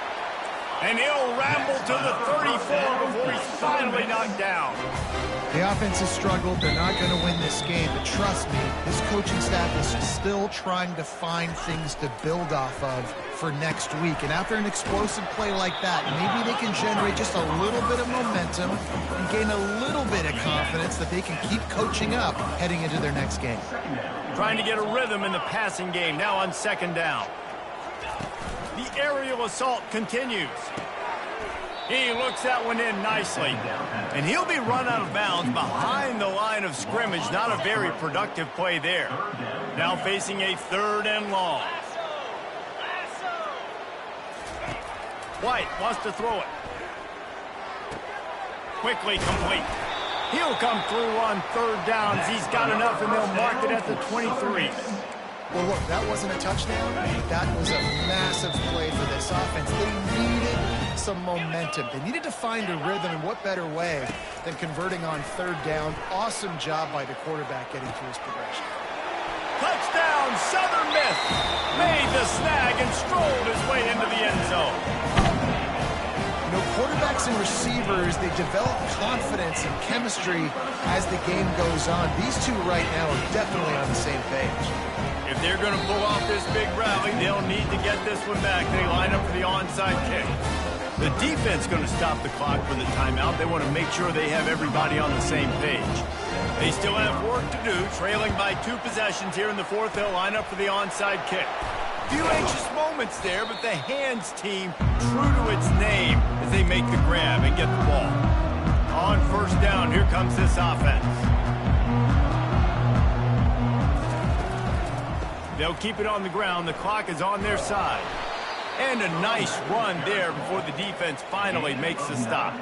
And he'll ramble to the 34 before he's finally knocked down. The offense has struggled. They're not going to win this game, but trust me, this coaching staff is still trying to find things to build off of for next week. And after an explosive play like that, maybe they can generate just a little bit of momentum and gain a little bit of confidence that they can keep coaching up heading into their next game. Trying to get a rhythm in the passing game, now on second down. The aerial assault continues. He looks that one in nicely. And he'll be run out of bounds behind the line of scrimmage. Not a very productive play there. Now facing a third and long. White wants to throw it. Quickly complete. He'll come through on third downs. He's got enough, and they'll mark it at the 23. Well, look, that wasn't a touchdown. That was a massive play for this offense. They needed some momentum. They needed to find a rhythm, and what better way than converting on third down. Awesome job by the quarterback getting through his progression. Touchdown, Southern Miss. Made the snag and strolled his way into the end zone. You know, quarterbacks and receivers, they develop confidence and chemistry as the game goes on. These two right now are definitely on the same page. If they're going to pull off this big rally, they'll need to get this one back. They line up for the onside kick. The defense going to stop the clock for the timeout. They want to make sure they have everybody on the same page. They still have work to do, trailing by 2 possessions here in the fourth. They'll line up for the onside kick. Few anxious moments there, but the hands team, true to its name, as they make the grab and get the ball. On first down, here comes this offense. They'll keep it on the ground. The clock is on their side. And a nice run there before the defense finally makes the stop.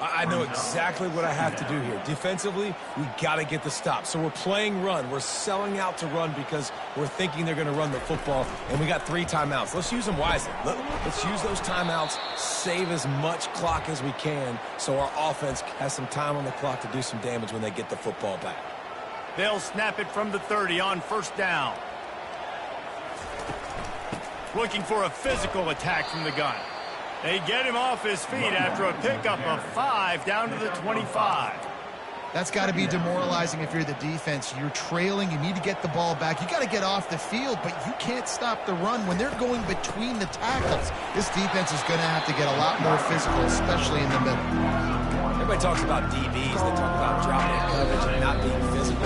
I know exactly what I have to do here. Defensively, we got to get the stop. So we're playing run. We're selling out to run because we're thinking they're going to run the football, and we got 3 timeouts. Let's use them wisely. Let's use those timeouts, save as much clock as we can so our offense has some time on the clock to do some damage when they get the football back. They'll snap it from the 30 on first down. Looking for a physical attack from the gun. They get him off his feet after a pickup of 5 down to the 25. That's got to be demoralizing if you're the defense. You're trailing. You need to get the ball back. You got to get off the field, but you can't stop the run when they're going between the tackles. This defense is going to have to get a lot more physical, especially in the middle. Everybody talks about DBs. They talk about dropping coverage and not being physical.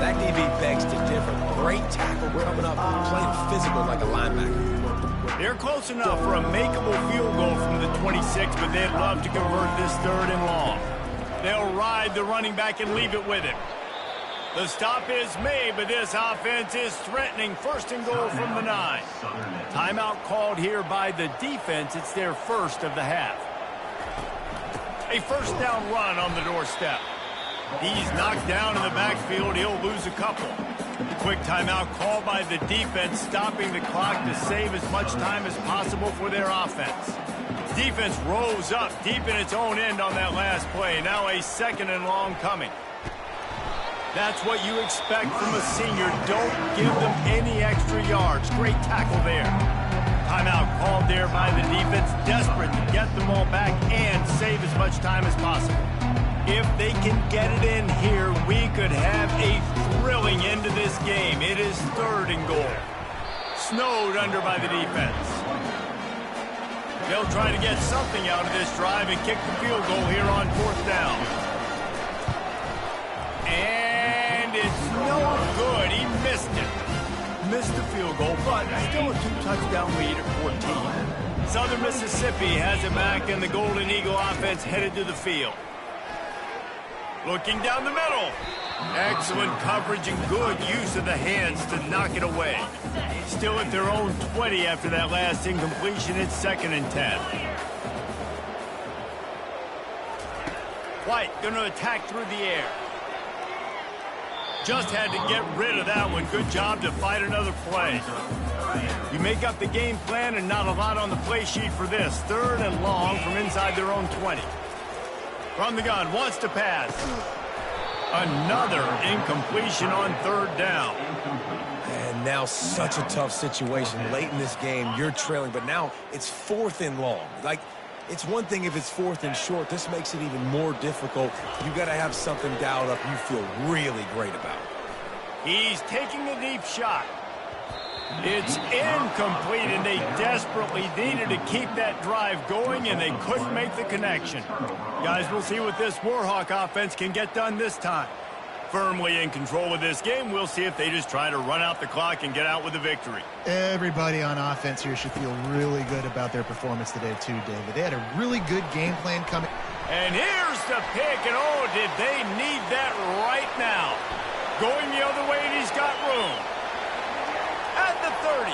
That DB begs to differ. Great tackle coming up, playing physical like a linebacker. They're close enough for a makeable field goal from the 26, but they'd love to convert this 3rd and long. They'll ride the running back and leave it with him. The stop is made, but this offense is threatening 1st and goal from the 9. Timeout called here by the defense. It's their first of the half. A first down run on the doorstep. He's knocked down in the backfield. He'll lose a couple. Quick timeout called by the defense, stopping the clock to save as much time as possible for their offense. Defense rose up deep in its own end on that last play. Now a 2nd and long coming. That's what you expect from a senior. Don't give them any extra yards. Great tackle there. Timeout called there by the defense, desperate to get the ball back and save as much time as possible. If they can get it in here, we could have a thrilling end to this game. It is 3rd and goal. Snowed under by the defense. They'll try to get something out of this drive and kick the field goal here on 4th down. And it's no good. He missed it. Missed the field goal, but still a 2-touchdown lead at 14. Southern Mississippi has it back, and the Golden Eagle offense headed to the field. Looking down the middle. Excellent coverage and good use of the hands to knock it away. Still at their own 20 after that last incompletion. It's 2nd and 10. White going to attack through the air. Just had to get rid of that one. Good job to fight another play. You make up the game plan and not a lot on the play sheet for this. 3rd and long from inside their own 20. From the gun, wants to pass. Another incompletion on 3rd down. And now such a tough situation. Late in this game, you're trailing, but now it's 4th and long. Like, it's one thing if it's 4th and short. This makes it even more difficult. You got to have something dialed up you feel really great about. He's taking a deep shot. It's incomplete, and they desperately needed to keep that drive going, and they couldn't make the connection. Guys, we'll see what this Warhawk offense can get done this time. Firmly in control of this game. We'll see if they just try to run out the clock and get out with a victory. Everybody on offense here should feel really good about their performance today too, David. They had a really good game plan coming. And here's the pick, and oh, did they need that right now. Going the other way, and he's got room. At the 30,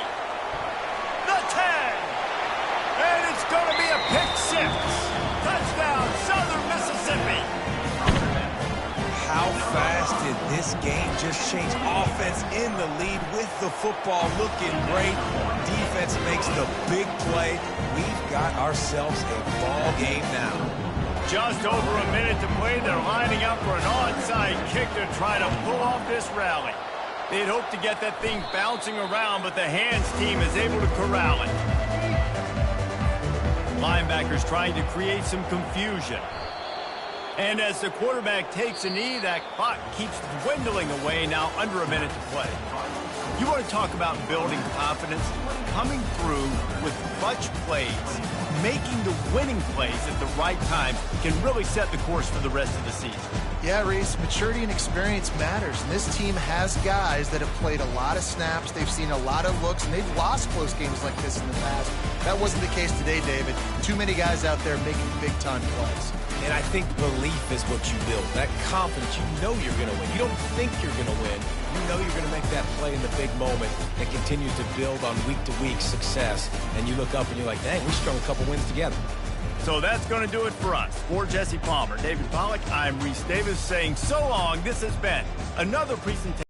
the 10, and it's going to be a pick 6. Touchdown, Southern Mississippi. How fast did this game just change? Offense in the lead with the football, looking great. Defense makes the big play. We've got ourselves a ball game now. Just over a minute to play. They're lining up for an onside kick to try to pull off this rally. They'd hope to get that thing bouncing around, but the hands team is able to corral it. Linebackers trying to create some confusion. And as the quarterback takes a knee, that clock keeps dwindling away, now under a minute to play. You want to talk about building confidence? Coming through with clutch plays, making the winning plays at the right time can really set the course for the rest of the season. Yeah, Reese, maturity and experience matters, and this team has guys that have played a lot of snaps, they've seen a lot of looks, and they've lost close games like this in the past. That wasn't the case today, David. Too many guys out there making big-time plays. And I think belief is what you build. That confidence, you know you're going to win. You don't think you're going to win. You know you're going to make that play in the big moment that continues to build on week-to-week success. And you look up and you're like, dang, we strung a couple wins together. So that's going to do it for us. For Jesse Palmer, David Pollack, I'm Reese Davis saying so long. This has been another presentation.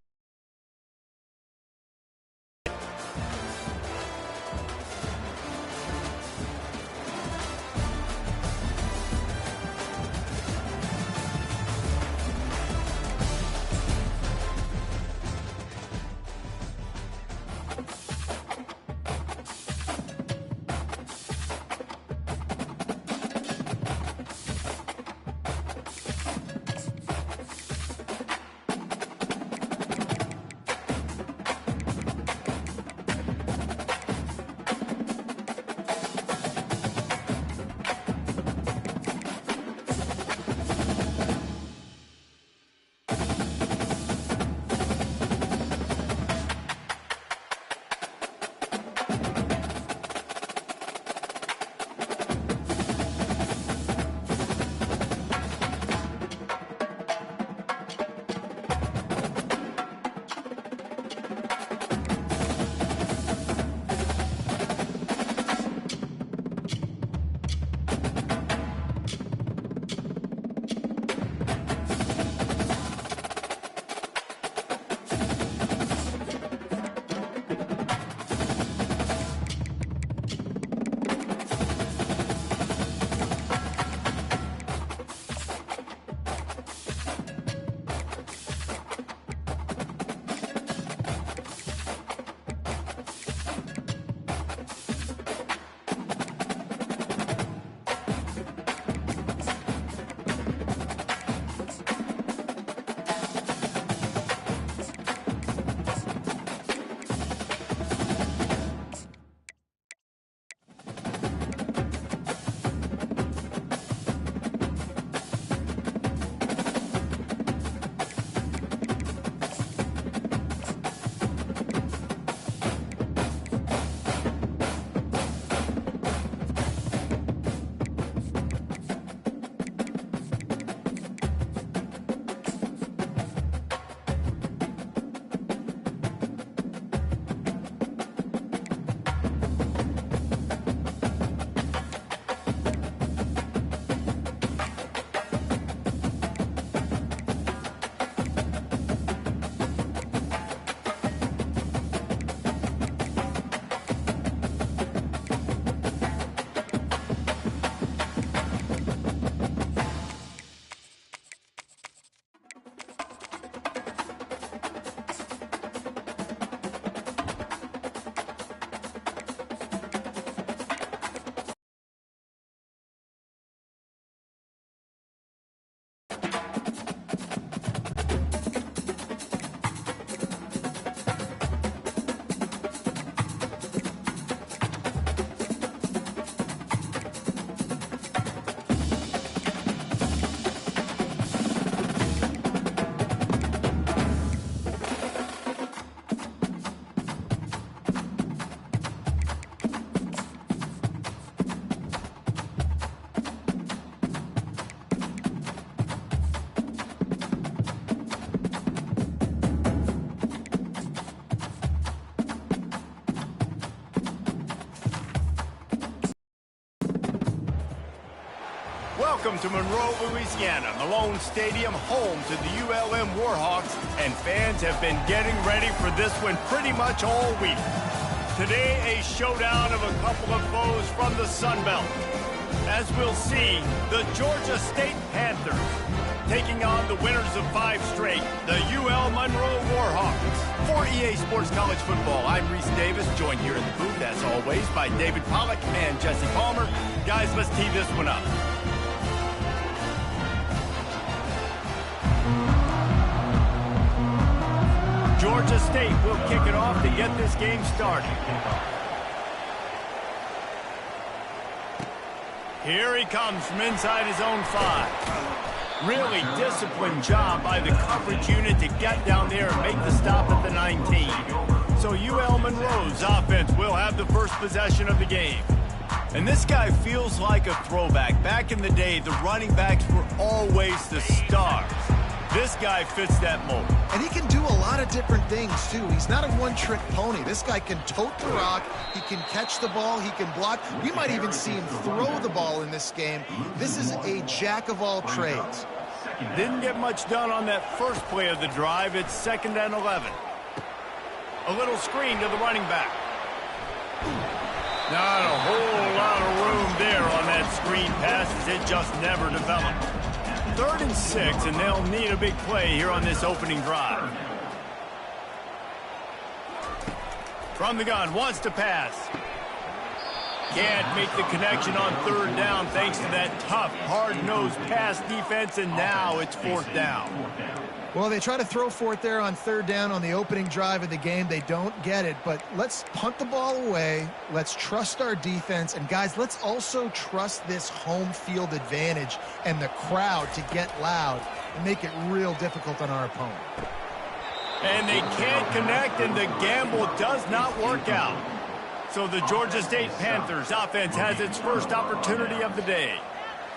Welcome to Monroe, Louisiana, Malone Stadium, home to the ULM Warhawks, and fans have been getting ready for this one pretty much all week. Today, a showdown of a couple of foes from the Sun Belt. As we'll see, the Georgia State Panthers taking on the winners of 5 straight, the UL Monroe Warhawks. For EA Sports College Football, I'm Reese Davis, joined here in the booth, as always, by David Pollack and Jesse Palmer. Guys, let's tee this one up. Georgia State will kick it off to get this game started. Here he comes from inside his own 5. Really disciplined job by the coverage unit to get down there and make the stop at the 19. So UL Monroe's offense will have the first possession of the game. And this guy feels like a throwback. Back in the day, the running backs were always the stars. This guy fits that mold. And he can do a lot of different things, too. He's not a one-trick pony. This guy can tote the rock. He can catch the ball. He can block. We might even see him throw the ball in this game. This is a jack of all trades. Didn't get much done on that first play of the drive. It's 2nd and 11. A little screen to the running back. Not a whole lot of room there on that screen pass, as it just never developed. 3rd and 6, and they'll need a big play here on this opening drive. From the gun, wants to pass. Can't make the connection on 3rd down thanks to that tough, hard-nosed pass defense, and now it's 4th down. Well, they try to throw for it there on 3rd down on the opening drive of the game. They don't get it, but let's punt the ball away. Let's trust our defense. And, guys, let's also trust this home field advantage and the crowd to get loud and make it real difficult on our opponent. And they can't connect, and the gamble does not work out. So the Georgia State Panthers offense has its first opportunity of the day.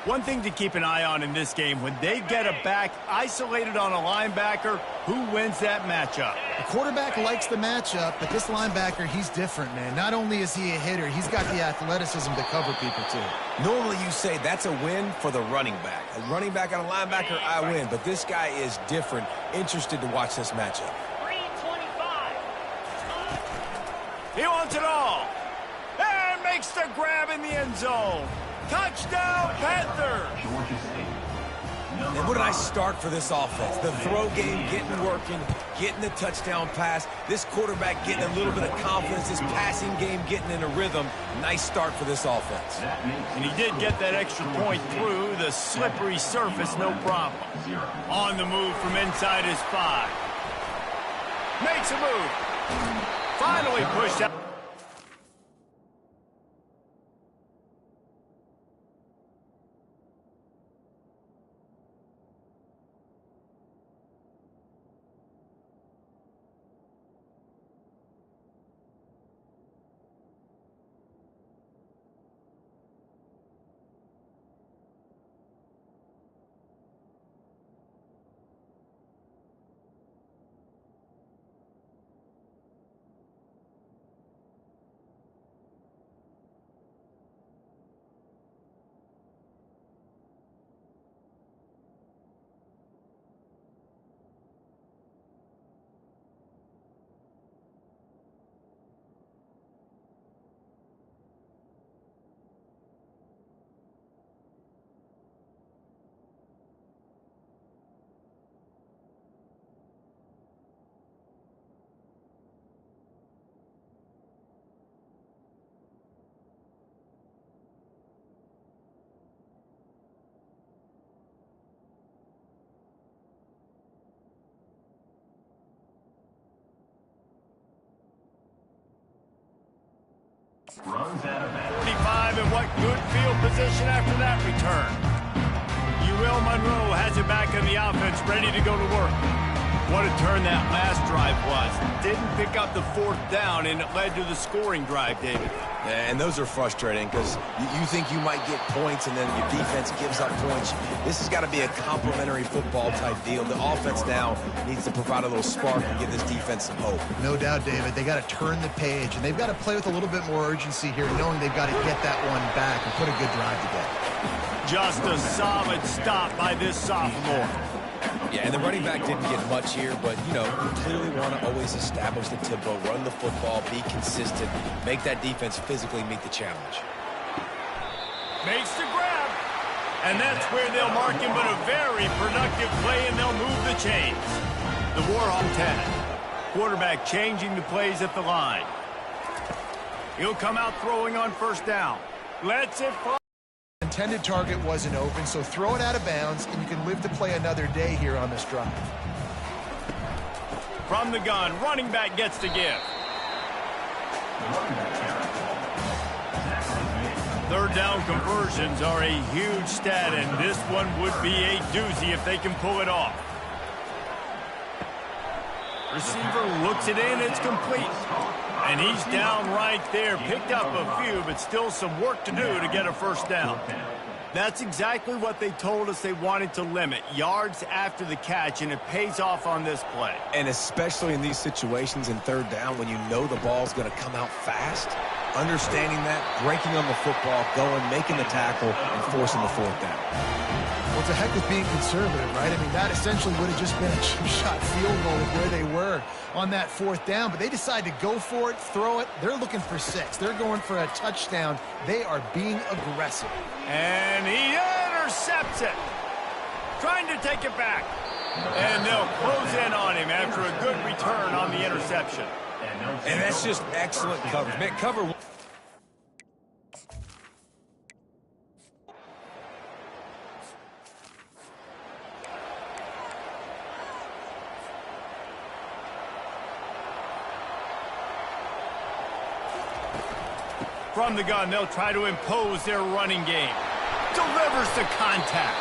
One thing to keep an eye on in this game, when they get a back isolated on a linebacker, who wins that matchup? The quarterback likes the matchup, but this linebacker, he's different, man. Not only is he a hitter, he's got the athleticism to cover people, too. Normally you say that's a win for the running back. A running back on a linebacker, I win. But this guy is different. Interested to watch this matchup. 325. He wants it all. And makes the grab in the end zone. Touchdown, Panthers! And what did I start for this offense? The throw game getting working, getting the touchdown pass. This quarterback getting a little bit of confidence. This passing game getting in a rhythm. Nice start for this offense. And he did get that extra point through the slippery surface, no problem. On the move from inside his 5. Makes a move. Finally pushed out. Runs out of bounds. 45, and what good field position after that return. UL Monroe has it back in the offense, ready to go to work. What a turn that last drive was. Didn't pick up the 4th down, and it led to the scoring drive, David. Yeah, and those are frustrating because you think you might get points and then your defense gives up points. This has got to be a complementary football type deal. The offense now needs to provide a little spark and give this defense some hope. No doubt, David. They got to turn the page, and they've got to play with a little bit more urgency here, knowing they've got to get that one back and put a good drive together. Just a solid stop by this sophomore. Yeah, and the running back didn't get much here, but, you know, you clearly want to always establish the tempo, run the football, be consistent, make that defense physically meet the challenge. Makes the grab. And that's where they'll mark him, but a very productive play, and they'll move the chains. The Warhawks 10. Quarterback changing the plays at the line. He'll come out throwing on first down. Lets it fly. Intended target wasn't open, so throw it out of bounds, and you can live to play another day here on this drive. From the gun, running back gets the give. Third down conversions are a huge stat, and this one would be a doozy if they can pull it off. Receiver looks it in, it's complete. And he's down right there. Picked up a few, but still some work to do to get a first down. That's exactly what they told us they wanted to limit. Yards after the catch, and it pays off on this play. And especially in these situations in third down when you know the ball's going to come out fast, understanding that, breaking on the football, going, making the tackle, and forcing the fourth down. Well, it's a heck of being conservative, right? I mean, that essentially would have just been a chip-shot field goal of where they were on that fourth down, but they decide to go for it, throw it. They're looking for 6. They're going for a touchdown. They are being aggressive. And he intercepts it. Trying to take it back. And they'll close in on him after a good return on the interception. And that's just excellent coverage. Man, cover. From the gun, they'll try to impose their running game. Delivers the contact.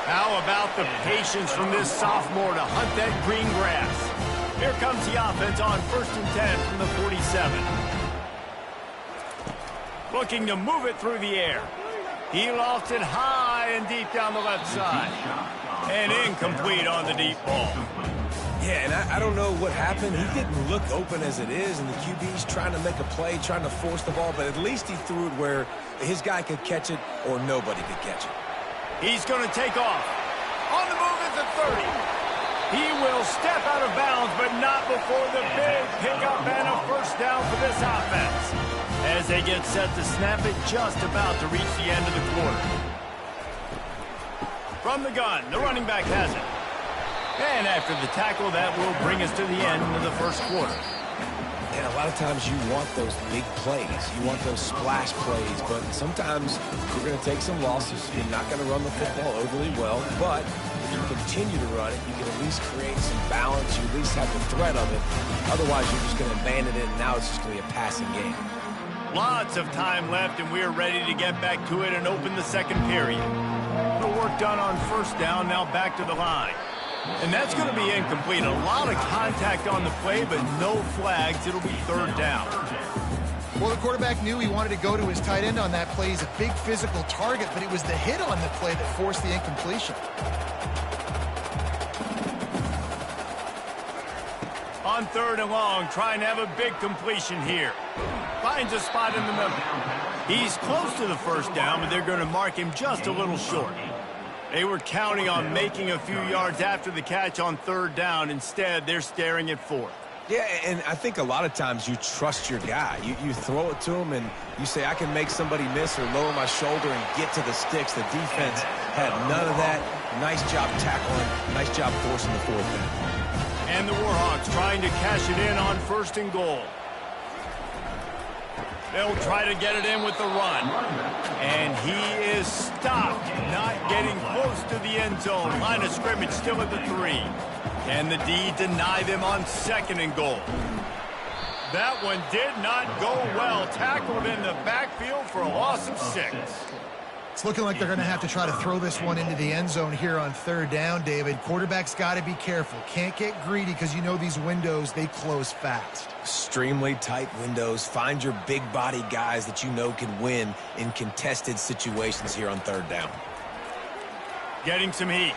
How about the patience from this sophomore to hunt that green grass? Here comes the offense on 1st and 10 from the 47. Looking to move it through the air. He lost it high and deep down the left side. And incomplete on the deep ball. Yeah, and I don't know what happened. He didn't look open as it is, and the QB's trying to make a play, trying to force the ball, but at least he threw it where his guy could catch it or nobody could catch it. He's going to take off. On the move at the 30. He will step out of bounds, but not before the big pickup and a first down for this offense. As they get set to snap it, just about to reach the end of the quarter. From the gun, the running back has it. And after the tackle, that will bring us to the end of the first quarter. And a lot of times you want those big plays. You want those splash plays, but sometimes you're going to take some losses. You're not going to run the football overly well, but if you continue to run it, you can at least create some balance. You at least have the threat of it. Otherwise, you're just going to abandon it, and now it's just going to be a passing game. Lots of time left, and we are ready to get back to it and open the second period. The work done on first down, now back to the line. And that's going to be incomplete. A lot of contact on the play, but no flags. It'll be third down. Well, the quarterback knew he wanted to go to his tight end on that play. He's a big physical target, but it was the hit on the play that forced the incompletion. On 3rd and long, trying to have a big completion here. Finds a spot in the middle. He's close to the first down, but they're going to mark him just a little short. They were counting on making a few yards after the catch on 3rd down. Instead, they're staring at 4th. Yeah, and I think a lot of times you trust your guy. You throw it to him, and you say, I can make somebody miss or lower my shoulder and get to the sticks. The defense had none of that. Nice job tackling. Nice job forcing the 4th down. And the Warhawks trying to cash it in on 1st and goal. They'll try to get it in with the run. And he is stopped, not getting close to the end zone. Line of scrimmage still at the 3. And the D deny them on 2nd and goal. That one did not go well. Tackled in the backfield for a loss of 6. It's looking like they're going to have to try to throw this one into the end zone here on 3rd down, David. Quarterback's got to be careful. Can't get greedy because you know these windows, they close fast. Extremely tight windows. Find your big body guys that you know can win in contested situations here on 3rd down. Getting some heat.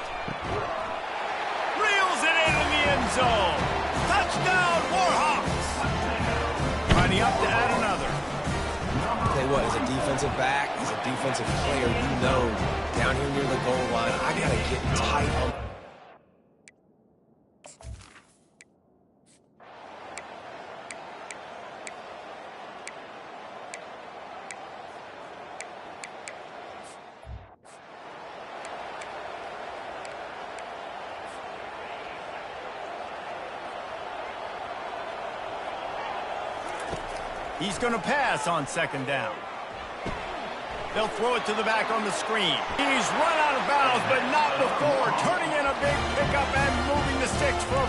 Reels it in the end zone. Touchdown, Warhawks. Lining up to add another. Tell you what, as a defensive back, as a defensive player, you know, down here near the goal line, I got to get tight on. He's going to pass on second down. They'll throw it to the back on the screen. He's run out of bounds, but not before turning in a big pickup and moving the sticks for a